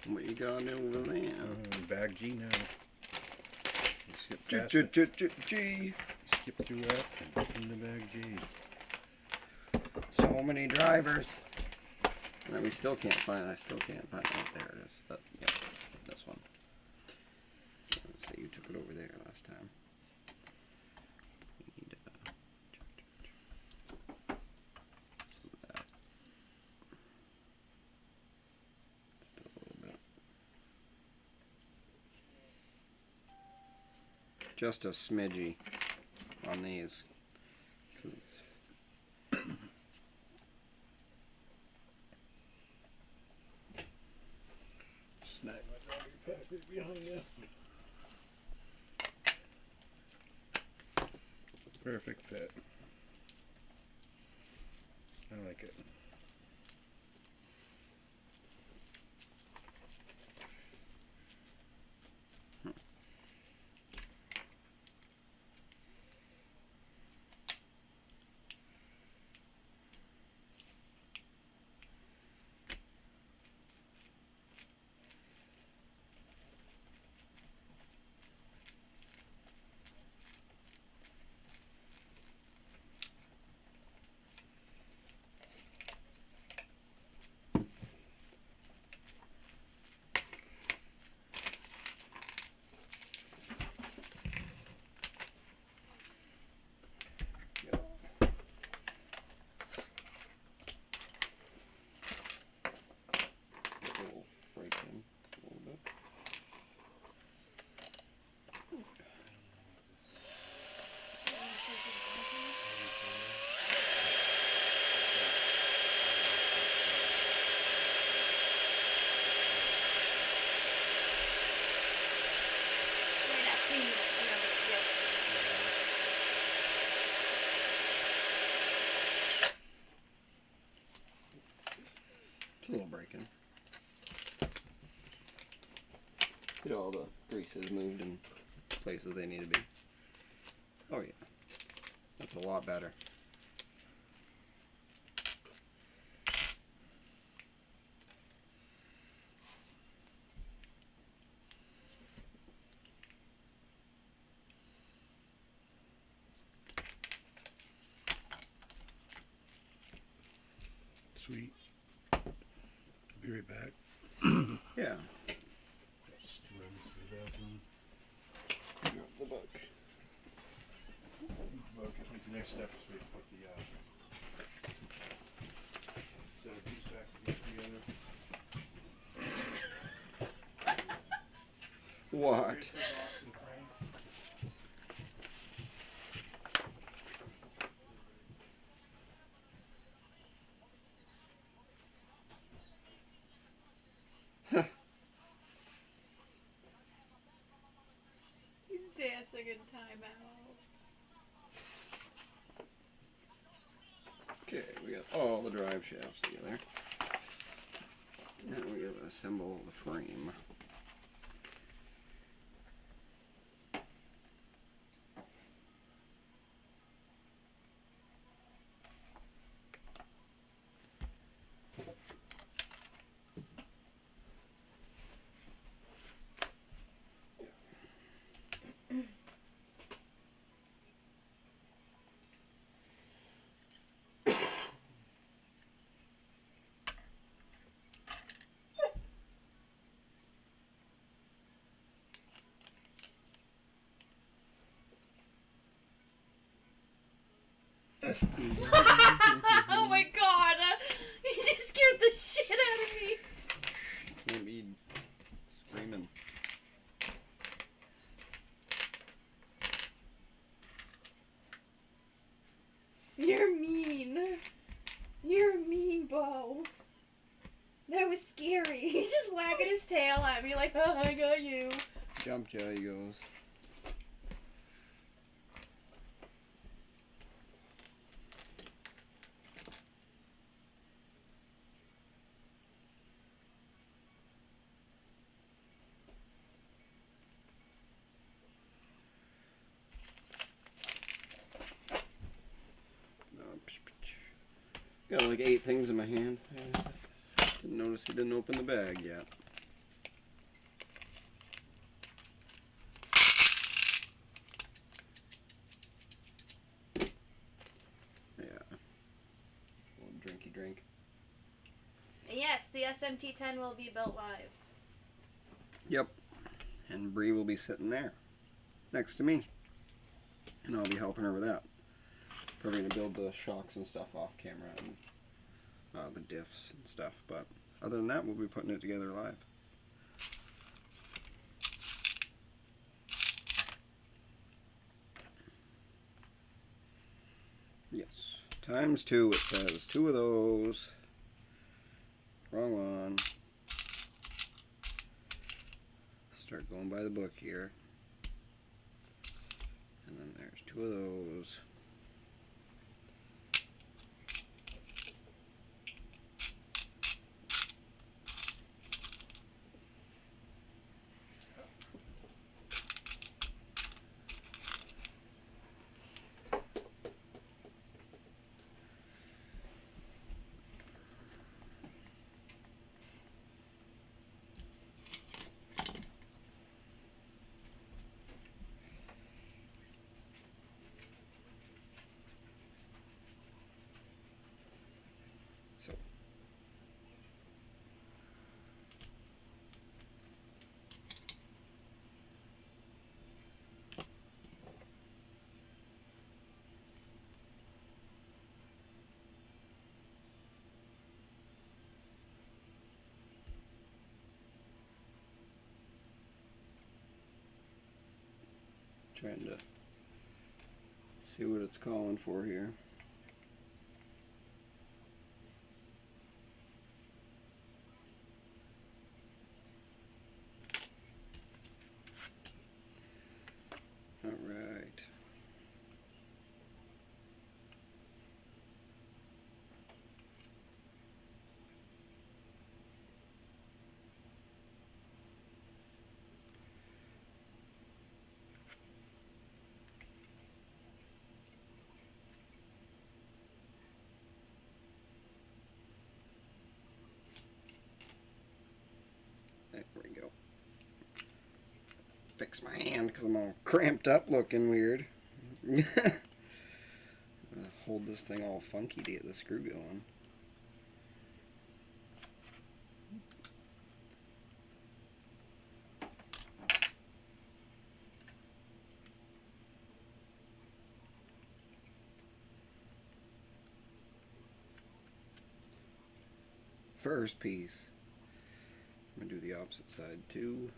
What you got over there? Bag G now. You skip past it. G. Skip through that and up into bag G. So many drivers. And we still can't find. I still can't find. Oh, there it is. Yeah, this one. Let's say you took it over there last time. Need, some of that. Just a little bit. Just a smidgy on these. 'Cause Snag my doggy pack right behind you. Perfect fit. I like it. It's a little breaking. Get all the greases moved in places they need to be. Oh yeah, that's a lot better. Sweet. Be right back. Yeah. Just run this to the bathroom. The book. Well, I think the next step is we put the set of these packages together. What? He's dancing in timeout. Okay, we got all the drive shafts together. Now we gotta assemble the frame. Oh my god! He just scared the shit out of me! Can't be screaming. You're mean. You're mean, Bo. That was scary. He's just wagging his tail at me like, oh, I got you. Jump, Joe, he goes. Got like 8 things in my hand. Didn't notice he didn't open the bag yet. Yeah. A little drinky drink. Yes, the SMT-10 will be built live. Yep. And Bree will be sitting there next to me. And I'll be helping her with that. Probably gonna build the shocks and stuff off camera and the diffs and stuff. But other than that, we'll be putting it together live. Yes. ×2 it says. 2 of those. Wrong one. Start going by the book here. And then there's 2 of those. So trying to see what it's calling for here. All right. There we go. Fix my hand because I'm all cramped up looking weird. Hold this thing all funky to get the screw going. First piece. I'm going to do the opposite side too.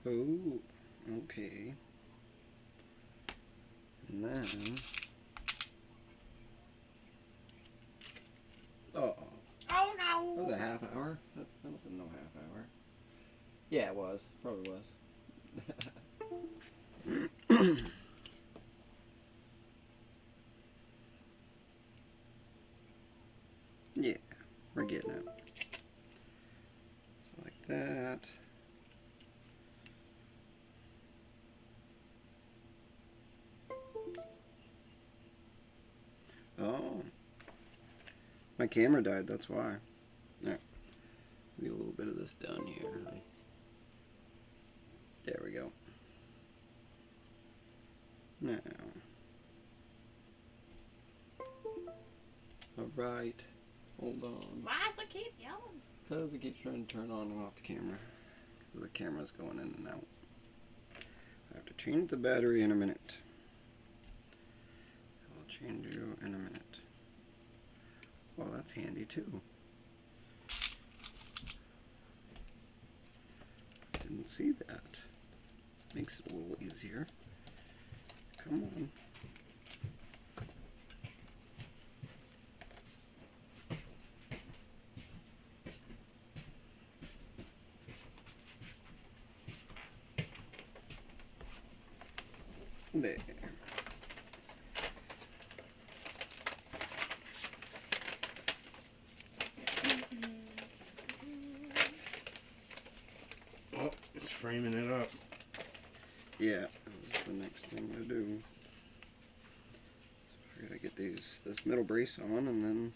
Oh, okay. And then, oh, Oh no! was it a half hour? That wasn't no half hour. Yeah, it was. Probably was. Yeah, we're getting it. So like that. Oh, my camera died, that's why. Alright, get a little bit of this down here. There we go. Now. Alright, hold on. Why does it keep yelling? Because it keeps trying to turn on and off the camera. Because the camera's going in and out. I have to change the battery in a minute. I'll change you in a minute. Well, that's handy too. Didn't see that. Makes it a little easier. Come on. There. Oh, it's framing it up. Yeah, that's the next thing to do. So I gotta get this middle brace on, and then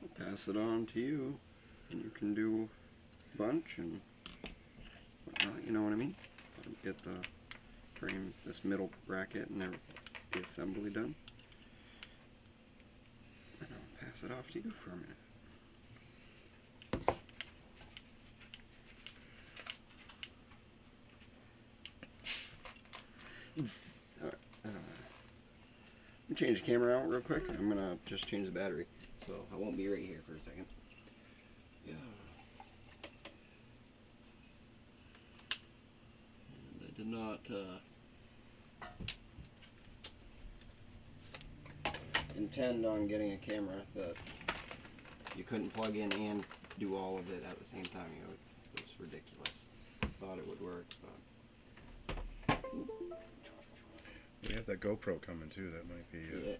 I'll pass it on to you, and you can do a bunch and whatnot. You know what I mean? Get the frame, this middle bracket, and the assembly done. And I'll pass it off to you for a minute. Alright, let me change the camera out real quick. I'm gonna just change the battery, so I won't be right here for a second. Yeah. And I did not intend on getting a camera that you couldn't plug in and do all of it at the same time. You know, it was ridiculous. Thought it would work, but We have that GoPro coming too. That might be. yeah,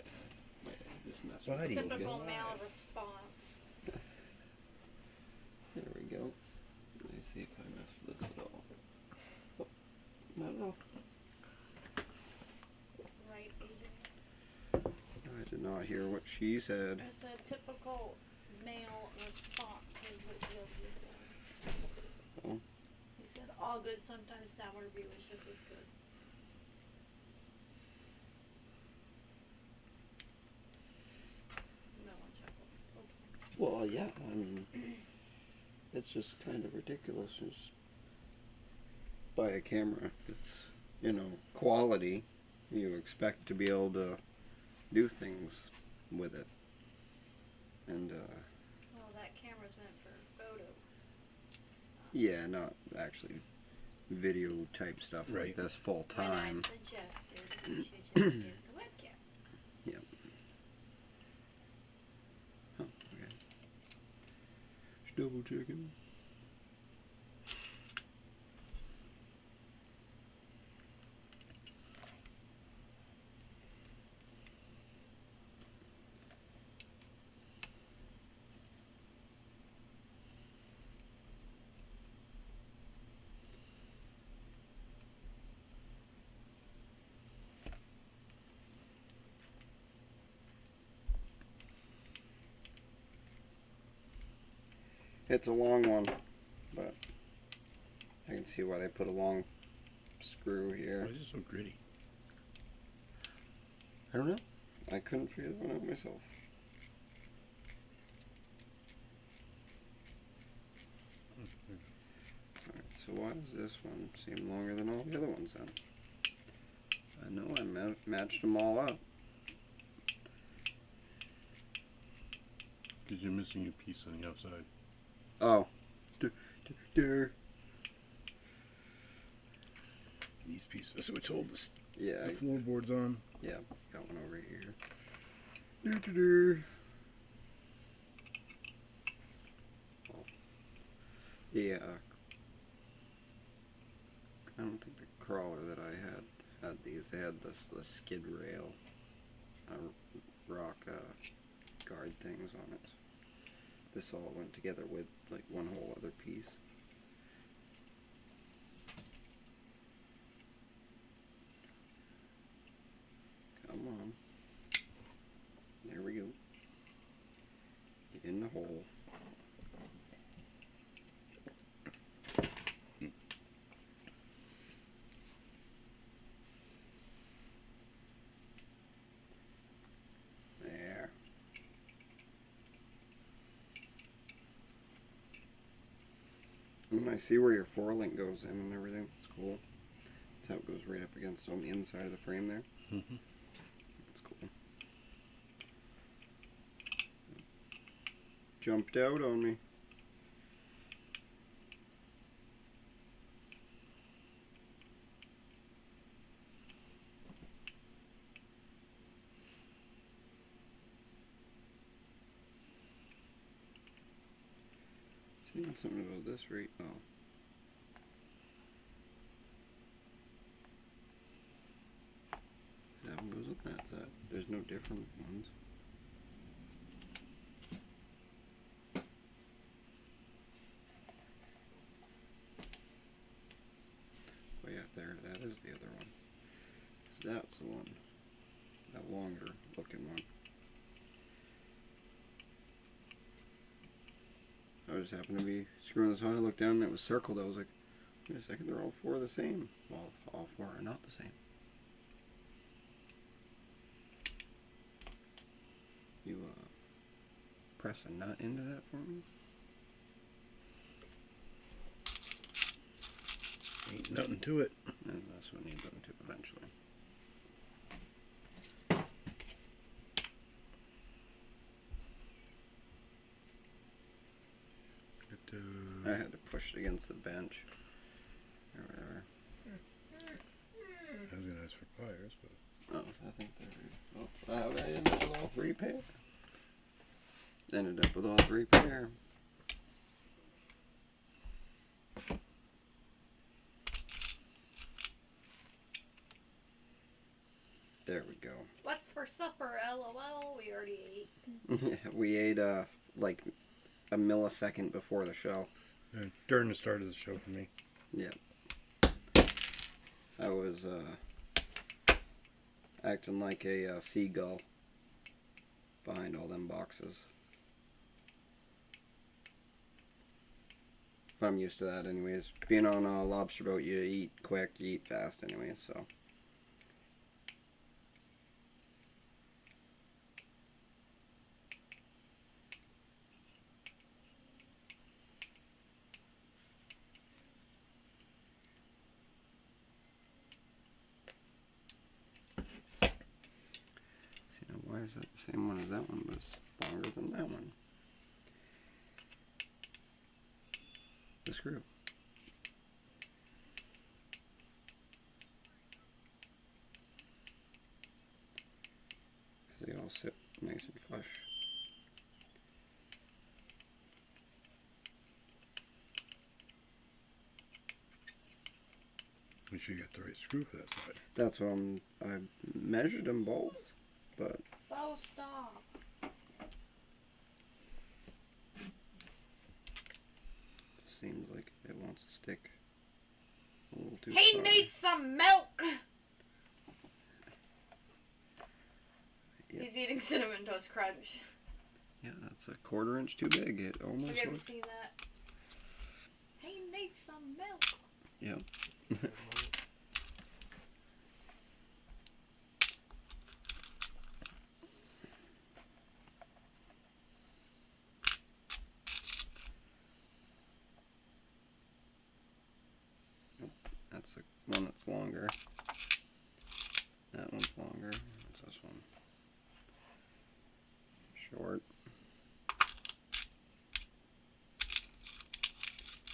might just mess Buddy. with the Typical focus. male response. There we go. Let me see if I messed this at all. Oh, not at all. Right, AJ? I did not hear what she said. I said typical male response is what Yogi said. Oh. He said all good sometimes downward view is just as good. No one chuckled. Okay. Well, yeah, I mean, it's just kind of ridiculous. Just buy a camera. It's, you know, quality. You expect to be able to do things with it. And, Well, that camera's meant for photo. yeah, not actually video type stuff like Right. this full When I time. suggested we should just get the double checking. It's a long one, but I can see why they put a long screw here. Why is it so gritty? I don't know. I couldn't figure that one out myself. Alright, so why does this one seem longer than all the other ones then? I know I matched them all up. Because you're missing a piece on the outside. Oh. These pieces, which hold Yeah, the floorboards on. yeah, got one over here. Yeah, I don't think the crawler that I had these. They had the skid rail, rock guard things on it. This all went together with like one whole other piece. Come on. There we go. Get in the hole. There. And I see where your 4-link goes in and everything. It's cool. That's how it goes right up against on the inside of the frame there. Mm-hmm. That's cool. Jumped out on me. Seeing something about this right. Oh. That one goes up that side. There's no different ones. Oh yeah, there, that is the other one. So that's the one. That longer looking one. I just happened to be screwing this on. I looked down and it was circled. I was like, wait a second, they're all 4 the same. Well, all 4 are not the same. You press a nut into that for me? Ain't nothing to it. And that's what needs them to eventually. I had to push it against the bench. Or whatever. I was going to ask for pliers, but... Oh, I think they're... Oh, I ended up with all 3 pair. Ended up with all 3 pair. There we go. What's for supper? LOL. We already ate. We ate like a millisecond before the show. During the start of the show for me. Yeah. I was acting like a seagull behind all them boxes. But I'm used to that anyways. Being on a lobster boat, you eat quick, you eat fast anyways, so. See, now why is that the same one as that one, but it's longer than that one? The screw. Because they all sit nice and flush. Make sure you got the right screw for that side. That's what I measured them both, but Oh, stop. seems like it wants to stick a little too He far. needs some milk! Yep. He's eating Cinnamon Toast Crunch. Yeah, that's a 1/4 inch too big. It almost Have you ever looks. seen that? He needs some milk. Yep. That's the one that's longer. That one's longer. What's this one? Short. I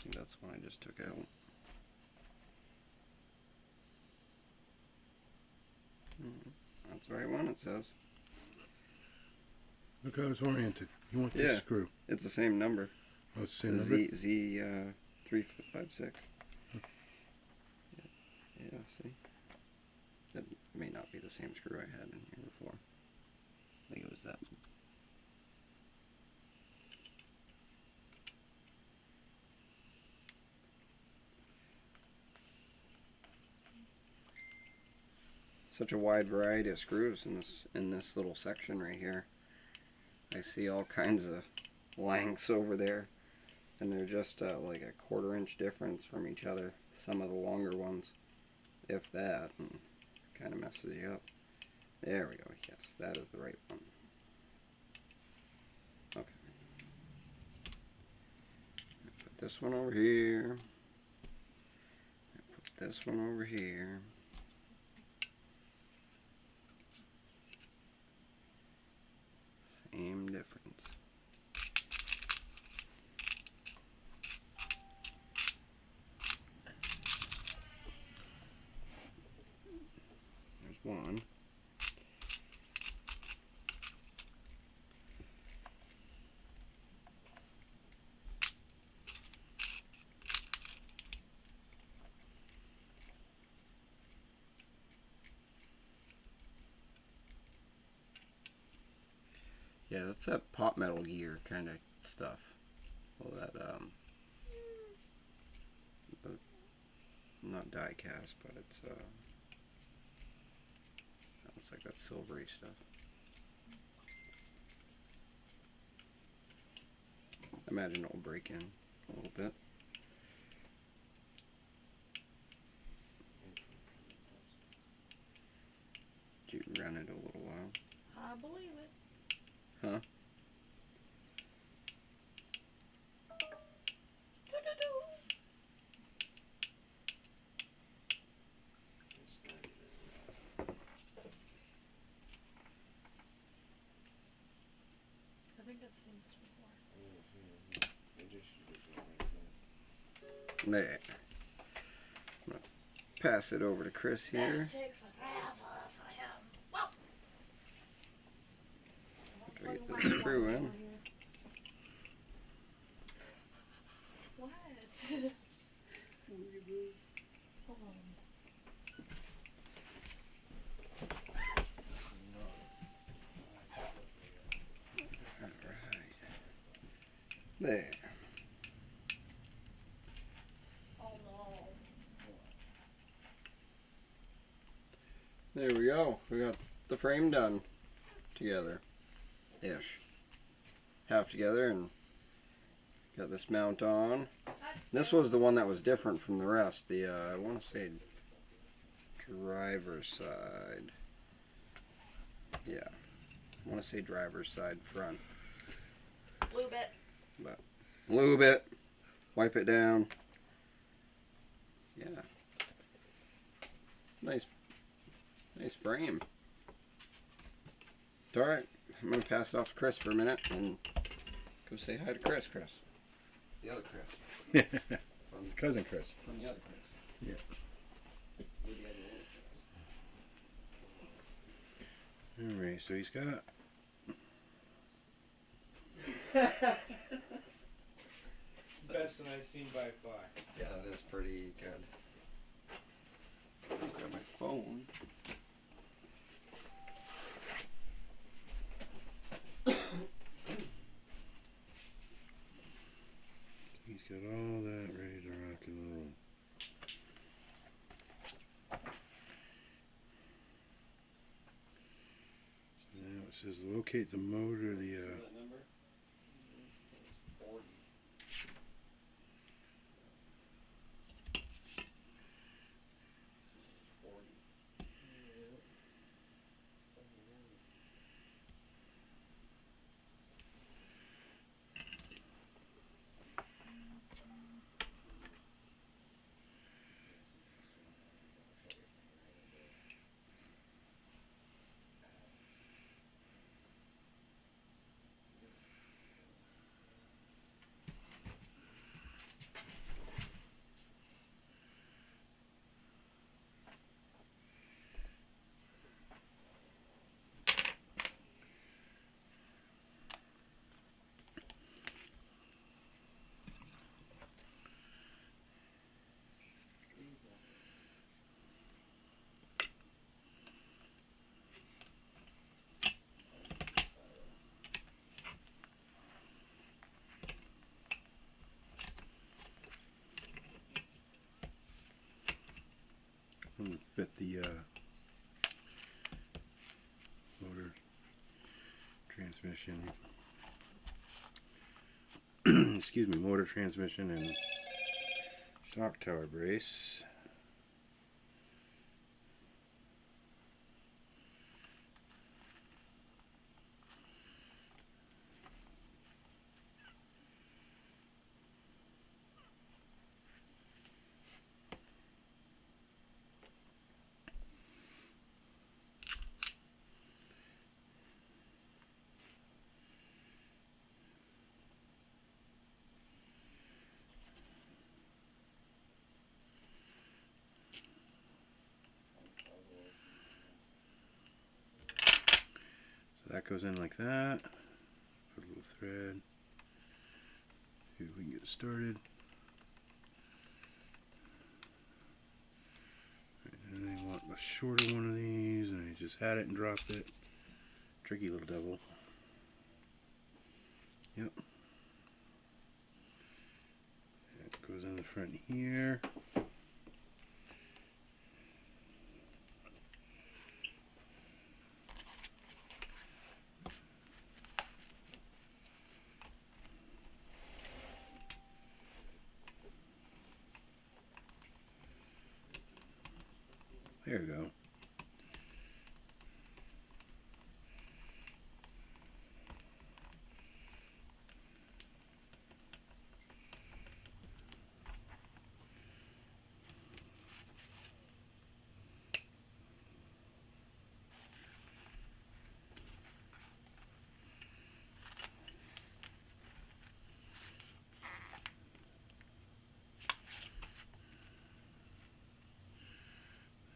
think that's the one I just took out. That's the right one, it says. Look, I was oriented. You want Yeah. this screw? It's the same number. Oh, it's the same number? Z 356. Yeah, see? That may not be the same screw I had in here before. I think it was that. Such a wide variety of screws in this little section right here. I see all kinds of lengths over there, and they're just like a 1/4 inch difference from each other. Some of the longer ones, if that, and kind of messes you up. There we go. Yes, that is the right one. Okay. Put this one over here. Put this one over here. Same difference. There's one. Yeah, that's that pot metal gear kind of stuff. Well, that not die cast, but it's sounds like that silvery stuff. I imagine it will break in a little bit. You run it a little while. I believe it. Huh? I think I've seen this before. There. I'm gonna pass it over to Chris here. That'll take forever for him. Whoa. Gotta get this screw in. What? Hold on. Alright. There. Oh no. There we go. We got the frame done together. Ish. Half together, and got this mount on. This was the one that was different from the rest. The I want to say driver's side. Yeah. I want to say driver's side front. Blue bit. Lube it. Wipe it down. Yeah. Nice frame. It's alright. I'm going to pass it off to Chris for a minute and go say hi to Chris. The other Chris. His cousin Chris. From the other Chris. Yeah. Alright, so he's got Best one I've seen by far. Yeah, that is pretty good. phone. He's got all that ready to rock and roll. So now it says locate the motor, the That number? 40. fit the motor transmission excuse me, motor transmission and shock tower brace. So that goes in like that. Put a little thread. See if we can get it started. And I want a shorter one of these, and I just had it and dropped it. Tricky little devil. Yep. It goes in the front here. There we go.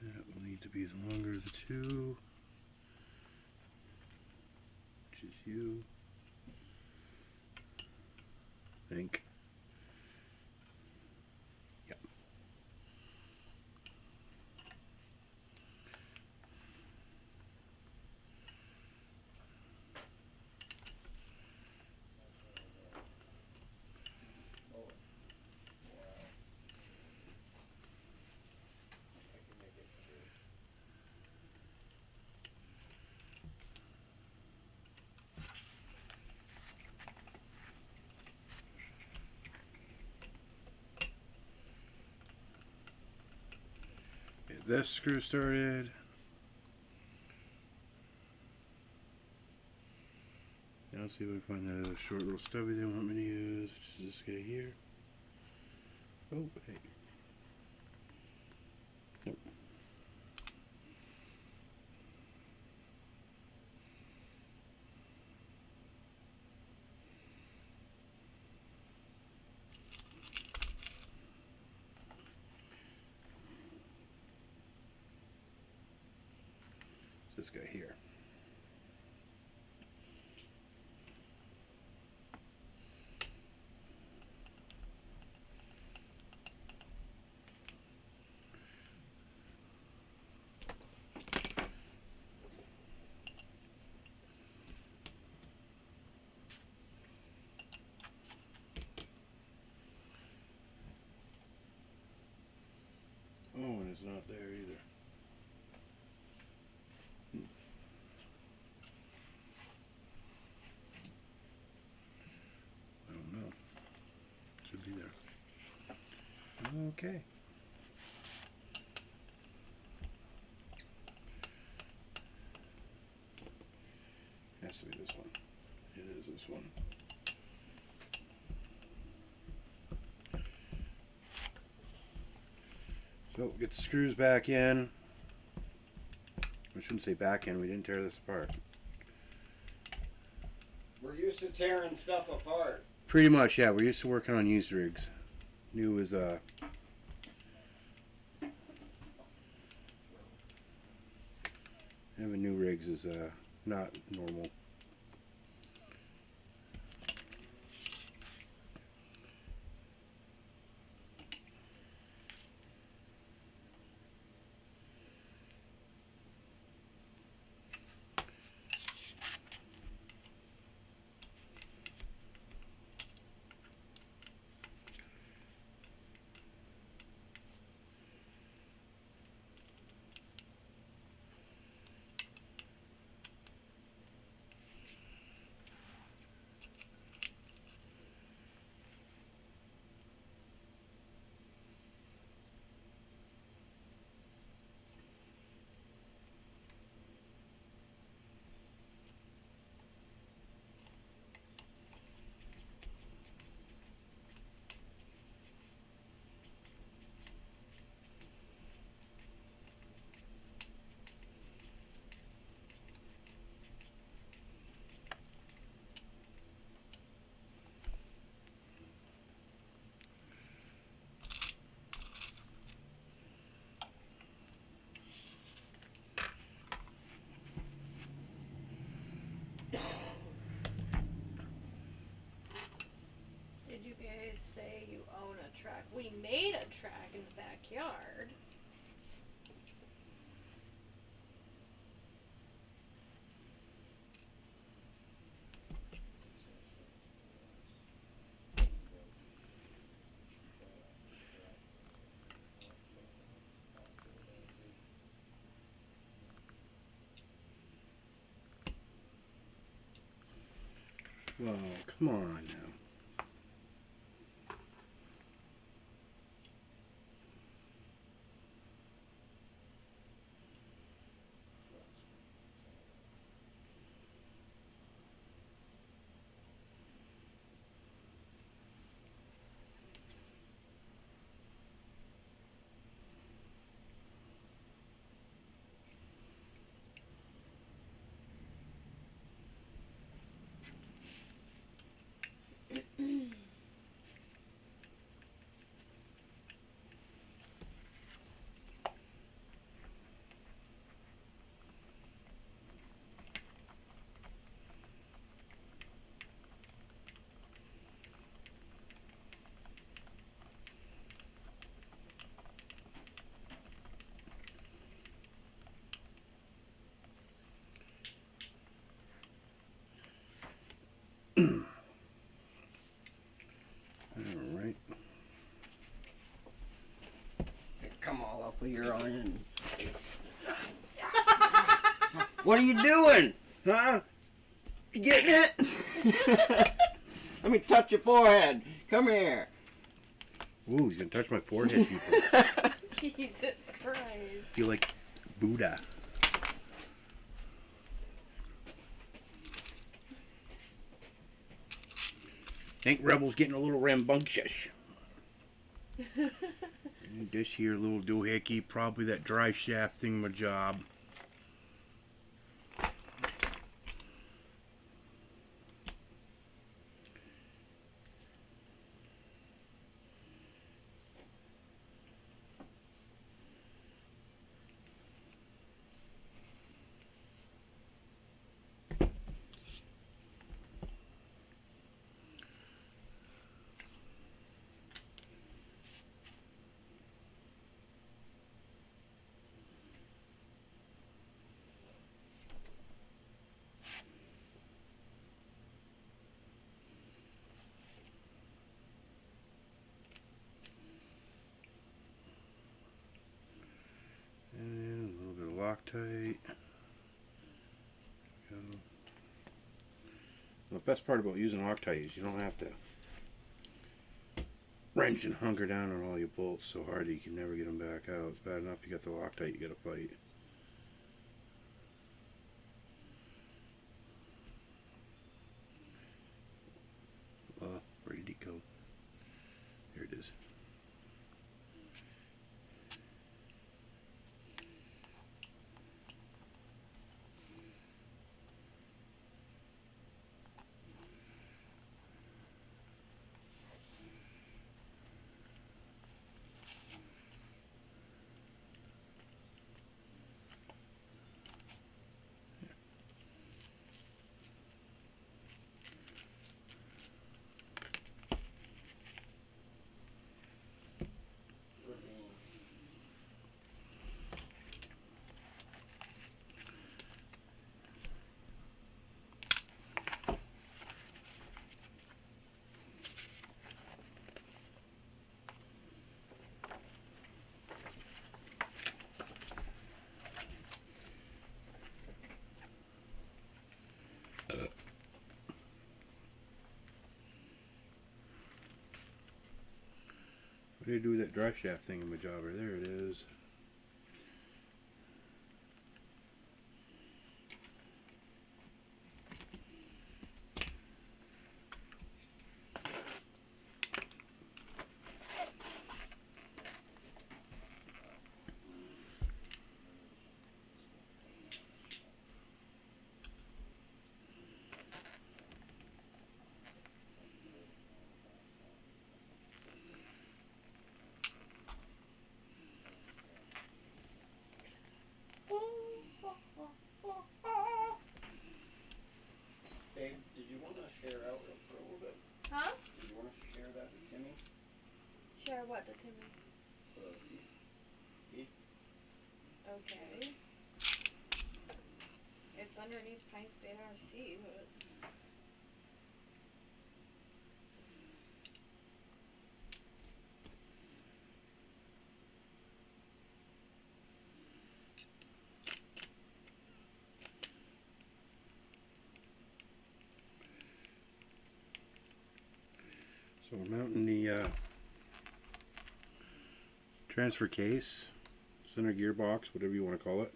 That will need to be the longer of the two, which is you, I think. Yep. Get this screw started. Now let's see if we find that other short little stubby they want me to use, which is this guy here. Oh, hey. Nope. It's this guy here. Okay. Has to be this one. It is this one. So get the screws back in. I shouldn't say back in, we didn't tear this apart. We're used to tearing stuff apart. Pretty much, yeah, we're used to working on used rigs. New is having new rigs is not normal. Did you guys say you own a track? We made a track in the backyard. Whoa, come on now. Alright. Come all up with your onion. What are you doing? Huh? You getting it? Let me touch your forehead. Come here. Ooh, he's gonna touch my forehead, people. Jesus Christ. Feel like Buddha. Think Rebel's getting a little rambunctious. And this here little doohickey, probably that drive shaft thingamajob. And a little bit of Loctite. Go. The best part about using Loctite is you don't have to wrench and hunker down on all your bolts so hard that you can never get them back out. It's bad enough you got the Loctite, you got to fight. Where did it go? Here it is. What do you do with that drive shaft thing in my jobber? There it is. Babe, did you want to share out for a little bit? Huh? Did you want to share that to Timmy? Share what to Timmy? Beef? Okay. It's underneath Pine State RC, but So we're mounting the transfer case, center gearbox, whatever you want to call it.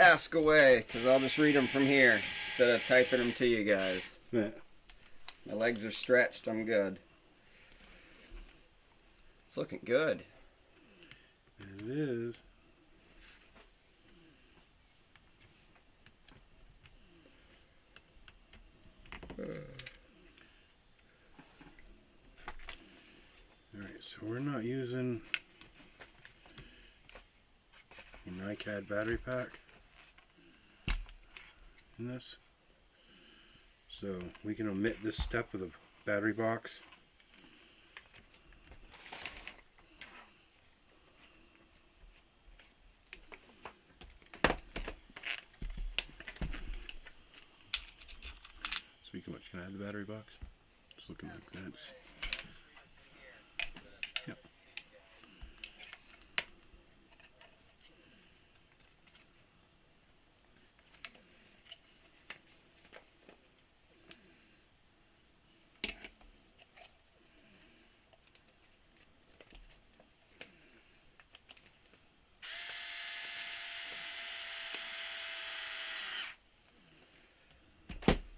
Ask away, because I'll just read them from here instead of typing them to you guys. Yeah. My legs are stretched, I'm good. It's looking good. It is. Alright, so we're not using a NiCad battery pack in this. So we can omit this step of the battery box. Speaking of which, can I add the battery box? It's looking like that. Yep.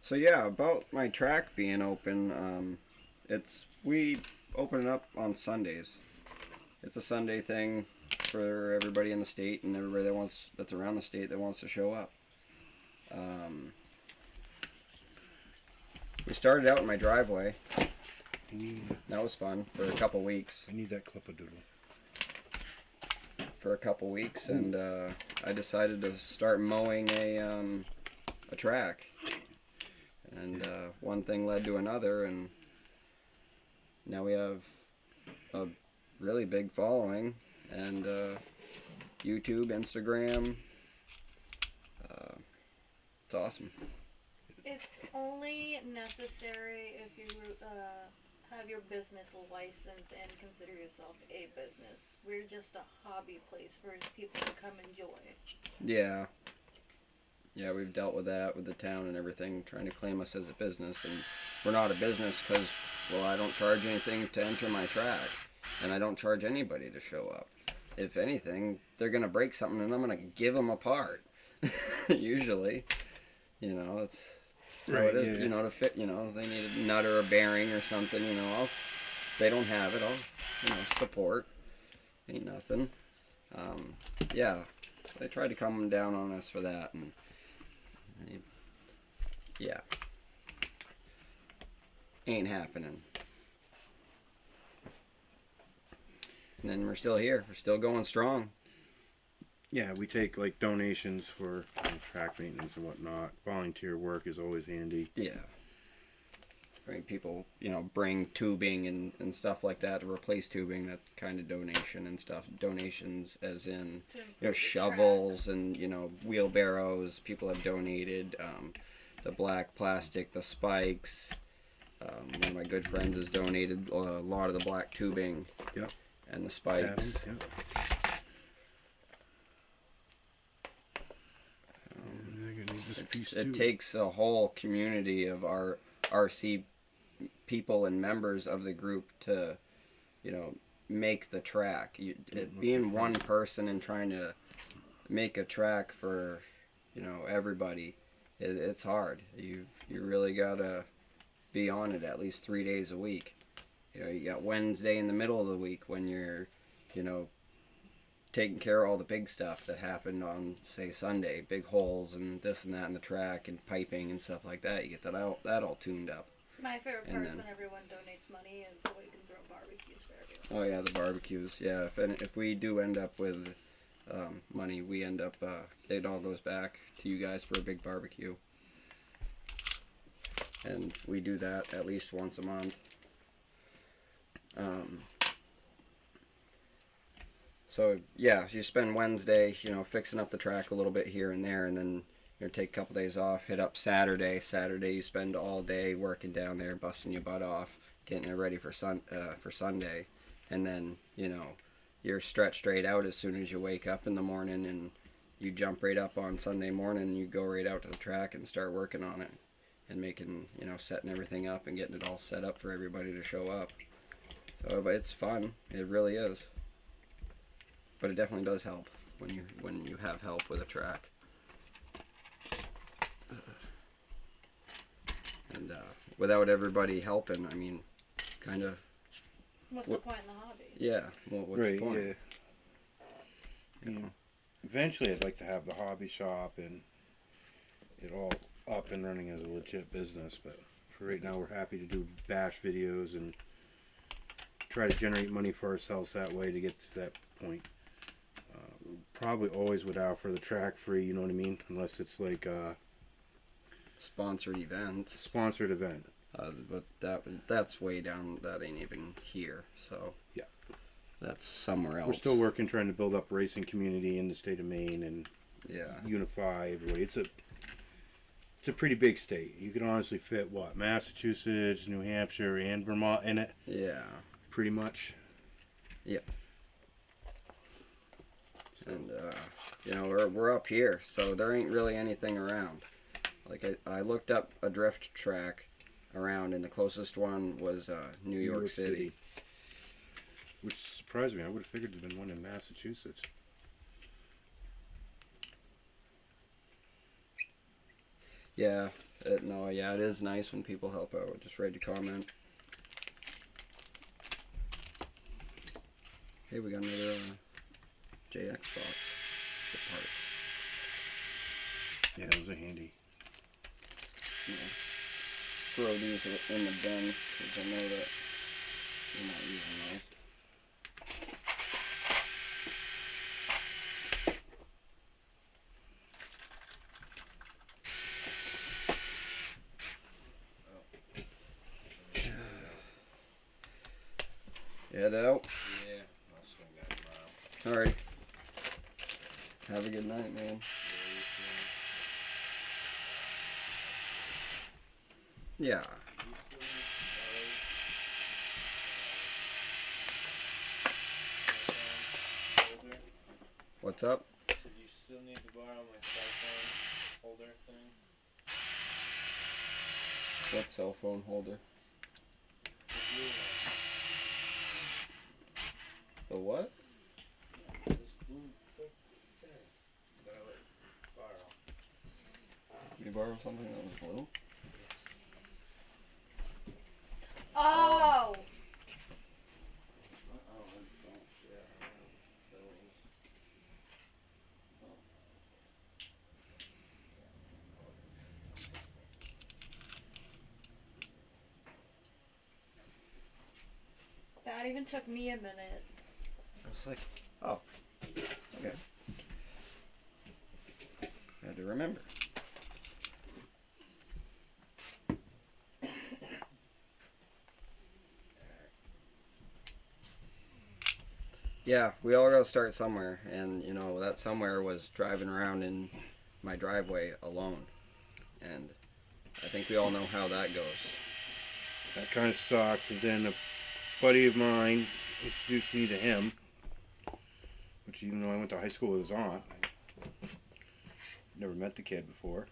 So yeah, about my track being open, we opening up on Sundays. It's a Sunday thing for everybody in the state and everybody that's around the state that wants to show up. We started out in my driveway. That was fun for a couple weeks. I need that clip-a-doodle. And I decided to start mowing a track. And one thing led to another, and now we have a really big following, and YouTube, Instagram. It's awesome. It's only necessary if you have your business license and consider yourself a business. We're just a hobby place for people to come enjoy. Yeah. Yeah, we've dealt with that with the town and everything, trying to claim us as a business, and we're not a business because, well, I don't charge anything to enter my track, and I don't charge anybody to show up. If anything, they're gonna break something, and I'm gonna give them a part. Usually, you know, it's how Right, it is. yeah. You know, to fit. You know, they need a nut or a bearing or something. You know, if they don't have it, I'll support. Ain't nothing. Yeah, they tried to come down on us for that, and yeah, ain't happening. And then we're still here. We're still going strong. Yeah, we take like donations for track maintenance and whatnot. Volunteer work is always handy. Yeah. I mean, people, bring tubing and stuff like that to replace tubing, that kind of donation and stuff. Donations as in, To improve the shovels and, wheelbarrows. People have donated the black plastic, the spikes. One of my good friends has donated a lot of the black tubing. Yep. And the spikes. Adam, yep. It takes a whole community of our RC people and members of the group to, make the track. Being one person and trying to make a track for, everybody, it's hard. You really gotta be on it at least 3 days a week. You got Wednesday in the middle of the week when you're, taking care of all the big stuff that happened on, say, Sunday. Big holes and this and that in the track and piping and stuff like that. You get that all tuned up. My favorite And part is then- when everyone donates money and so we can throw barbecues for everyone. Oh yeah, the barbecues. Yeah, if we do end up with money, we end up, it all goes back to you guys for a big barbecue. And we do that at least once a month. So yeah, you spend Wednesday, fixing up the track a little bit here and there, and then take a couple days off. Hit up Saturday. Saturday you spend all day working down there, busting your butt off, getting it ready for Sunday, and then you're stretched straight out as soon as you wake up in the morning, and you jump right up on Sunday morning. And you go right out to the track and start working on it, and making setting everything up and getting it all set up for everybody to show up. So, but it's fun. It really is. But it definitely does help when you have help with a track. And without everybody helping, I mean, kind of. What's the point in the hobby? Yeah. Well, what's the point? Yeah. Eventually, I'd like to have the hobby shop and it all up and running as a legit business. But for right now, we're happy to do bash videos and try to generate money for ourselves that way to get to that point. Probably always would offer the track free, you know what I mean? Unless it's like a Sponsored event. sponsored event. But that's way down. That ain't even here. So Yeah. that's somewhere else. We're still working, trying to build up racing community in the state of Maine and Yeah. unify everybody. It's a pretty big state. You can honestly fit Massachusetts, New Hampshire, and Vermont in it, Yeah. pretty much. And we're up here, so there ain't really anything around. Like I looked up a drift track around, and the closest one was New York City. Which surprised me. I would have figured there'd been one in Massachusetts. Yeah, it is nice when people help out. Just read your comment. Hey, we got another JX box. The parts. Yeah, those are handy. Yeah. Throw these in the bin because I know that you're not using those. Head out. Yeah, I'll swing that tomorrow. Alright. Have a good night, man. Yeah. What's up? Did you still need to borrow my cell phone holder thing? What cell phone holder? The what? This blue thing. That I let you borrow. You borrow something that was blue? Oh! That even took me a minute. I was like, oh, okay. Had to remember. Yeah, we all gotta start somewhere, and you know that somewhere was driving around in my driveway alone, and I think we all know how that goes. That kind of sucked. And then a buddy of mine introduced me to him, which even though I went to high school with his aunt, never met the kid before.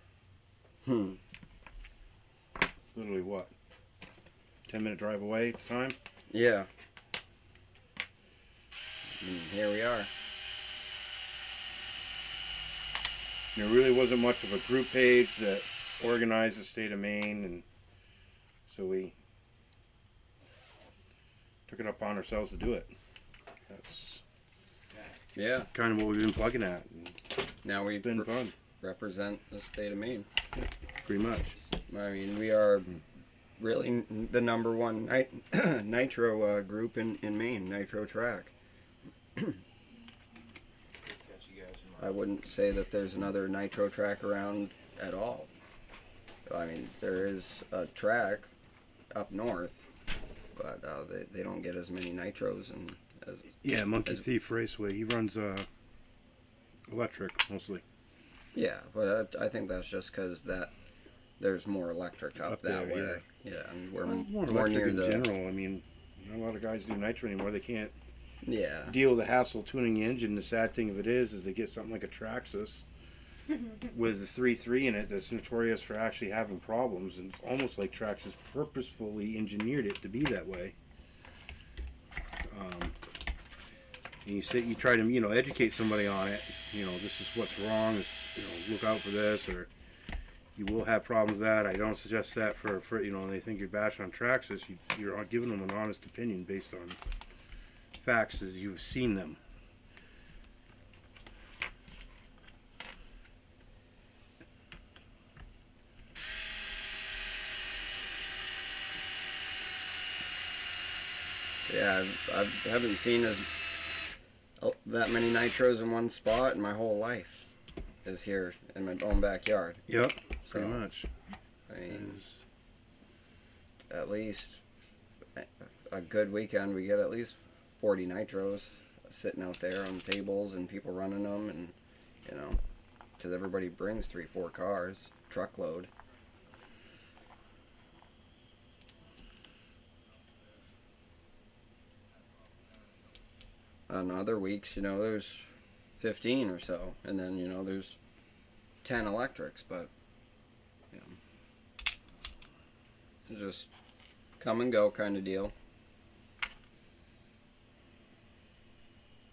Literally what? 10-minute drive away at the time? Yeah. And here we are. There really wasn't much of a group page that organized the state of Maine, and so we took it upon ourselves to do it. That's Yeah. kind of what we've been plugging at, and Now we it's been fun, represent the state of Maine. pretty much. I mean, we are really the number one nitro group in Maine, nitro track. Catch you guys tomorrow. I wouldn't say that there's another nitro track around at all. I mean, there is a track up north, but they don't get as many nitros and as Yeah, Monkey As- Thief Raceway. He runs electric mostly. yeah. But I think that's just because that there's more electric up that there, way. Yeah, and we're Well, more more electric near in the general. I mean, not a lot of guys do nitro anymore. They can't yeah. deal with the hassle tuning the engine. The sad thing of it is they get something like a Traxxas with a 3.3 in it that's notorious for actually having problems, and it's almost like Traxxas purposefully engineered it to be that way. And you try to educate somebody on it. This is what's wrong. Look out for this, or you will have problems with that. I don't suggest that for and they think you're bashing on Traxxas. You're giving them an honest opinion based on facts as you've seen them. Yeah, I haven't seen that many nitros in one spot in my whole life. Is here in my own backyard. Yep, So, pretty much. I mean, at least a good weekend, we get at least 40 nitros sitting out there on tables and people running them, and because everybody brings 3-4 cars, truckload. On other weeks, there's 15 or so, and then there's 10 electrics, but it's just come and go kind of deal.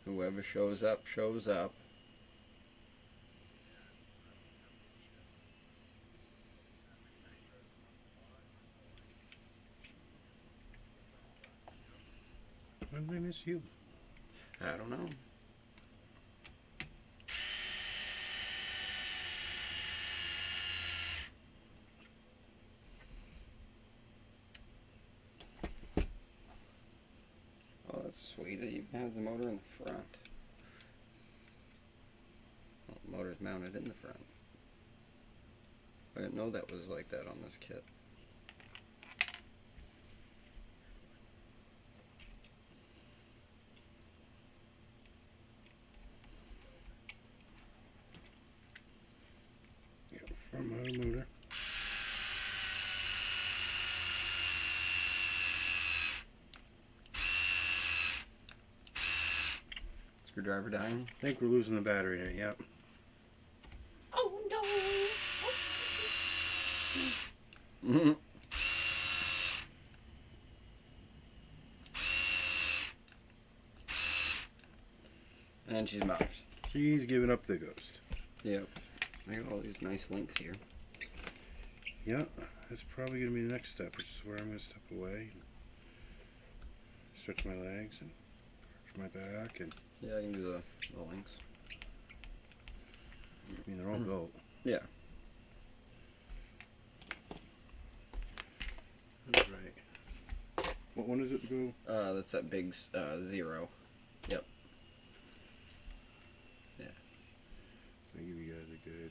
Whoever shows up, shows up. When did I miss you? I don't know. Oh, that's sweet. It even has the motor in the front. Well, the motor's mounted in the front. I didn't know that was like that on this kit. Front motor. Screwdriver dying. I think we're losing the battery in it, yep. Oh no! Mm-hmm. And she's mounted. She's giving up the ghost. Yep. I got all these nice links here. Yeah, that's probably going to be the next step, which is where I'm going to step away and stretch my legs and stretch my back. And Yeah, I can do the links. I mean, they're all built. Yeah. That's right. What one is it to go? That's that big 0. Yep. I'll give you guys a good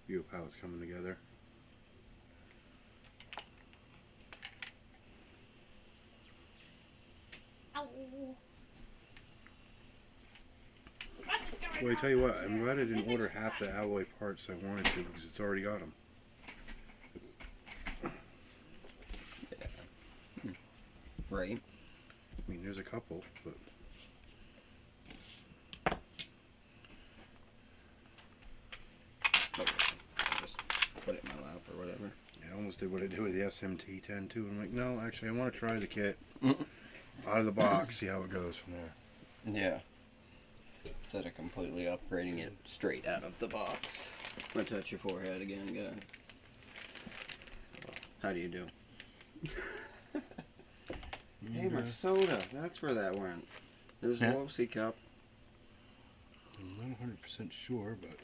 view of how it's coming together. Ow! Well, I tell you what, I'm glad I didn't order half the alloy parts I wanted to because it's already got them. Right. I mean, there's a couple, but Just put it in my lap or whatever. I almost did what I did with the SMT-10 too. I'm like, no, actually, I want to try the kit Mm. out of the box, see how it goes from there. Yeah. Instead of completely upgrading it straight out of the box. I'm gonna touch your forehead again, guy. How do you do? Hey, my soda. That's where that went. There's the Yeah. low C cup. I'm not 100% sure, but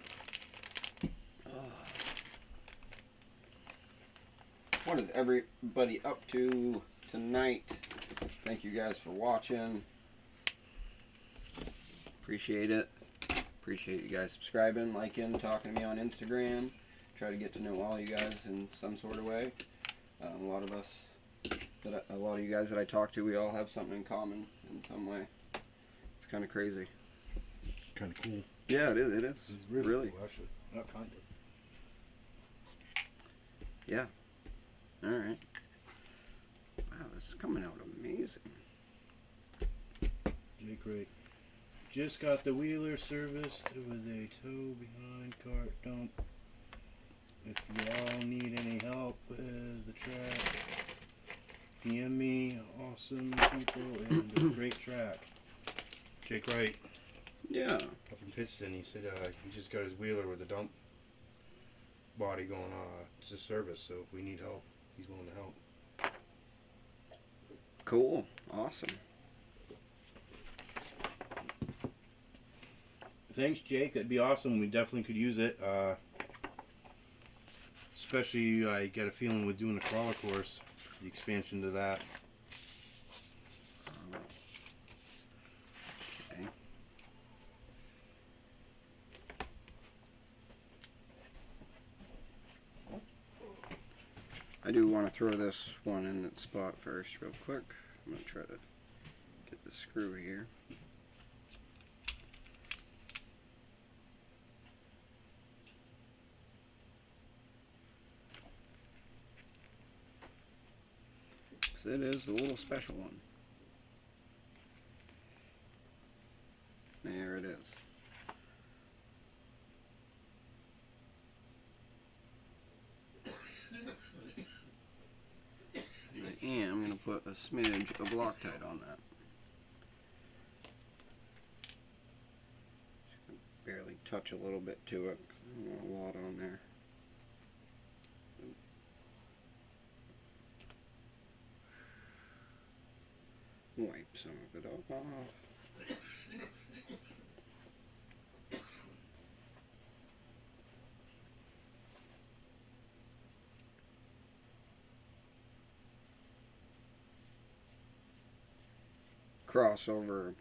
What is everybody up to tonight? Thank you guys for watching. Appreciate it. Appreciate you guys subscribing, liking, talking to me on Instagram. Try to get to know all you guys in some sort of way. A lot of us, a lot of you guys that I talk to, we all have something in common in some way. It's kind of crazy. kind of cool. Yeah, it is. It is. This is Really? cool, actually. Not kind of. Yeah. All right. Wow, this is coming out amazing. Jake Ray. Just got the wheeler serviced with a tow behind cart dump. If you all need any help with the track, PM me. Awesome people and a great track. Jake Wright Yeah. up in Pittston. He said he just got his wheeler with a dump body going to service. So if we need help, he's willing to help. Cool. Awesome. Thanks, Jake. That'd be awesome. We definitely could use it. Especially, I get a feeling with doing the crawler course, the expansion to that. Okay. I do want to throw this one in its spot first real quick. I'm going to try to get the screw here. It is the little special one. There it is. I am going to put a smidge of Loctite on that. Barely touch a little bit to it because I don't want a lot on there. Wipe some of it off. Crossover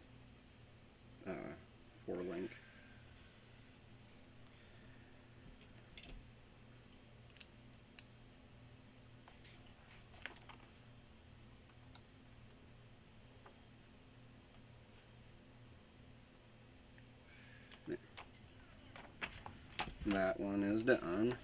4-link. That one is done.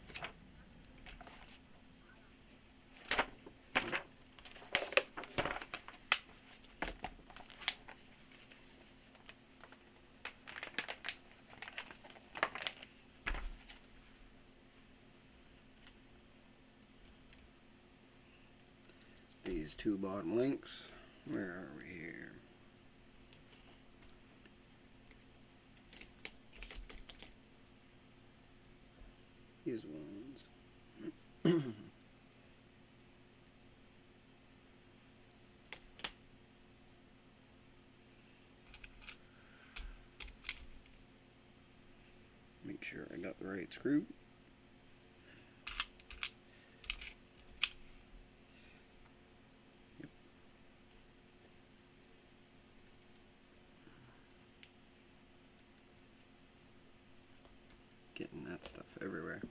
These 2 bottom links. Where are we here? These ones. Make sure I got the right screw. Yep. Getting that stuff everywhere.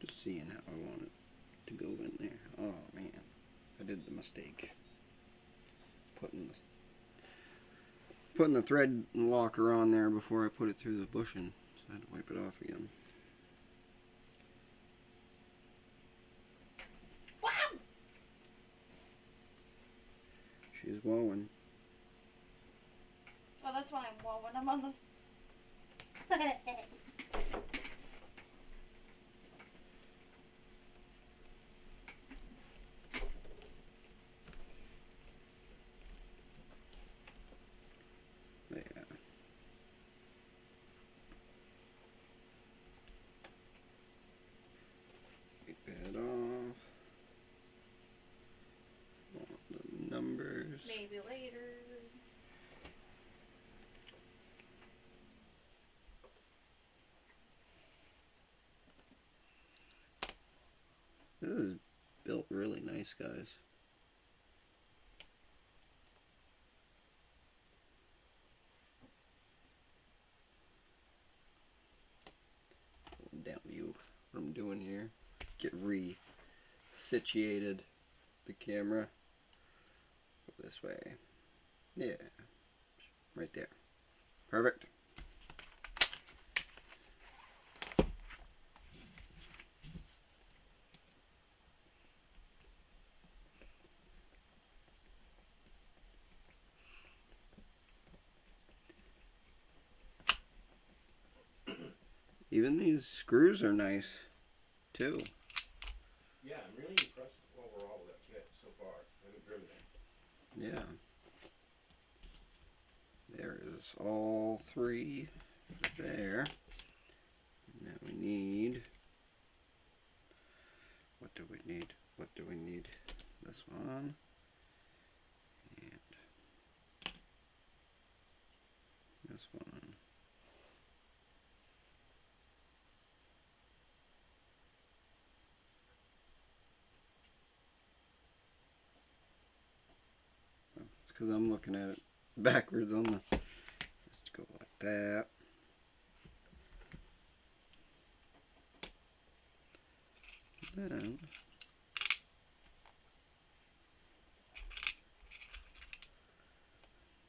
Just seeing how I want it to go in there. Oh man, I did the mistake. Putting the thread locker on there before I put it through the bushing. So I had to wipe it off again. Wow! She's wowing. Oh, that's why I'm wowing. I'm on this. There. Wipe it off. Want the numbers. Maybe later. This is built really nice, guys. Down view. What I'm doing here. Get re-situated the camera. Go this way. Yeah. Right there. Perfect. Even these screws are nice, too. Yeah, I'm really impressed overall with that kit so far. I haven't driven it. Yeah. There is all 3 there. Now we need. What do we need? What do we need? This one. And this one. It's because I'm looking at it backwards on the. Just go like that. Then.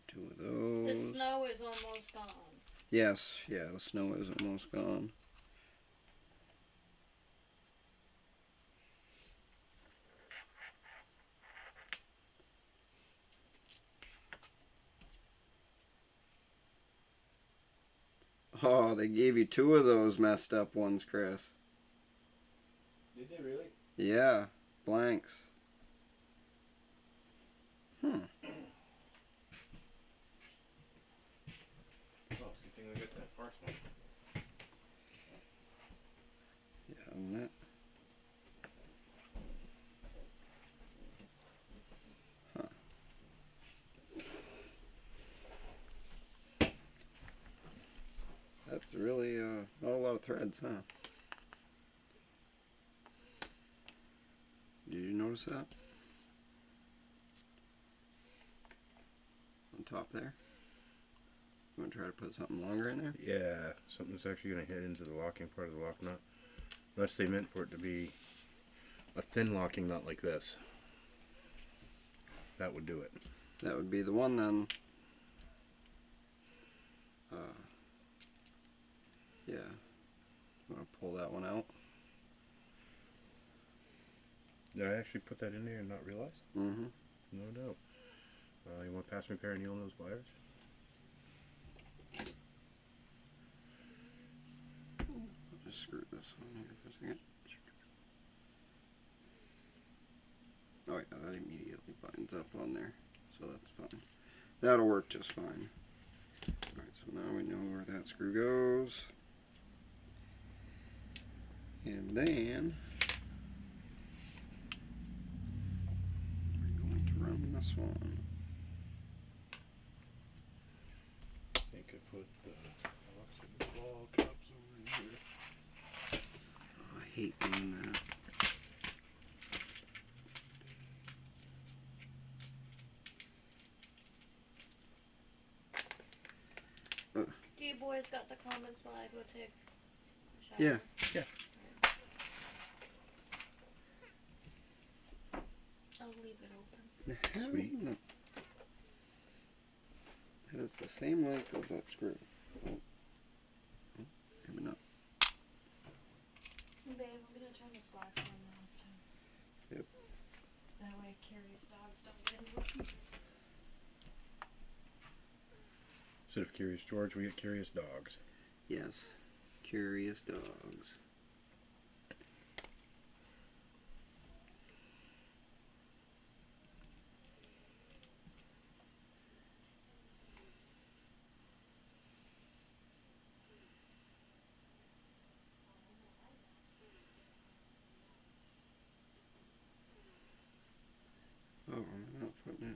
Two of those. The snow is almost gone. Yes, yeah, the snow is almost gone. Oh, they gave you 2 of those messed up ones, Chris. Did they really? Yeah, blanks. Oh, it's thing we got that first one. Yeah, and that. Huh. That's really not a lot of threads, huh? Did you notice that? On top there? You want to try to put something longer in there? Yeah, something's actually going to hit into the locking part of the lock nut. Unless they meant for it to be a thin locking nut like this. That would do it. That would be the one then. Yeah. You want to pull that one out? Did I actually put that in there and not realize? Mm-hmm. No doubt. You want to pass me a pair of needle nose pliers? I'll just screw this on here for a second. Oh yeah, that immediately binds up on there, so that's fine. That'll work just fine. Alright, so now we know where that screw goes. And then we're going to run this one. I could put the ball cups over here. Oh, I hate doing that. Do you boys got the comments while I go take a shower? Yeah. Yeah. I'll leave it open. Sweet. No. That is the same length as that screw. Oh. Oh, maybe not. Babe, I'm gonna turn this wax on off too. Yep. That way Carrie's dogs don't get involved. Instead of Curious George, we get Curious Dogs. Yes. Curious dogs. Oh, I'm not putting it.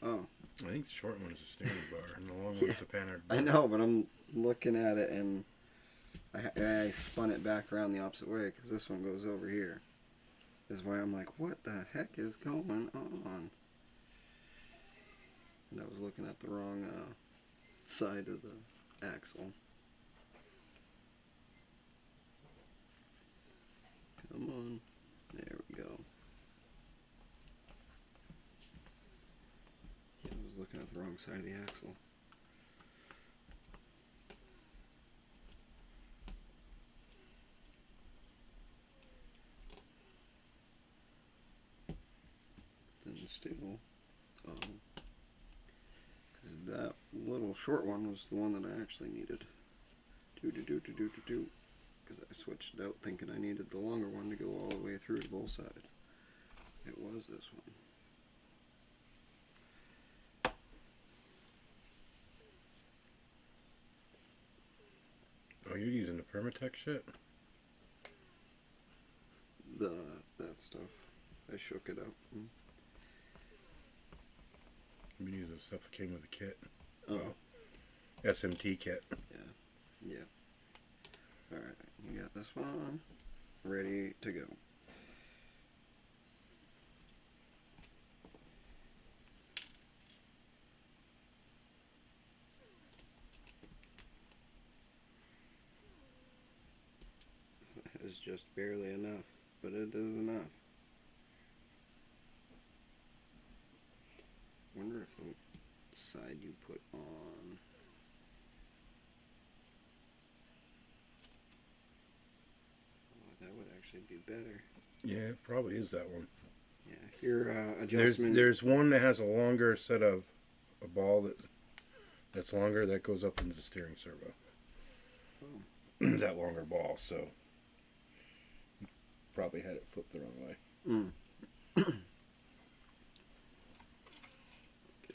Oh. I think the short one is a standard bar, and the long Yeah. one is a Panhard I bar. know, but I'm looking at it and I spun it back around the opposite way because this one goes over here. This is why I'm like, what the heck is going on? And I was looking at the wrong side of the axle. Come on. There we go. Yeah, I was looking at the wrong side of the axle. Then still, because that little short one was the one that I actually needed. Because I switched it out thinking I needed the longer one to go all the way through to both sides. It was this one. Oh, you're using the Permatex shit? That stuff. I shook it up. I've been using stuff that came with the kit. Oh, SMT kit. yeah. Alright, you got this one ready to go. That is just barely enough, but it is enough. Wonder if the side you put on. Oh, that would actually be better. Yeah, it probably is that one. Yeah, your adjustment. There's one that has a longer set of a ball that's longer that goes up into the steering servo. Oh. That longer ball, so probably had it flipped the wrong way. Get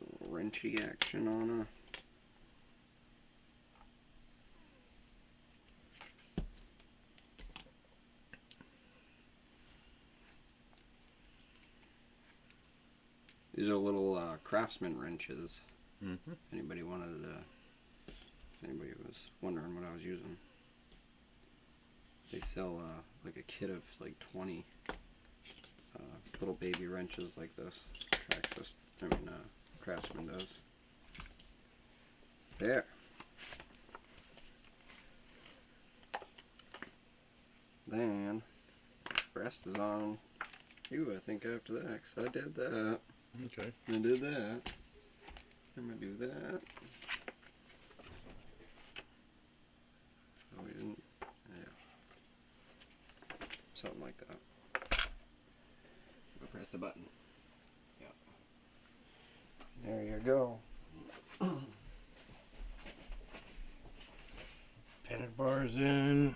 a little wrenchy action on These are little Craftsman wrenches. Mm-hmm. Anybody wanted to, if anybody was wondering what I was using. They sell like a kit of like 20 little baby wrenches like this. Craftsman does. There. Then, rest is on you, I think, after that, 'cause I did that. Okay. I did that. I'm gonna do that. Oh, we didn't. Yeah. Something like that. Go press the button. Yep. There you go. Pennant bars in.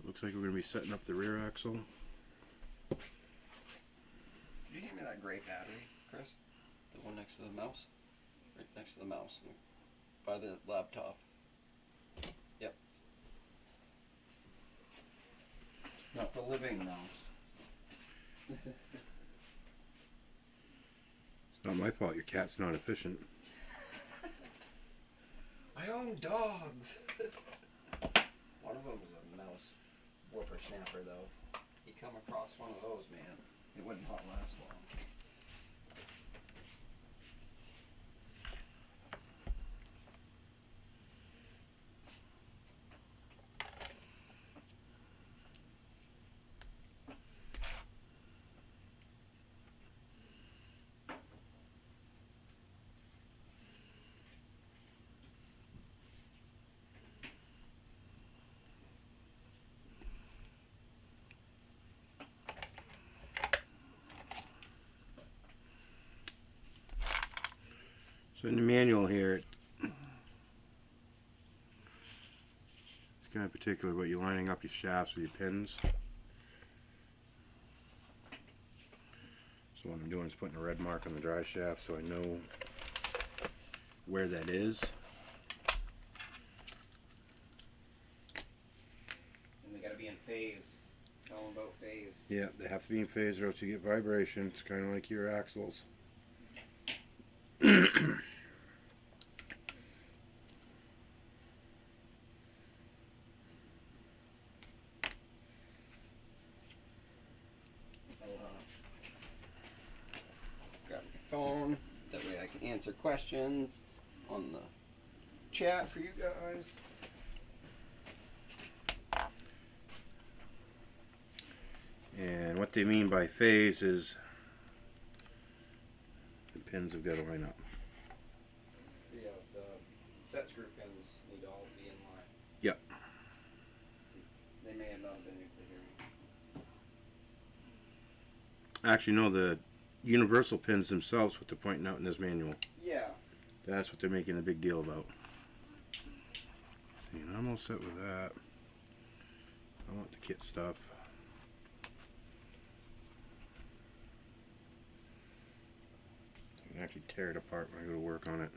Looks like we're going to be setting up the rear axle. Did you hand me that gray battery, Chris? The one next to the mouse? Right next to the mouse. By the laptop. Yep. Not the living mouse. It's not my fault your cat's not efficient. I own dogs. One of them was a mouse whippersnapper, though. You come across one of those, man, it wouldn't not last long. So in the manual here, it's kind of particular about you lining up your shafts with your pins. So what I'm doing is putting a red mark on the drive shaft so I know where that is. And they gotta be in phase. Tell them about phase. Yeah, they have to be in phase or else you get vibration. It's kind of like your axles. Grab my phone. That way I can answer questions on the chat for you guys. And what they mean by phase is the pins have got to line up. Yeah, the set screw pins need to all be in line. Yep. They may have not been able to hear me. Actually, no, the universal pins themselves, what they're pointing out in this manual. Yeah. That's what they're making a big deal about. See, and I'm all set with that. I want the kit stuff. I can actually tear it apart when I go to work on it.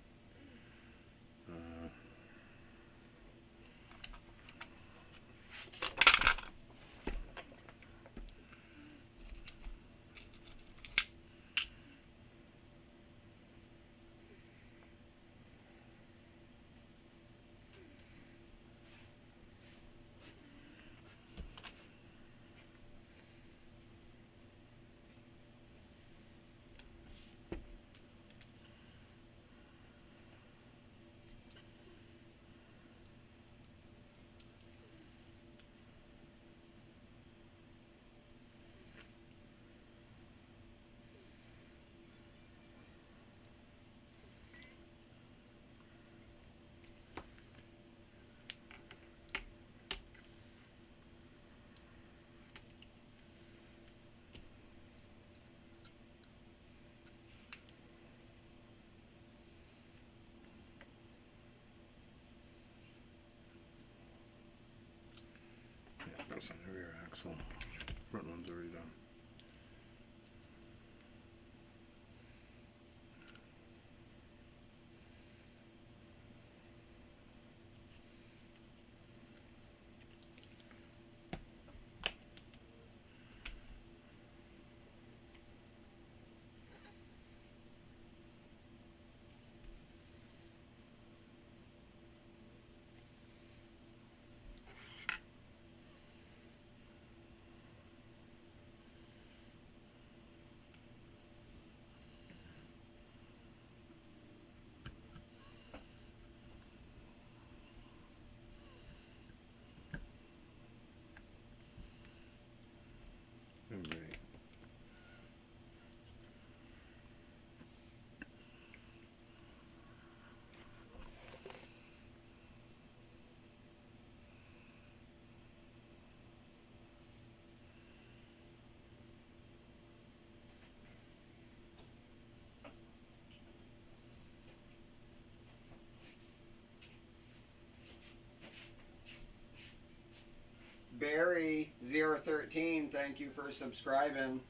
Red013, thank you for subscribing.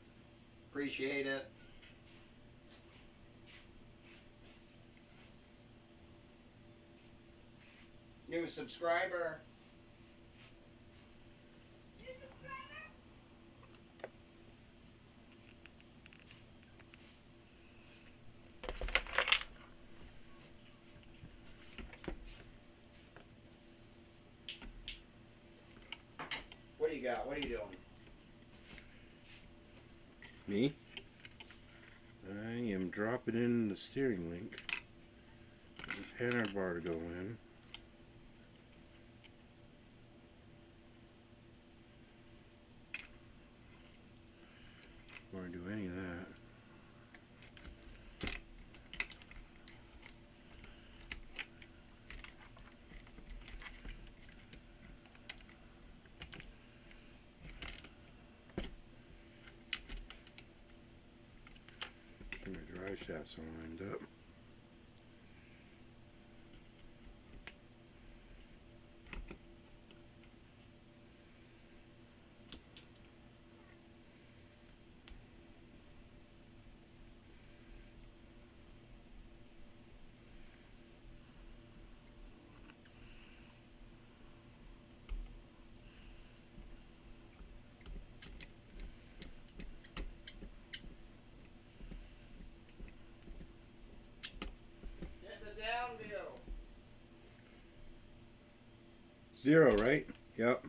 Appreciate it. New subscriber. What do you got? What are you doing? Me? I am dropping in the steering link. The panel bar to go in. Before I do any of that. My drive shaft's all lined up. Get the down view. 0, right? Yep.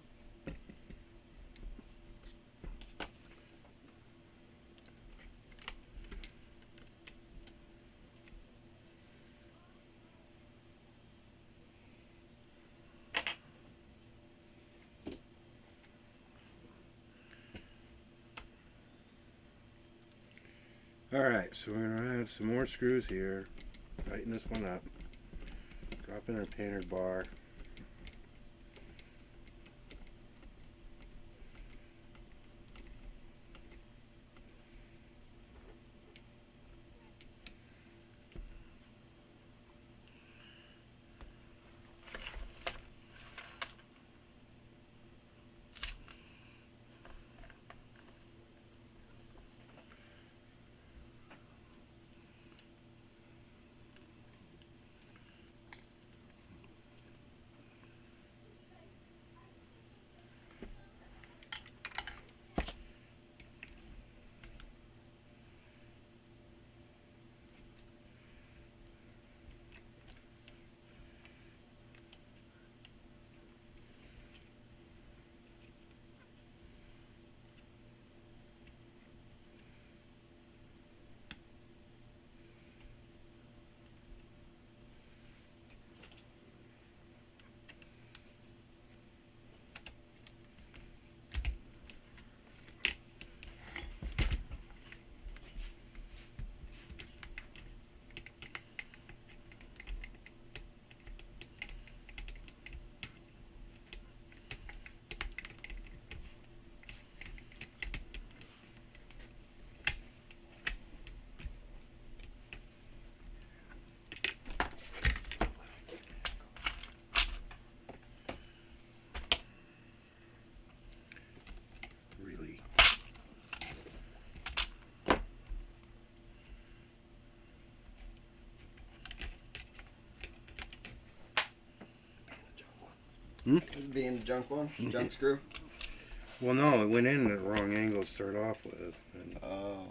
Alright, so we're going to add some more screws here. Tighten this one up. Drop in our painter bar. Really. Hmm? This is being the junk one? Junk screw? Well, no, it went in at the wrong angle to start off with. And Oh.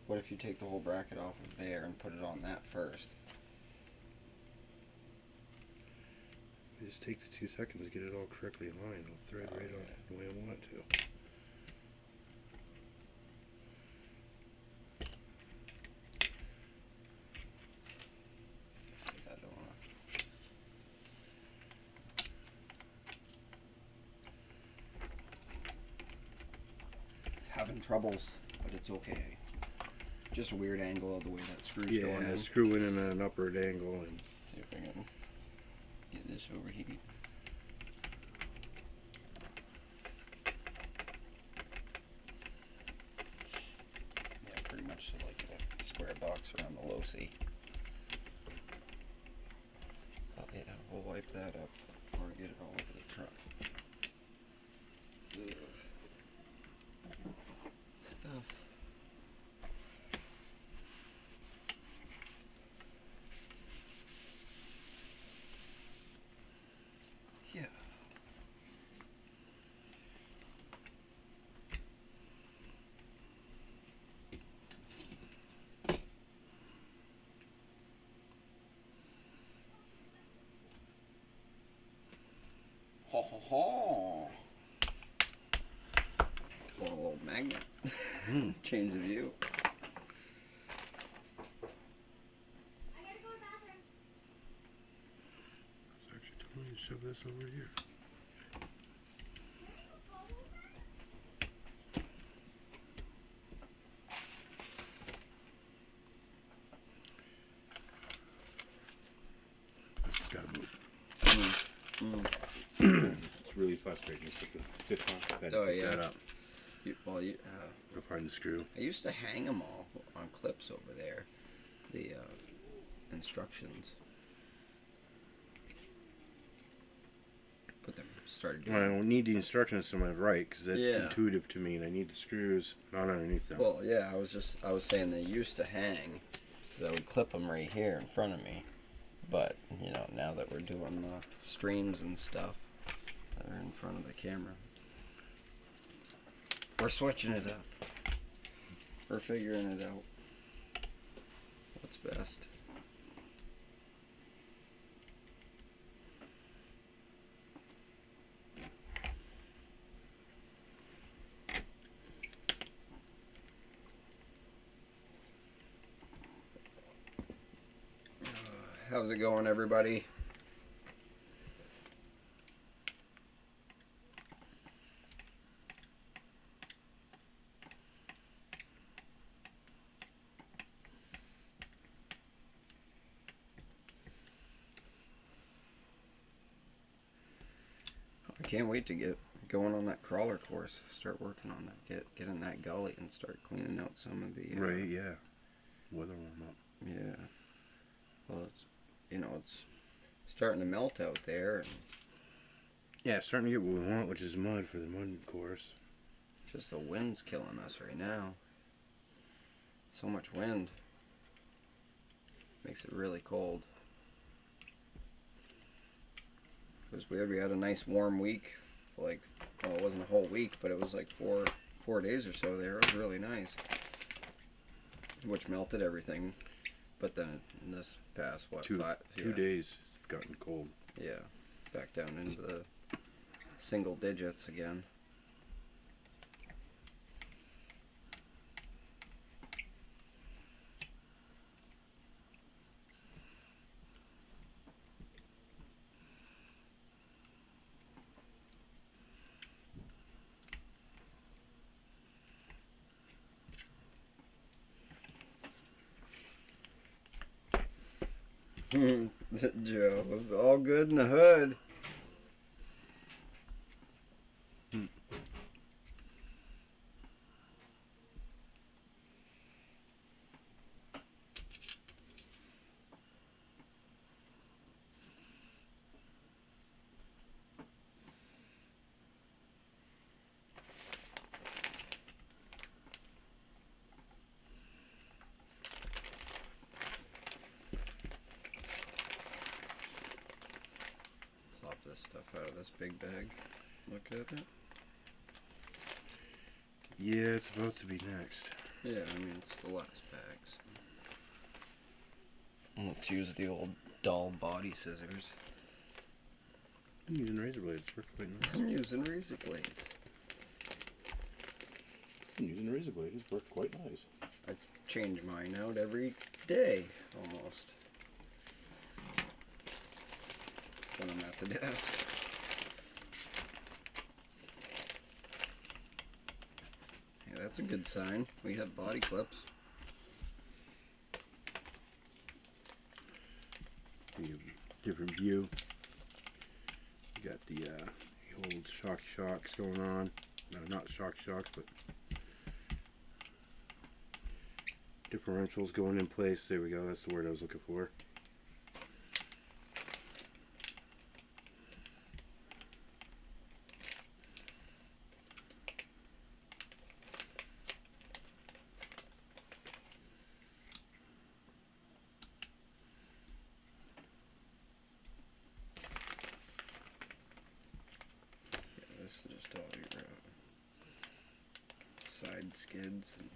What if you take the whole bracket off of there and put it on that first? it just takes 2 seconds to get it all correctly aligned. It'll thread right on the way I want it to. I don't wanna. It's having troubles, but it's okay. Just a weird angle of the way that screw's going Yeah, in. screw in at an upward angle and See if I can get this overheated. Yeah, pretty much like a square box around the low C. Oh yeah, we'll wipe that up before we get it all over the truck. Oh. Want a little magnet. Change the view. It's actually telling me to shove this over here. This has got to move. It's really frustrating. It's like a good honk. I've had to Oh, pick yeah. that up. Go find the screw. I used to hang them all on clips over there. The instructions. Put them. Started doing. I don't need the instructions to my right because that's Yeah. intuitive to me, and I need the screws not underneath them. Well, yeah. I was saying they used to hang. 'Cause I would clip them right here in front of me. But you know, now that we're doing streams and stuff, they're in front of the camera. We're switching it up. We're figuring it out. What's best. How's it going, everybody? I can't wait to get going on that crawler course. Start working on that. Get in that gully and start cleaning out some of the. Right, yeah. Weather warm up. Yeah. Well, it's starting to melt out there, and Yeah, it's starting to get what we want, which is mud for the mud course. just the wind's killing us right now. So much wind. Makes it really cold. It was weird. We had a nice warm week. Like, well, it wasn't a whole week, but it was like four days or so there. It was really nice. Which melted everything. But then in this past, what, Two 2 days, it's gotten cold. Yeah. Back down into the single digits again. Joe, all good in the hood. Plop this stuff out of this big bag. Look at it. Yeah, it's about to be next. Yeah, I mean, it's the last bags. Let's use the old dull body scissors. I'm using razor blades. Works quite nice. I'm using razor blades. I'm using razor blades. It's worked quite nice. I change mine out every day, almost. When I'm at the desk. Yeah, that's a good sign. We have body clips. You have a different view. You got the old shocky shocks going on. No, not shocky shocks, but differentials going in place. There we go. That's the word I was looking for. This is just all your side skids and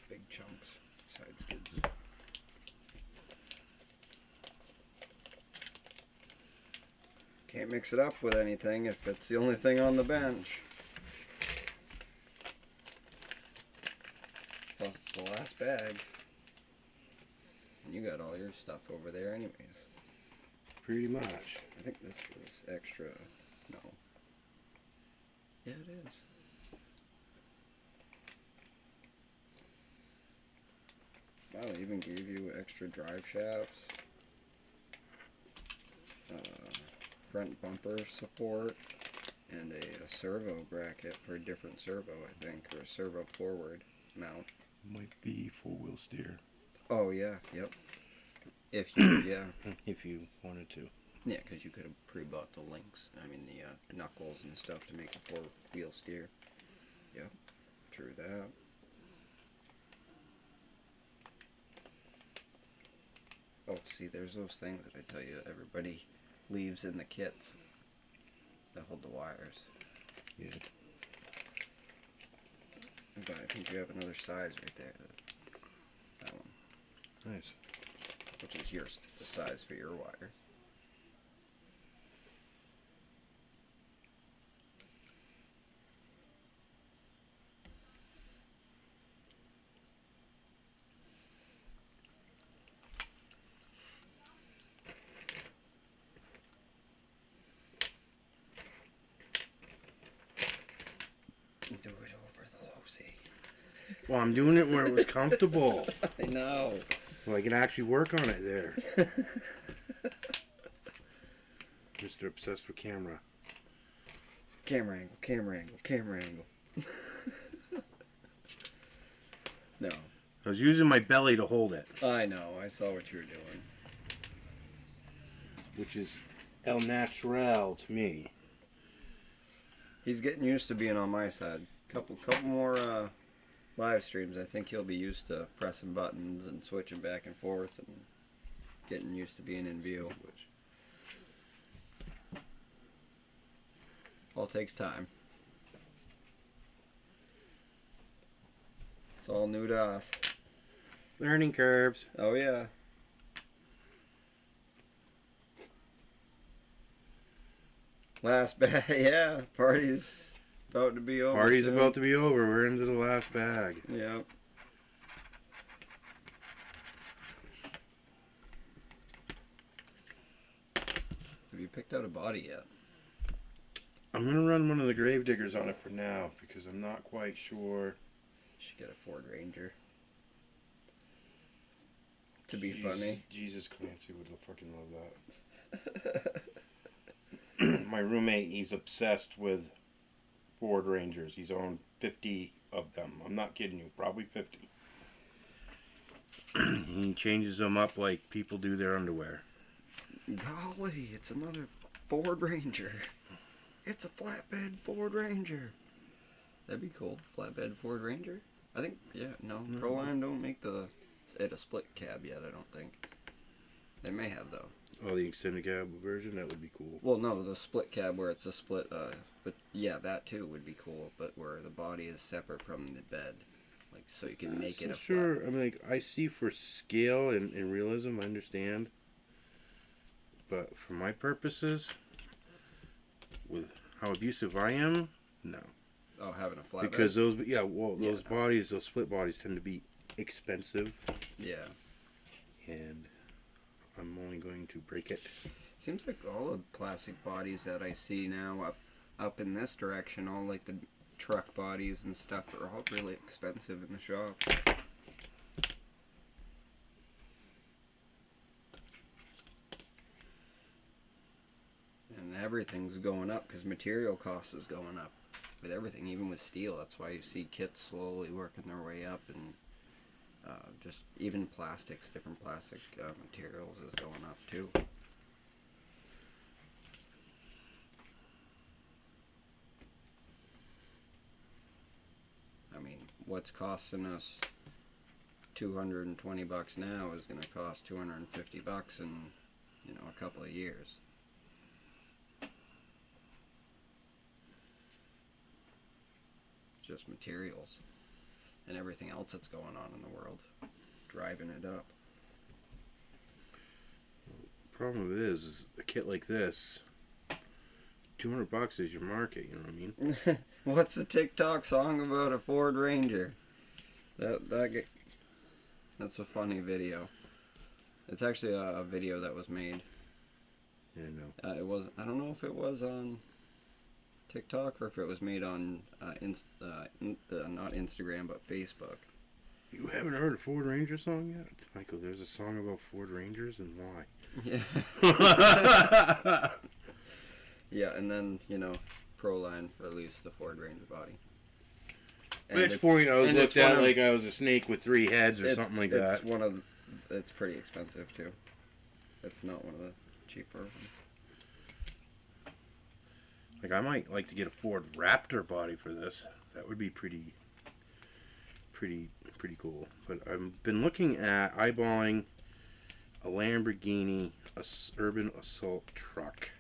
big chunks, side skids. Can't mix it up with anything if it's the only thing on the bench. Plus it's the last bag. And you got all your stuff over there anyways. Pretty much. I think this was extra. No. Yeah, it is. Wow, they even gave you extra drive shafts. Front bumper support. And a servo bracket for a different servo, I think. Or a servo forward mount. Might be full-wheel steer. Oh, yeah. Yep. If you, yeah. If you wanted to. Yeah, because you could have pre-bought the links. I mean, the knuckles and stuff to make a four-wheel steer. Yep, true that. Oh, see, there's those things that I tell you everybody leaves in the kits that hold the wires. Yeah. But I think you have another size right there. That one. Nice. Which is yours, the size for your wire. Do it over the low C. Well, I'm doing it where it was comfortable. I know. Well, I can actually work on it there. Mr. Obsessed with Camera. Camera angle, camera angle, camera angle. No. I was using my belly to hold it, I know, I saw what you were doing. which is el natural to me. He's getting used to being on my side. Couple more live streams, I think he'll be used to pressing buttons and switching back and forth and getting used to being in view. All takes time. It's all new to us. Learning curves. Oh yeah. Last bag, yeah. Party's about to be over. Party's soon. about to be over. We're into the last bag. Yep. Have you picked out a body yet? I'm going to run one of the Gravediggers on it for now because I'm not quite sure. Should get a Ford Ranger. To be funny. Jesus Clancy would fucking love that. My roommate, he's obsessed with Ford Rangers. He's owned 50 of them. I'm not kidding you, probably 50. He changes them up like people do their underwear. Golly, it's another Ford Ranger. It's a flatbed Ford Ranger. That'd be cool. Flatbed Ford Ranger? I think, yeah, no. Proline don't make it a split cab yet, I don't think. They may have, though. Oh, the extended cab version? That would be cool. Well, no, the split cab where it's a split, but yeah, that too would be cool, but where the body is separate from the bed. Like, so you can make it a sure. flat. I mean, like, I see for scale and realism, I understand. But for my purposes, with how abusive I am, no. Oh, having a flatbed? Because those bodies, those split bodies tend to be expensive. Yeah. And I'm only going to break it. Seems like all the plastic bodies that I see now up in this direction, all like the truck bodies and stuff, are all really expensive in the shop. And everything's going up because material cost is going up with everything, even with steel. That's why you see kits slowly working their way up, and just even plastics, different plastic materials is going up too. I mean, what's costing us $220 now is going to cost $250 in, a couple of years. Just materials and everything else that's going on in the world, driving it up. Problem is a kit like this, $200 is your market, you know what I mean? What's the TikTok song about a Ford Ranger? That's a funny video. It's actually a video that was made. Yeah, no. It was. I don't know if it was on TikTok or if it was made on not Instagram but Facebook. You haven't heard a Ford Ranger song yet? Michael, there's a song about Ford Rangers and why. Yeah. Yeah, and then, Proline released the Ford Ranger body. And Which point I was and looked it's one at of- like I was a snake with 3 heads or something like that. It's pretty expensive too. It's not one of the cheaper ones. Like, I might like to get a Ford Raptor body for this. That would be pretty cool. But I've been looking at eyeballing a Lamborghini Urban Assault truck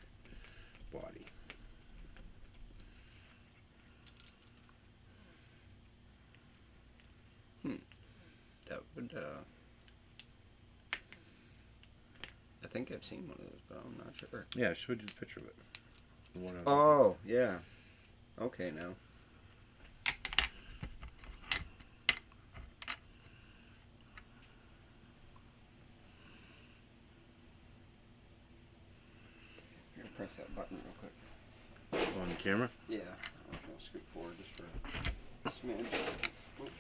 body. That would, I think I've seen one of those, but I'm not sure. Yeah, I showed you the picture of it. The one of Oh, yeah. Okay, now. I'm gonna press that button real quick. on the camera. Yeah, I'm gonna scoot forward just for a smidge.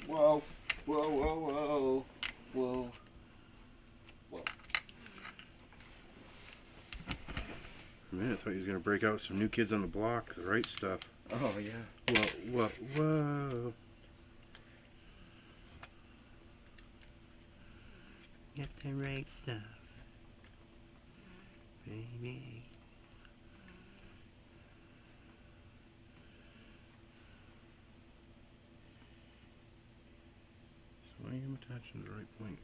Whoa, whoa, whoa, whoa, whoa, whoa. Man, I thought he was gonna break out some New Kids on the Block, the right stuff. Oh, yeah. Whoa, whoa, whoa. Get the right stuff, baby. So I am attaching to the right point.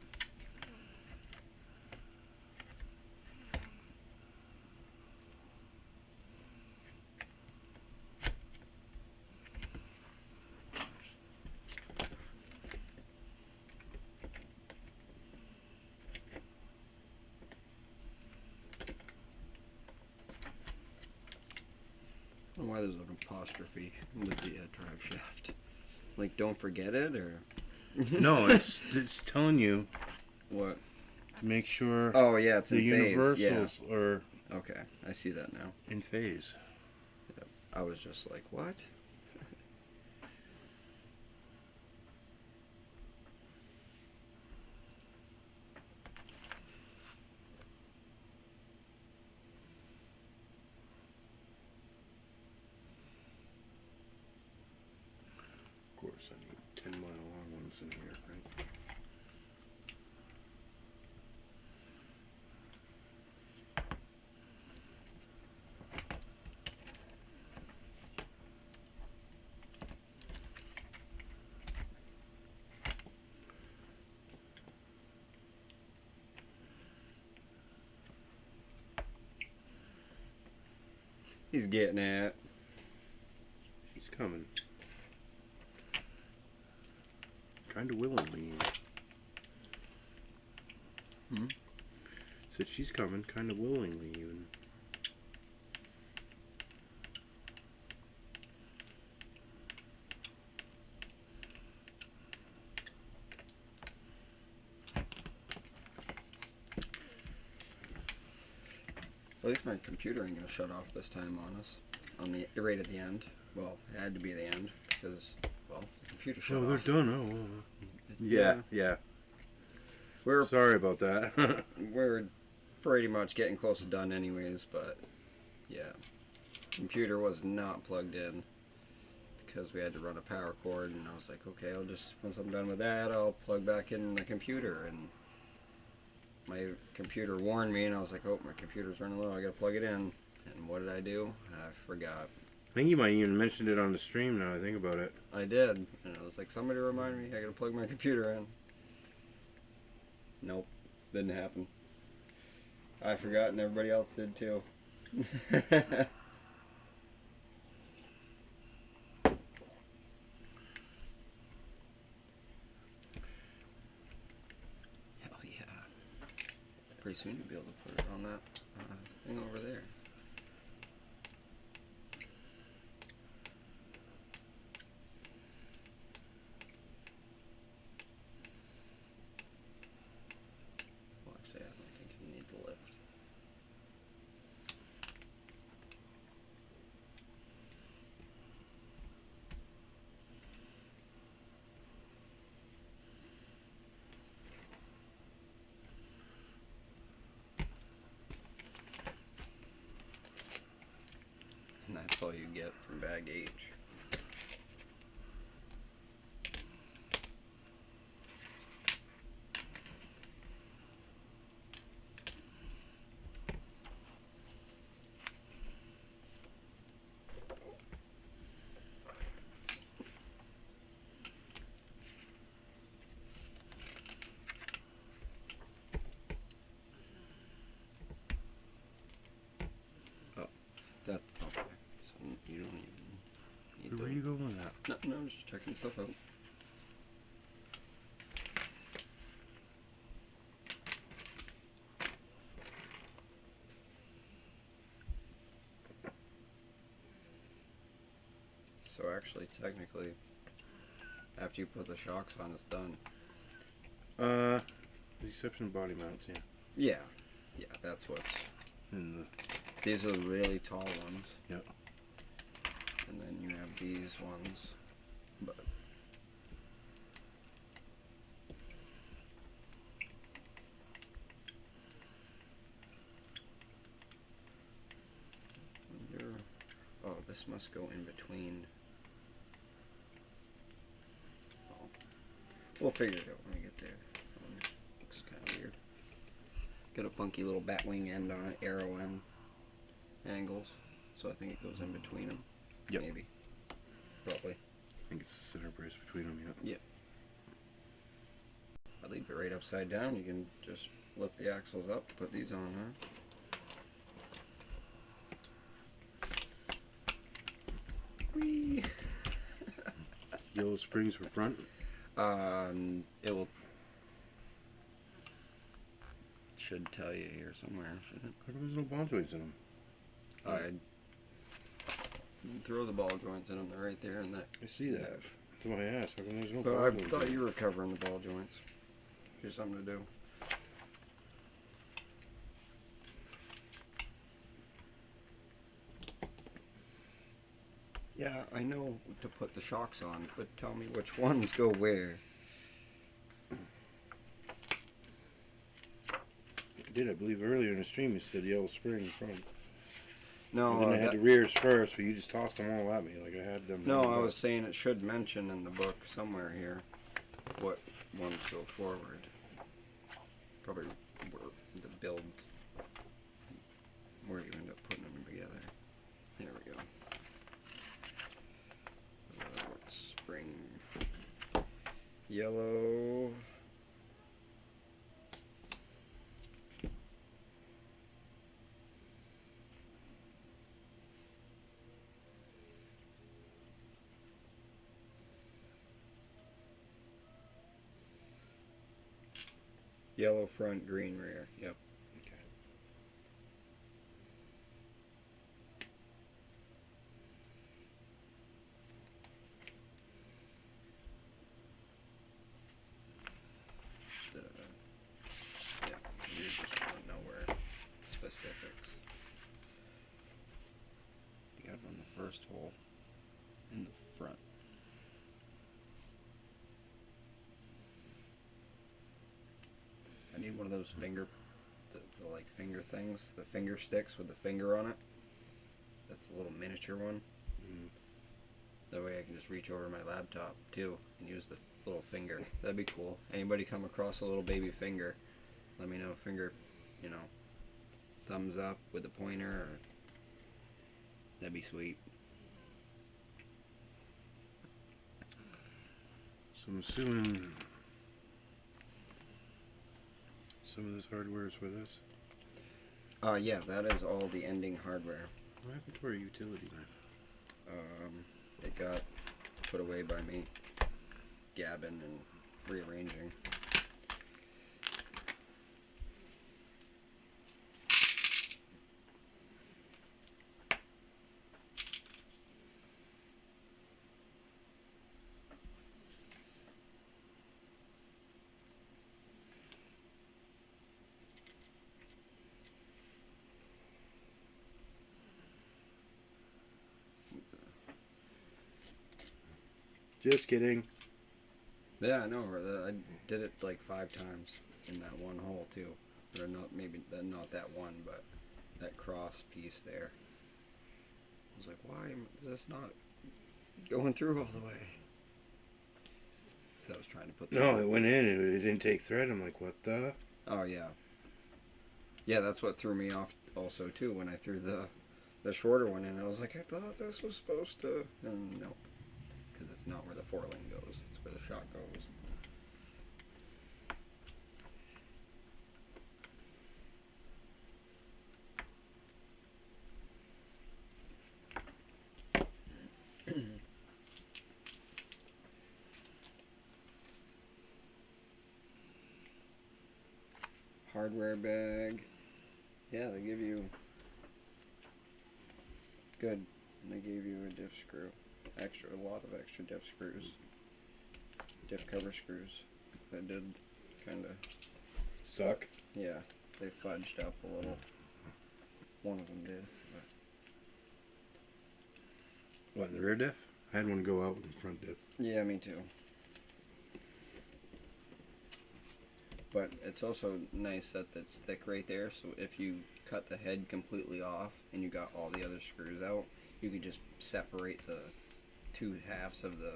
I don't know why there's an apostrophe with the drive shaft. Like, don't forget it, or No, it's telling you what? to make sure Oh, yeah, it's the in phase. universals are Yeah. Okay, I see that now. in phase. I was just like, what? Of course, I need 10-mile long ones in here, right? He's getting it. She's coming. Kind of willingly. Hmm? Said she's coming, kind of willingly even. At least my computer ain't gonna shut off this time on us. On the right at the end. Well, it had to be the end because, well, the computer shut Oh, off. they're done. Oh. Yeah. We're Sorry about that. we're pretty much getting close to done anyways, but yeah, computer was not plugged in because we had to run a power cord, and I was like, okay, I'll just once I'm done with that, I'll plug back in the computer, and my computer warned me, and I was like, oh, my computer's running low, I gotta plug it in. And what did I do? I forgot. I think you might even mentioned it on the stream now I think about it. I did, and I was like, somebody remind me, I gotta plug my computer in. Nope, didn't happen. I forgot, and everybody else did too. Hell yeah. Pretty soon you'll be able to put it on that thing over there. it from bag H. That's okay. So you don't even need Where are you going with that? No, I'm just checking stuff out. So actually, technically, after you put the shocks on, it's done. With the exception of body mounts, yeah. Yeah, yeah, that's what's. And These are the really tall ones. Yep. And then you have these ones, but. Oh, this must go in between. Oh. We'll figure it out when we get there. Looks kind of weird. Got a funky little bat wing end on it, arrow end angles. So I think it goes in between them. Yep. Maybe. Probably. I think it's the center brace between them, yeah. I leave it right upside down. You can just lift the axles up, put these on, huh? Whee! Yellow springs for front. It will. Should tell you here somewhere, shouldn't How come there's no ball joints in them? it? I'd throw the ball joints in them. They're right there in that. I see that. dash. That's why I asked. How come there's no Well, ball I joints? thought in you were covering the ball joints. Here's something to do. Yeah, I know to put the shocks on, but tell me which ones go where. I did, I believe, earlier in the stream you said yellow spring front. No, And then I had the rears first, but you just tossed them all at me like I had them. no, lined I up. was saying it should mention in the book somewhere here what ones go forward. Probably where the build, where you end up putting them together. There we go. What's spring? Yellow. Yellow front, green rear. Yep. Okay. Yeah, you just want to know where specifics. You got it on the first hole in the front. I need one of those finger, the like finger things, the finger sticks with the finger on it. That's a little miniature one. Mm. That way I can just reach over my laptop too and use the little finger. That'd be cool. Anybody come across a little baby finger, let me know. Finger, you know, thumbs up with the pointer, or that'd be sweet. So I'm assuming some of this hardware is for this. Yeah, that is all the ending hardware. What happened to our utility knife? It got put away by me, gabbing and rearranging. Just kidding. Yeah, I know. I did it like 5 times in that one hole too. Or not, maybe not that one, but that cross piece there. was like, why is this not going through all the way? So I was trying to put. No, it went in and it didn't take thread. I'm like, what the? Oh yeah. Yeah, that's what threw me off also too when I threw the shorter one in. I was like, I thought this was supposed to. And no, because it's not where the foreling goes. It's where the shot goes. Hardware bag. Yeah, they give you good. They gave you a diff screw. A lot of extra diff screws. Diff cover screws. That did kind of Suck. Yeah, they fudged up a little. One of them did. What, in the rear diff? I had one go out in the front diff. Yeah, me too. But it's also nice that it's thick right there, so if you cut the head completely off and you got all the other screws out, you could just separate the two halves of the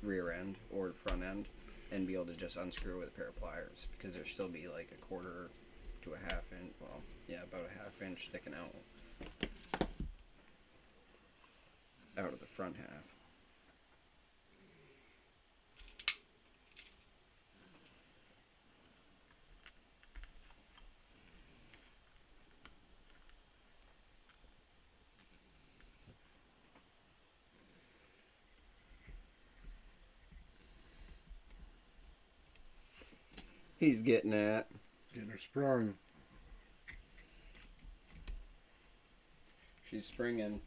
rear end or front end and be able to just unscrew with a pair of pliers, because there'll still be like a quarter to a half inch, well, yeah, about a half inch sticking out of the front half. He's getting at. Getting her sprung. She's springing.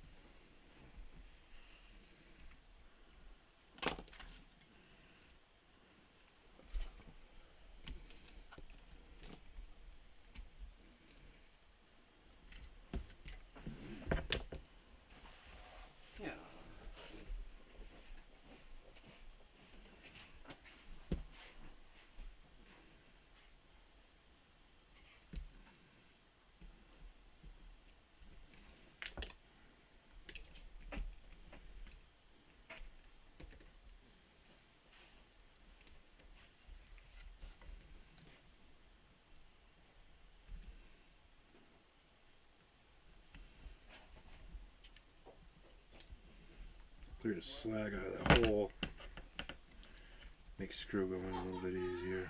Yeah. Clear the slag out of that hole. Makes screw going a little bit easier.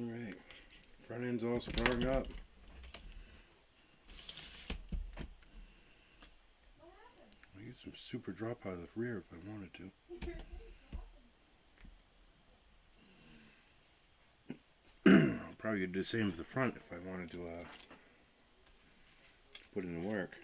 Alright, front end's all sprung up. I'll use some super drop out of the rear if I wanted to. I'll probably do the same with the front if I wanted to put it in work.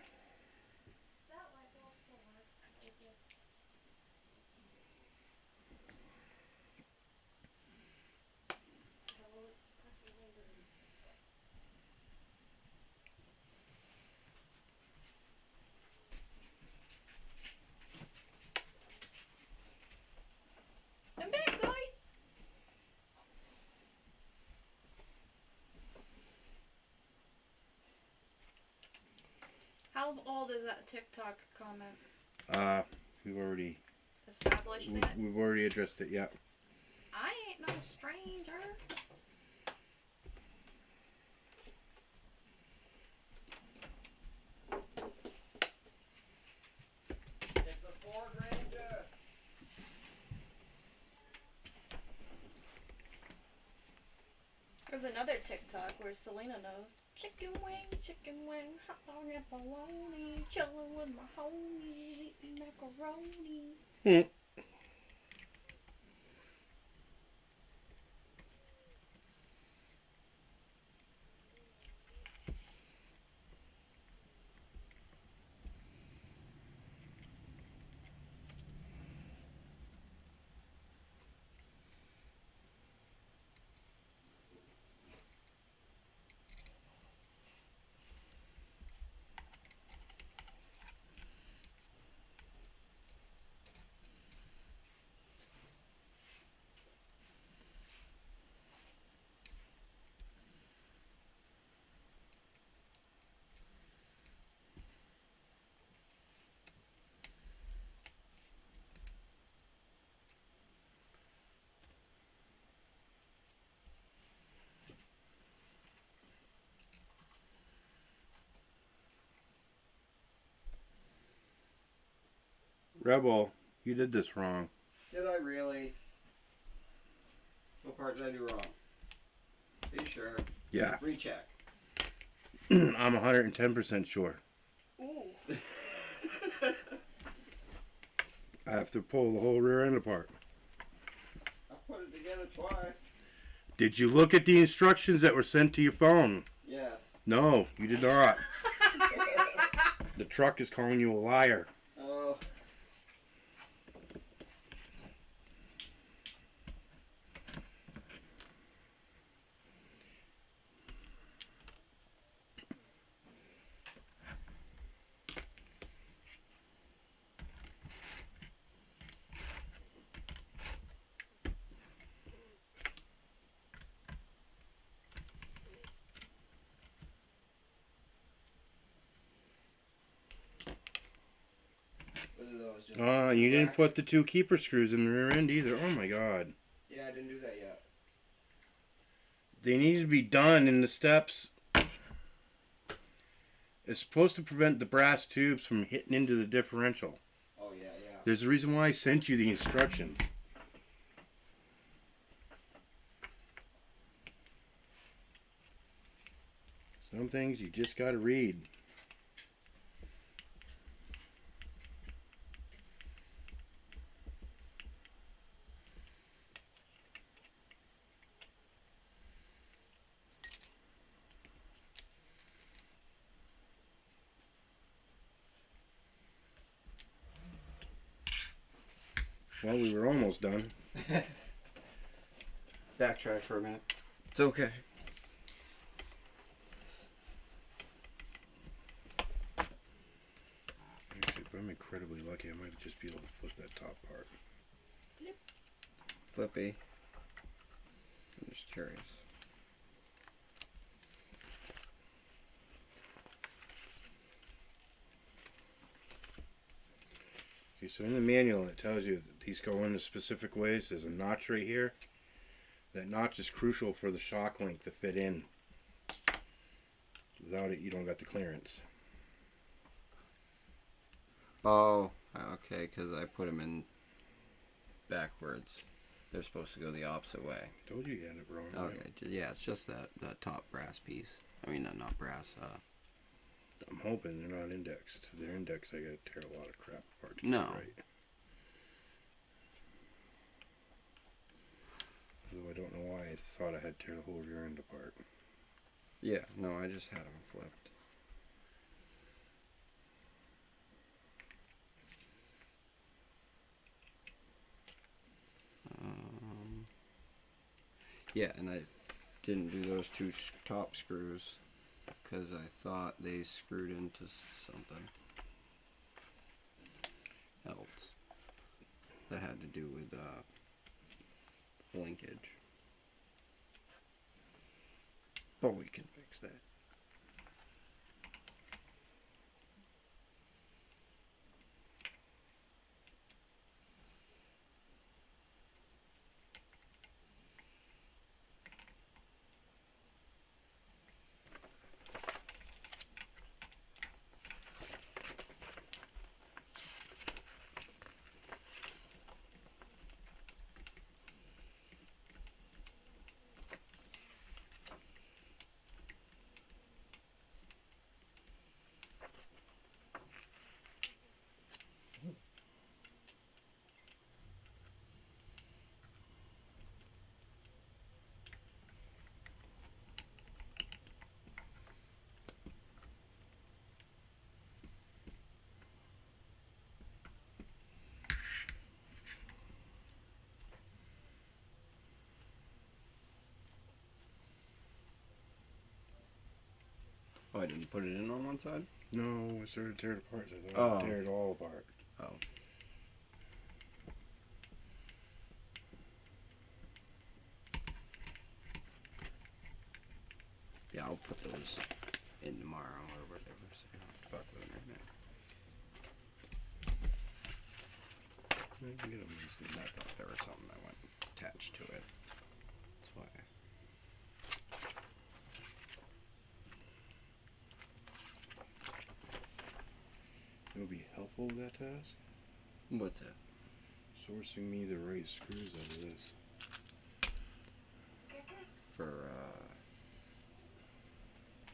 I'm back, guys! How old is that TikTok comment? We've already Established that? we've already addressed it. Yeah. I ain't no stranger. It's a Ford Ranger. There's another TikTok where Selena knows. Chicken wing, hot dog and bologna. Chillin' with my homies, eating macaroni. Rebel, you did this wrong. Did I really? What part did I do wrong? Are you sure? Yeah. Recheck. I'm 110% sure. Ooh. I have to pull the whole rear end apart. I put it together twice. Did you look at the instructions that were sent to your phone? Yes. No, you did not. The truck is calling you a liar. Oh. What are those? Just You didn't black? put the 2 keeper screws in the rear end either. Oh my god. Yeah, I didn't do that yet. They need to be done in the steps. It's supposed to prevent the brass tubes from hitting into the differential. Oh, yeah. There's a reason why I sent you the instructions. Some things you just gotta read. Well, we were almost done. Backtrack for a minute. It's okay. Actually, if I'm incredibly lucky, I might just be able to flip that top part. Flippy. I'm just curious. Okay, so in the manual it tells you that these go into specific ways. There's a notch right here. That notch is crucial for the shock link to fit in. Without it, you don't got the clearance. Oh, okay, because I put them in backwards. They're supposed to go the opposite way. Told you had it wrong. Okay, yeah, it's just that top brass piece. I mean, not brass. I'm hoping they're not indexed. If they're indexed, I gotta tear a lot of crap apart to No. get it right. Although I don't know why I thought I had to tear the whole rear end apart. Yeah, no, I just had them flipped. Yeah, and I didn't do those 2 top screws because I thought they screwed into something else that had to do with linkage. But we can fix that. Oh, I didn't put it in on one side? No, I started to tear it apart. So I thought I'd Oh. tear it all apart. Oh. Yeah, I'll put those in tomorrow or whatever, so I don't have to fuck with them right now. You can get 'em easy. I thought there was something that went attached to it. That's why. It would be helpful with that task. What's that? Sourcing me the right screws out of this. For,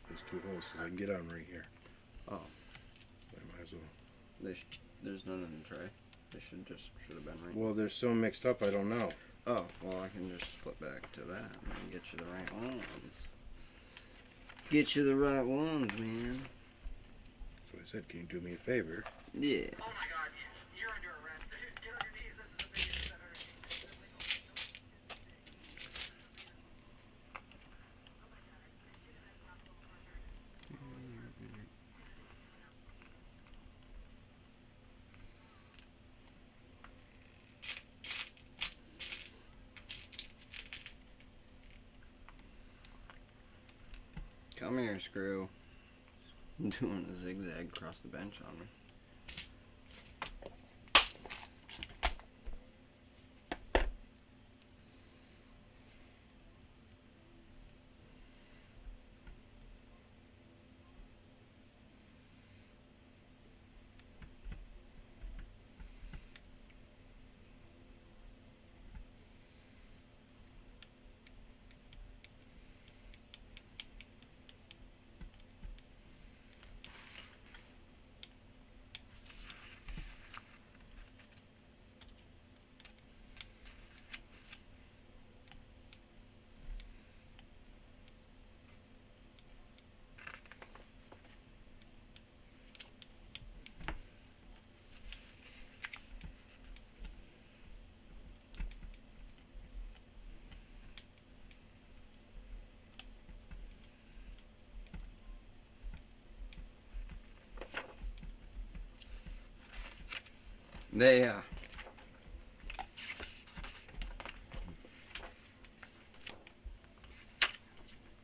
Those 2 holes, so I can get on right here. oh, I might as well. there's none in the tray. They should have been right. Well, they're so mixed up, I don't know. Oh, well, I can just flip back to that and get you the right ones. Get you the right ones, man. So I said, can you do me a favor? Yeah. Oh my god, you're under arrest. Get on your knees, this is the biggest I've ever seen. Come here, screw. I'm doing a zigzag across the bench on me. There.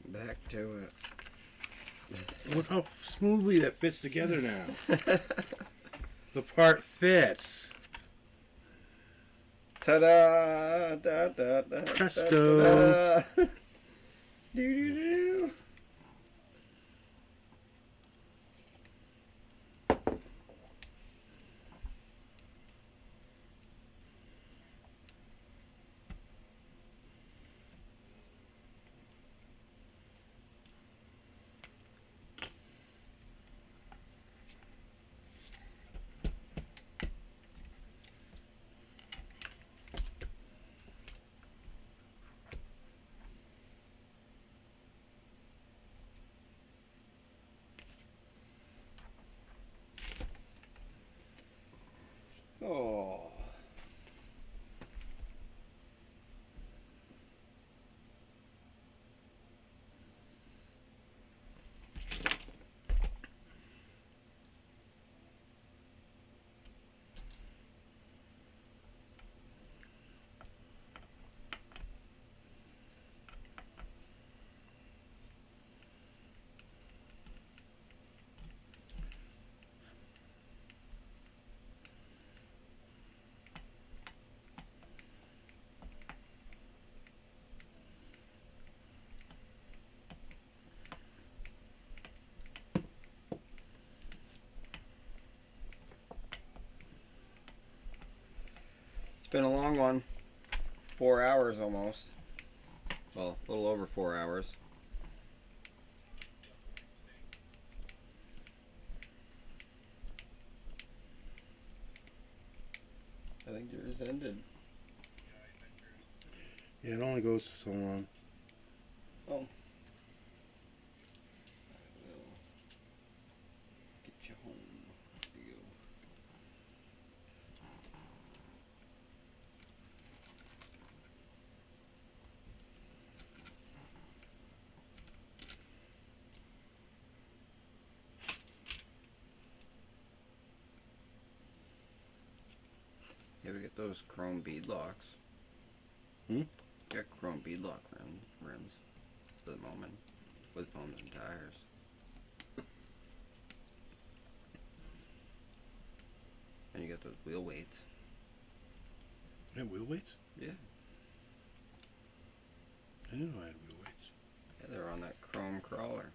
Back to it. Look how smoothly that fits together now. The part fits. Ta-da! Da, da, da, Presto. da, da. Do-do-do. Oh. It's been a long one. 4 hours almost. Well, a little over 4 hours. I think yours ended. Yeah, it only goes so long. Oh. I will get you home. Here you go. Yeah, we get those chrome bead locks. Hmm? Got chrome bead lock rims at the moment with foams and tires. And you got those wheel weights. Yeah, wheel weights? Yeah. I didn't know I had wheel weights. Yeah, they're on that chrome crawler.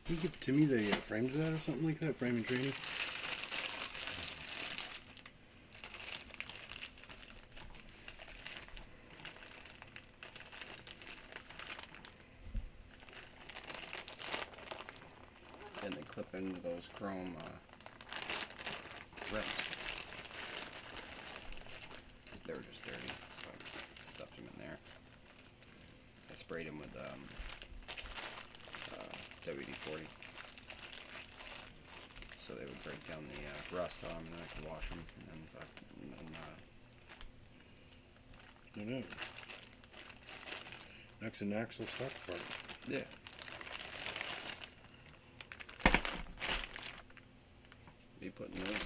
Can you give Timmy the frames of that or something like that? Frame and training? And they clip into those chrome rims. They were just dirty, so I stuffed them in there. I sprayed them with WD-40, so they would break down the rust on them, and then I could wash them, and then I know. Next an axle stock part. yeah. Be putting those in.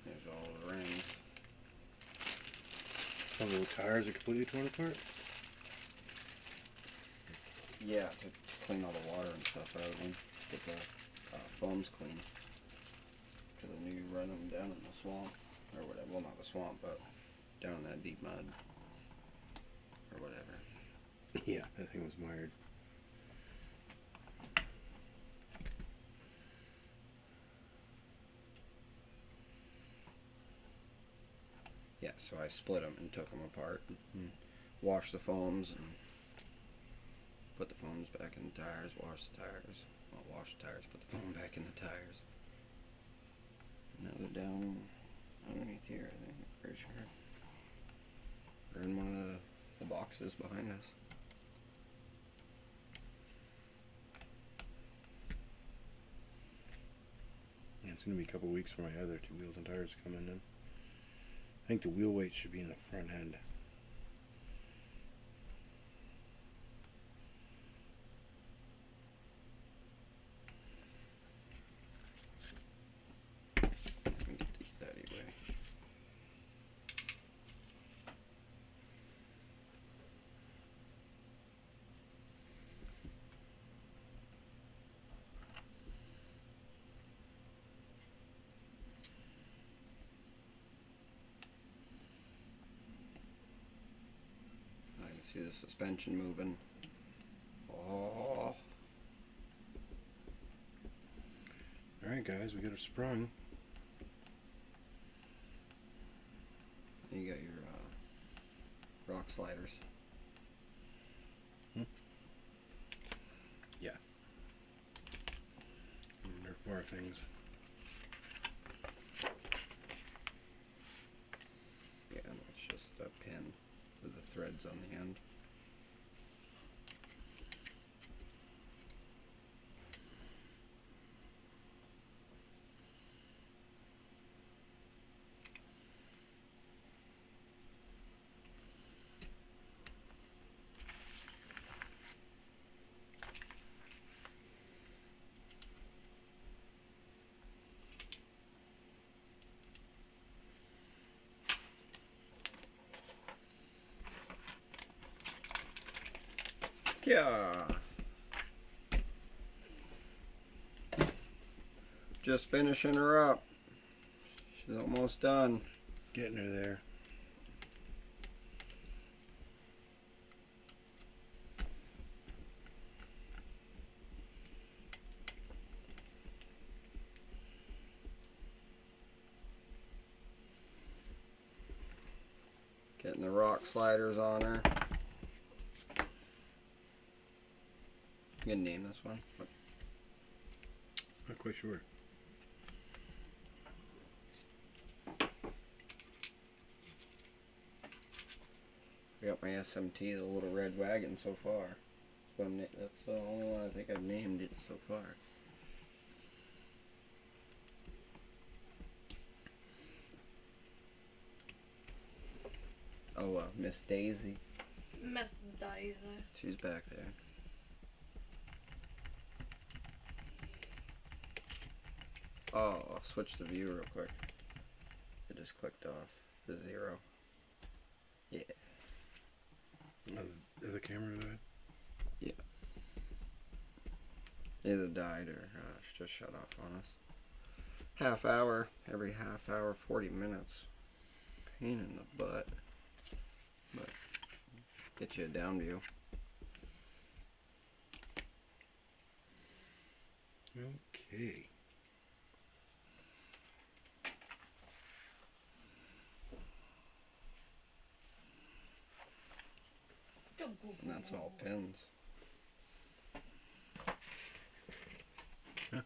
There's all the rings. Some of the tires are completely torn apart? Yeah, to clean all the water and stuff out of them. Get the foams clean. Because I knew you run them down in the swamp. Or whatever. Well, not the swamp, but down in that deep mud. Or whatever. Yeah, that thing was mired. Yeah, so I split them and took them apart. And washed the foams and put the foams back in the tires. Wash the tires. Well, wash the tires, put the foam back in the tires. Now they're down underneath here, I think. I'm pretty sure. They're in one of the boxes behind us. Yeah, it's going to be a couple of weeks for my other two wheels and tires to come in then. I think the wheel weight should be in the front end. I can get these that way. I can see the suspension moving. Oh. Alright guys, we got her sprung. You got your rock sliders. Yeah. And they're bar things. Yeah, and it's just a pin with the threads on the end. Yeah. Just finishing her up. She's almost done. Getting her there. Getting the rock sliders on her. You gonna name this one? What? Not quite sure. I got my SMT, the little red wagon so far. That's the only one I think I've named it so far. Oh, Miss Daisy. Miss Daisy. She's back there. Oh, I'll switch the view real quick. It just clicked off the 0. Yeah. The camera died? Either died or just shut off on us. Half hour, every half hour, 40 minutes. Pain in the butt. But get you a down view. Okay. And that's all pins. Huh.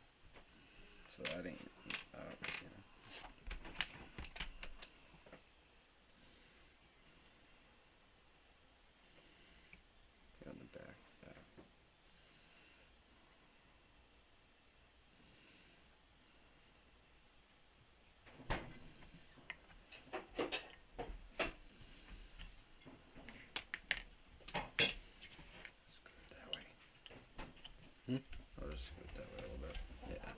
So that ain't, you know. On the back. Scoot that way. I'll just scoot that way a little bit. Yeah.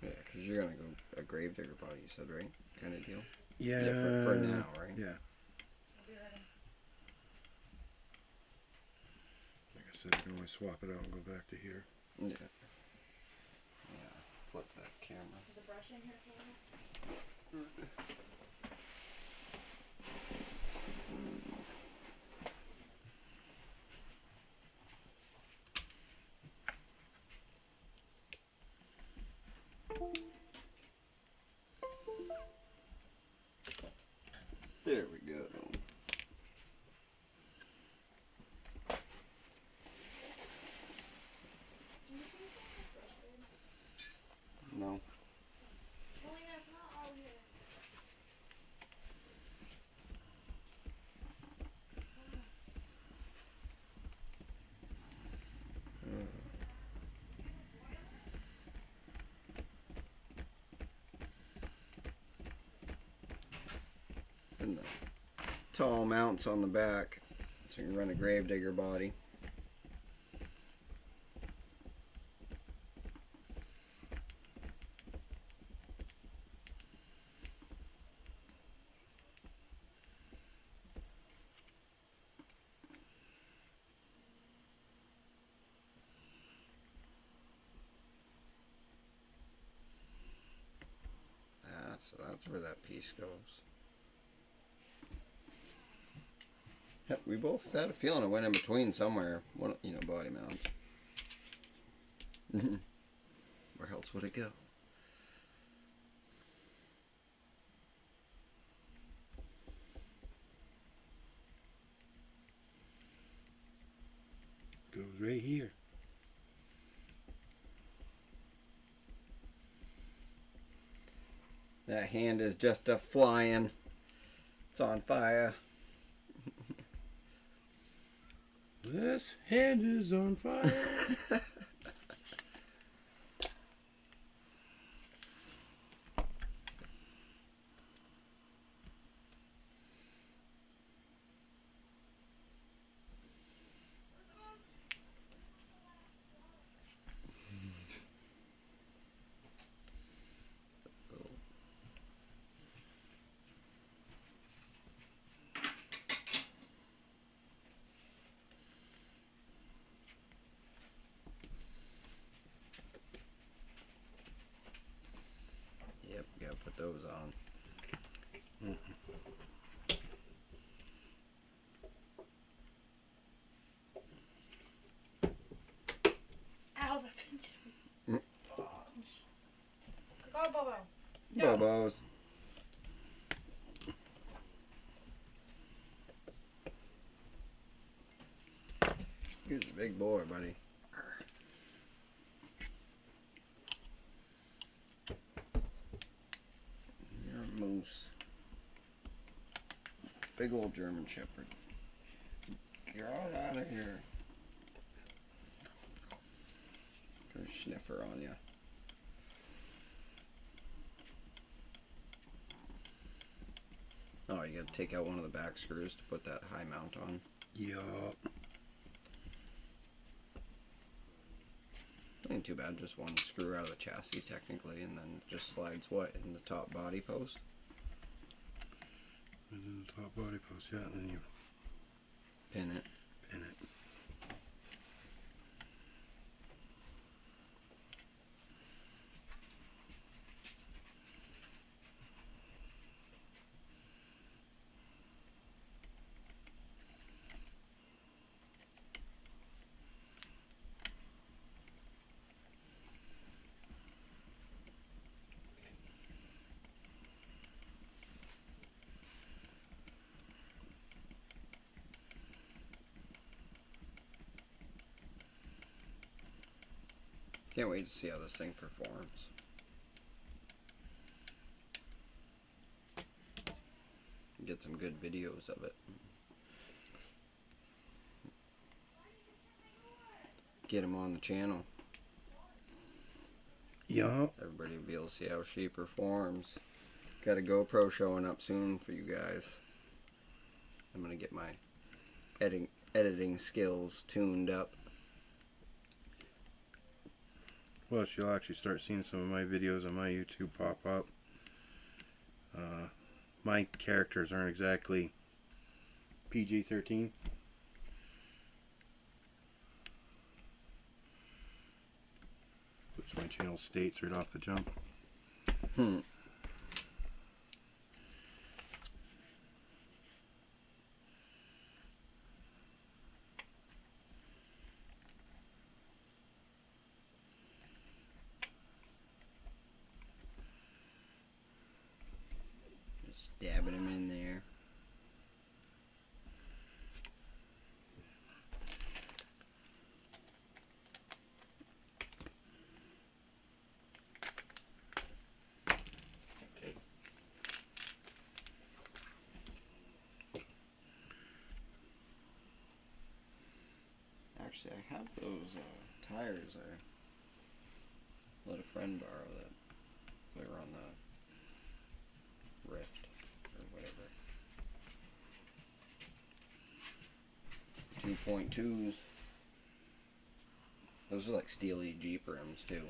Yeah, because you're going to go a gravedigger body, you said, right? Kind of deal? Yeah. For now, right? Yeah. Like I said, I can always swap it out and go back to here. Yeah. Yeah. Flip that camera. Is a brush in here for you? There we go. No. Oh yeah, it's not all here. And the tall mounts on the back, so you can run a gravedigger body. So that's where that piece goes. Yep, we both had a feeling it went in between somewhere. One, body mounts. Where else would it go? Goes right here. That hand is just a flying. It's on fire. This hand is on fire. Yep, gotta put those on. Ow, the pinch. Mm. Go, Bobo. Go. Bobos. You're a big boy, buddy. You're a moose. Big old German Shepherd. Get on out of here. sniffer on you. Oh, you gotta take out one of the back screws to put that high mount on. Yup. Ain't too bad, just one screw out of the chassis technically, and then it just slides what, in the top body post? In the top body post, yeah, and then you Pin it. pin it. Can't wait to see how this thing performs. Get some good videos of it. Get them on the channel. Yup. Everybody will be able to see how she performs. Got a GoPro showing up soon for you guys. I'm gonna get my editing skills tuned up. Plus, you'll actually start seeing some of my videos on my YouTube pop up. My characters aren't exactly PG-13. Which my channel states right off the jump. Just dabbing them in there. Actually, I have those tires I let a friend borrow that they were on the Rift or whatever. 2.2s. Those are like steely Jeep rims too.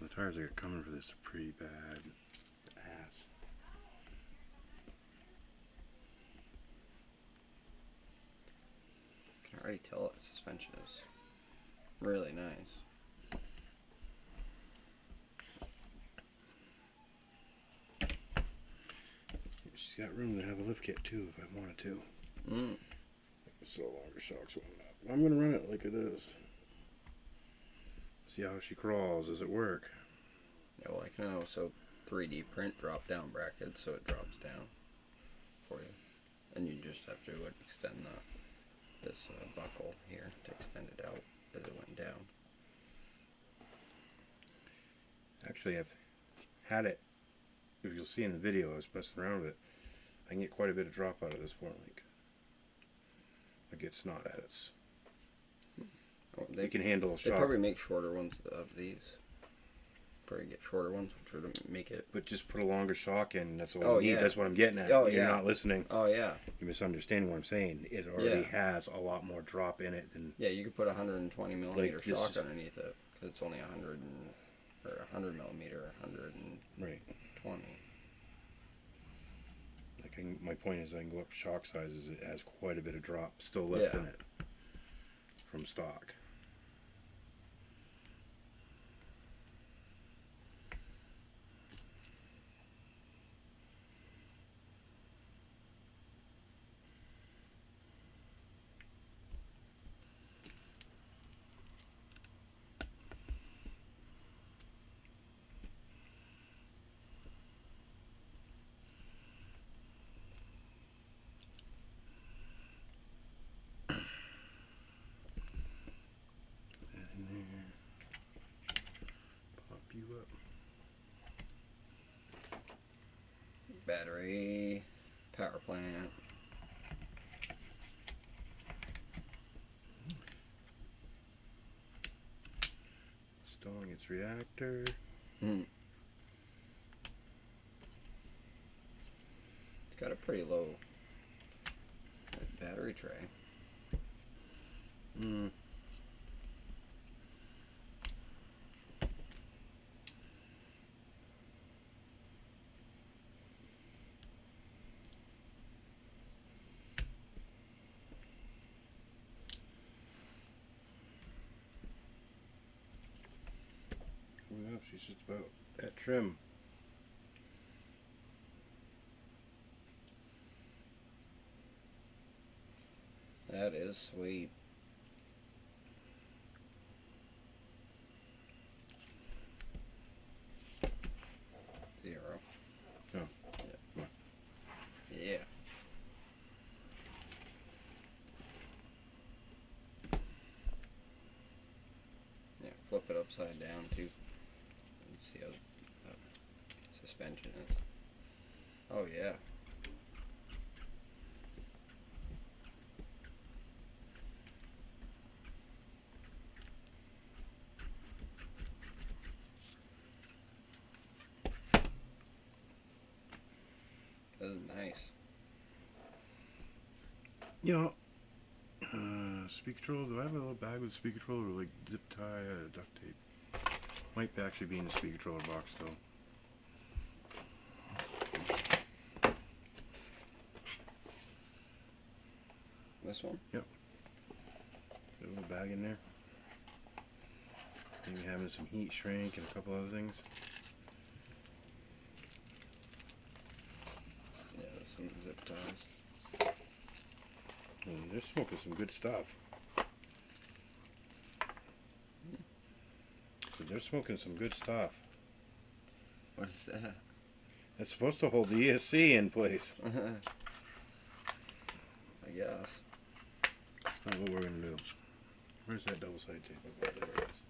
The tires I got coming for this are pretty bad. Ass. I can already tell that suspension is really nice. She's got room to have a lift kit too if I wanted to. So longer shocks went up. I'm gonna run it like it is. See how she crawls. Does it work? Yeah, well, I can also 3D print drop down brackets so it drops down for you. And you just have to extend this buckle here to extend it out as it went down. Actually, I've had it. If you'll see in the video, I was messing around with it. I can get quite a bit of drop out of this 4-link. Like it's not at its. Oh, They can handle a They shock. probably make shorter ones of these. Probably get shorter ones, which would make it. But just put a longer shock in. That's what Oh, I need. yeah. That's what I'm getting at. Oh, You're yeah. not listening. Oh yeah. You're misunderstanding what I'm saying. It already Yeah. has a lot more drop in it than. Yeah, you could put a 120 millimeter Like, this shock is- underneath it because it's only 100 millimeter, 120. Right. Like my point is, I can go up shock sizes. It has quite a bit of drop still left Yeah. in it from stock. Pop you up. Battery, power plant. its reactor. It's got a pretty low battery tray. Well, she's just about at trim. That is sweet. Zero. Oh. Yeah. Yeah. Yeah, flip it upside down too. Let's see how suspension is. Oh yeah. That is nice. You know, speed control. Do I have a little bag with speed control or like zip tie, duct tape? Might actually be in the speed controller box though. This one? Got a little bag in there. Maybe having some heat shrink and a couple other things. Yeah, there's some zip ties. And they're smoking some good stuff. So they're smoking some good stuff. What is that? It's supposed to hold the ESC in place. I guess. I don't know what we're gonna do. Where's that double side tape? Oh, there it is.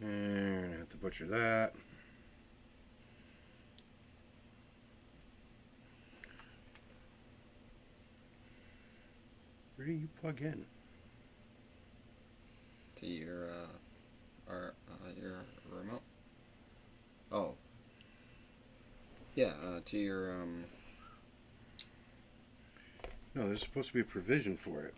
And I have to butcher that. Where do you plug in? To your your remote. Oh. Yeah, to your No, there's supposed to be a provision for it.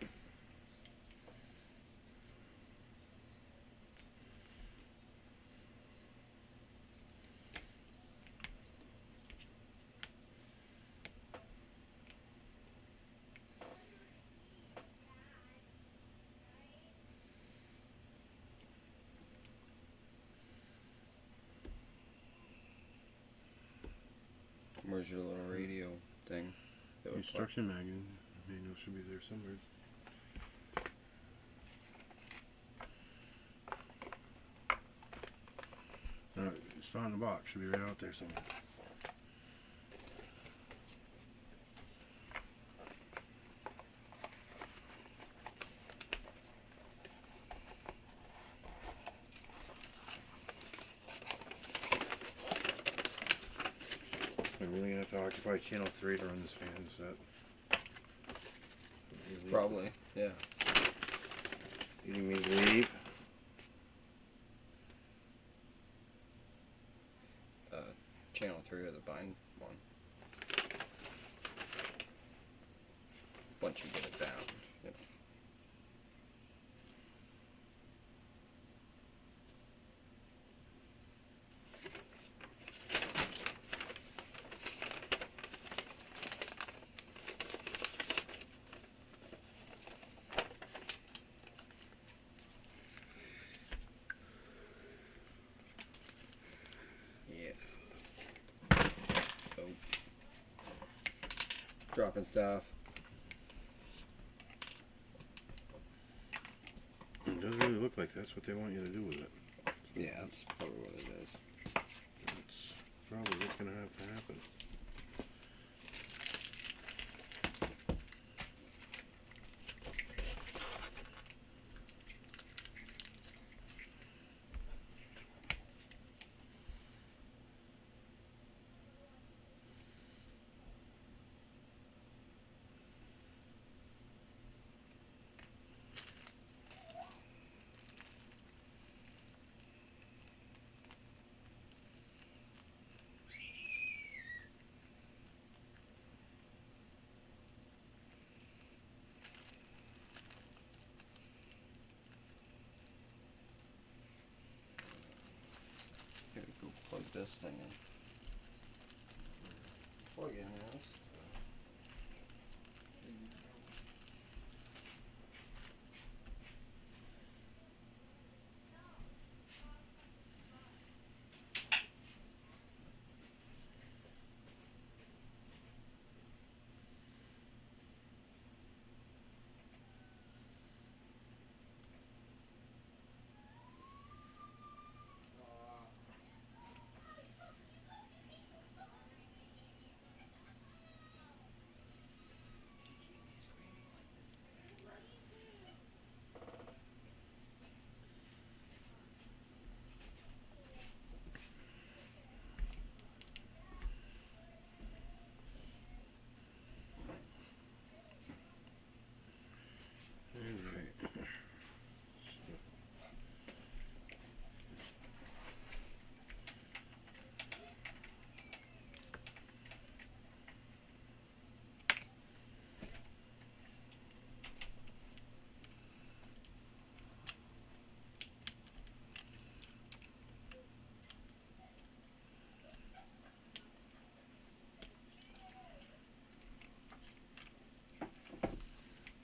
where's your little radio thing? That would plug- Instruction manual. Manual should be there somewhere. It's not in the box. Should be right out there somewhere. I'm really gonna have to occupy channel 3 to run this fan set. Probably, yeah. You need me to leave? Channel 3 or the bind one. Once you get it down. Yep. dropping stuff. It doesn't really look like that's what they want you to do with it. Yeah, that's probably what it is. That's probably what's going to have to happen. Gotta go plug this thing in. Plug in house.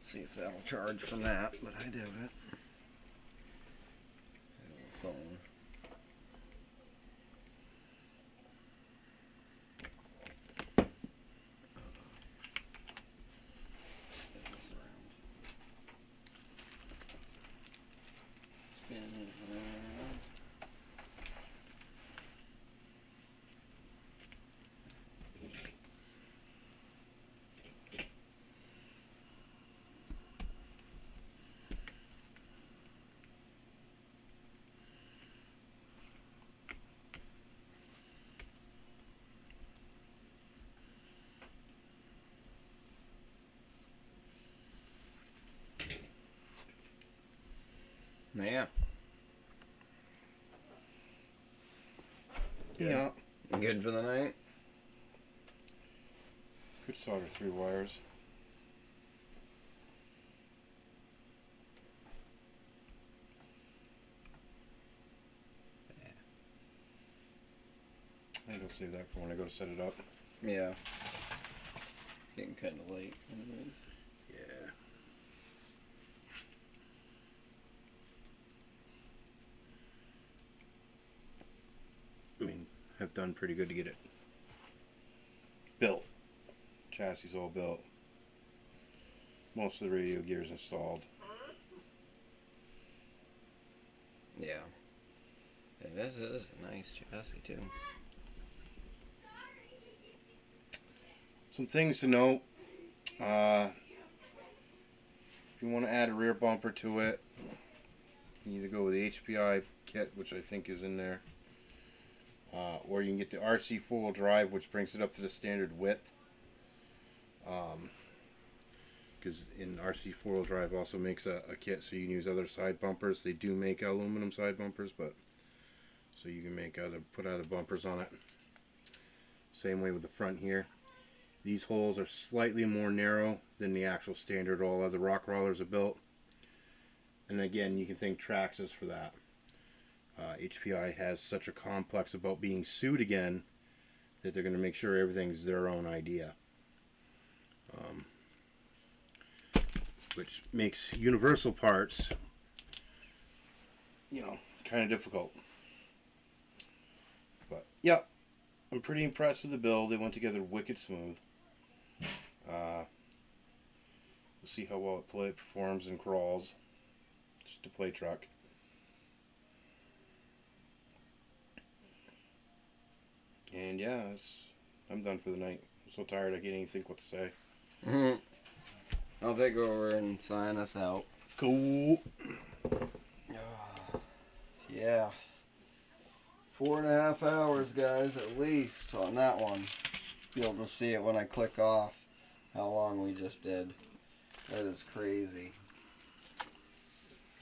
See if that'll charge from that, but I doubt it. Phone. Spin this around. Spin it around. Yeah. Yeah. Good for the night? Could solder 3 wires. I think I'll save that for when I go to set it up. Yeah. Getting kind of late. Yeah. I mean, have done pretty good to get it built. Chassis all built. Most of the radio gear's installed. Yeah. This is a nice chassis too. Some things to note. If you want to add a rear bumper to it, you either go with the HPI kit, which I think is in there, or you can get the RC 4-wheel drive, which brings it up to the standard width. Because in RC 4-wheel drive also makes a kit so you can use other side bumpers. They do make aluminum side bumpers, but so you can make put other bumpers on it. Same way with the front here. These holes are slightly more narrow than the actual standard all other rock rollers are built. And again, you can thank Traxxas for that. HPI has such a complex about being sued again that they're going to make sure everything's their own idea. Which makes universal parts, you know, kind of difficult. But, yeah, I'm pretty impressed with the build. They went together wicked smooth. see how well it performs and crawls. Just a play truck. And yeah, I'm done for the night. I'm so tired I can't even think what to say. I'll take over and sign us out. Cool. Yeah. 4.5 hours, guys, at least on that one. Be able to see it when I click off how long we just did. That is crazy.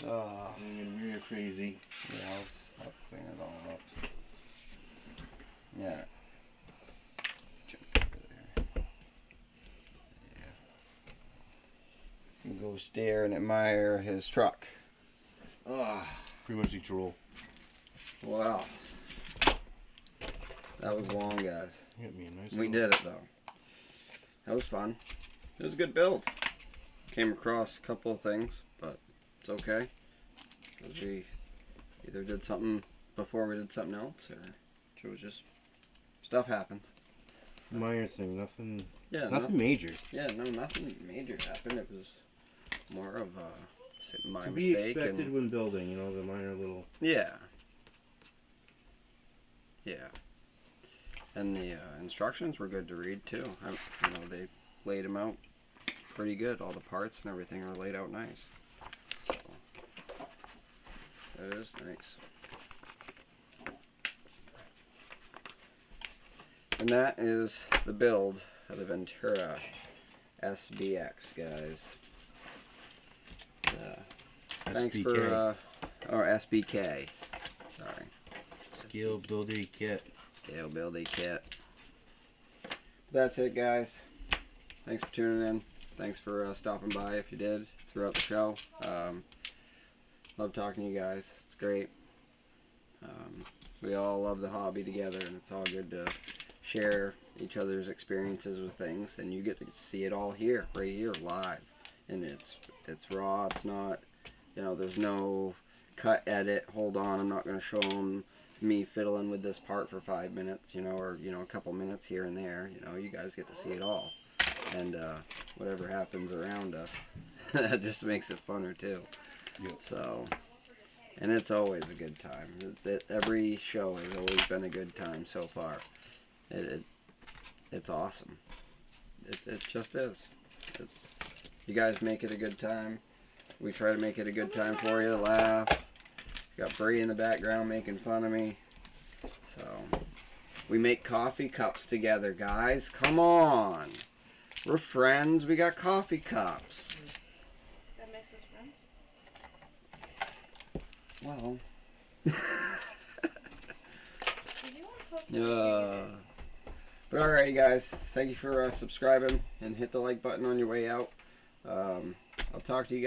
We're crazy. Yeah, I'll clean it all up. Yeah. Jump over there. Yeah. You can go stare and admire his truck. Pretty much each roll. Wow. That was long, guys. Get me a nice We little- did it, though. That was fun. It was a good build. Came across a couple of things, but it's okay. 'Cause we either did something before we did something else, or it was just stuff happens. Minor thing, nothing Yeah, nothing major. Yeah, no, nothing major happened. It was more of my To be mistake. expected when building, you know, the minor little. Yeah. Yeah. And the instructions were good to read too. They laid them out pretty good. All the parts and everything are laid out nice. So that is nice. And that is the build of the Ventura SBX, guys. Thanks for or SBK. Sorry. Scale builder kit. Scale building kit. That's it, guys. Thanks for tuning in. Thanks for stopping by if you did throughout the show. Love talking to you guys. It's great. We all love the hobby together, and it's all good to share each other's experiences with things, and you get to see it all here, right here, live. And it's raw. It's not, there's no cut, edit, hold on, I'm not going to show them me fiddling with this part for 5 minutes, or a couple minutes here and there. You guys get to see it all, and whatever happens around us, that just makes it funner too. Yep. So, and it's always a good time. Every show has always been a good time so far. It's awesome. It just is. You guys make it a good time. We try to make it a good time for you. Laugh. Got Bree in the background making fun of me. So, we make coffee cups together, guys. Come on. We're friends. We got coffee cups. That makes us friends. Well. Did you want to But alrighty, guys. Thank you for subscribing and hit the like button on your way out. I'll talk to you guys.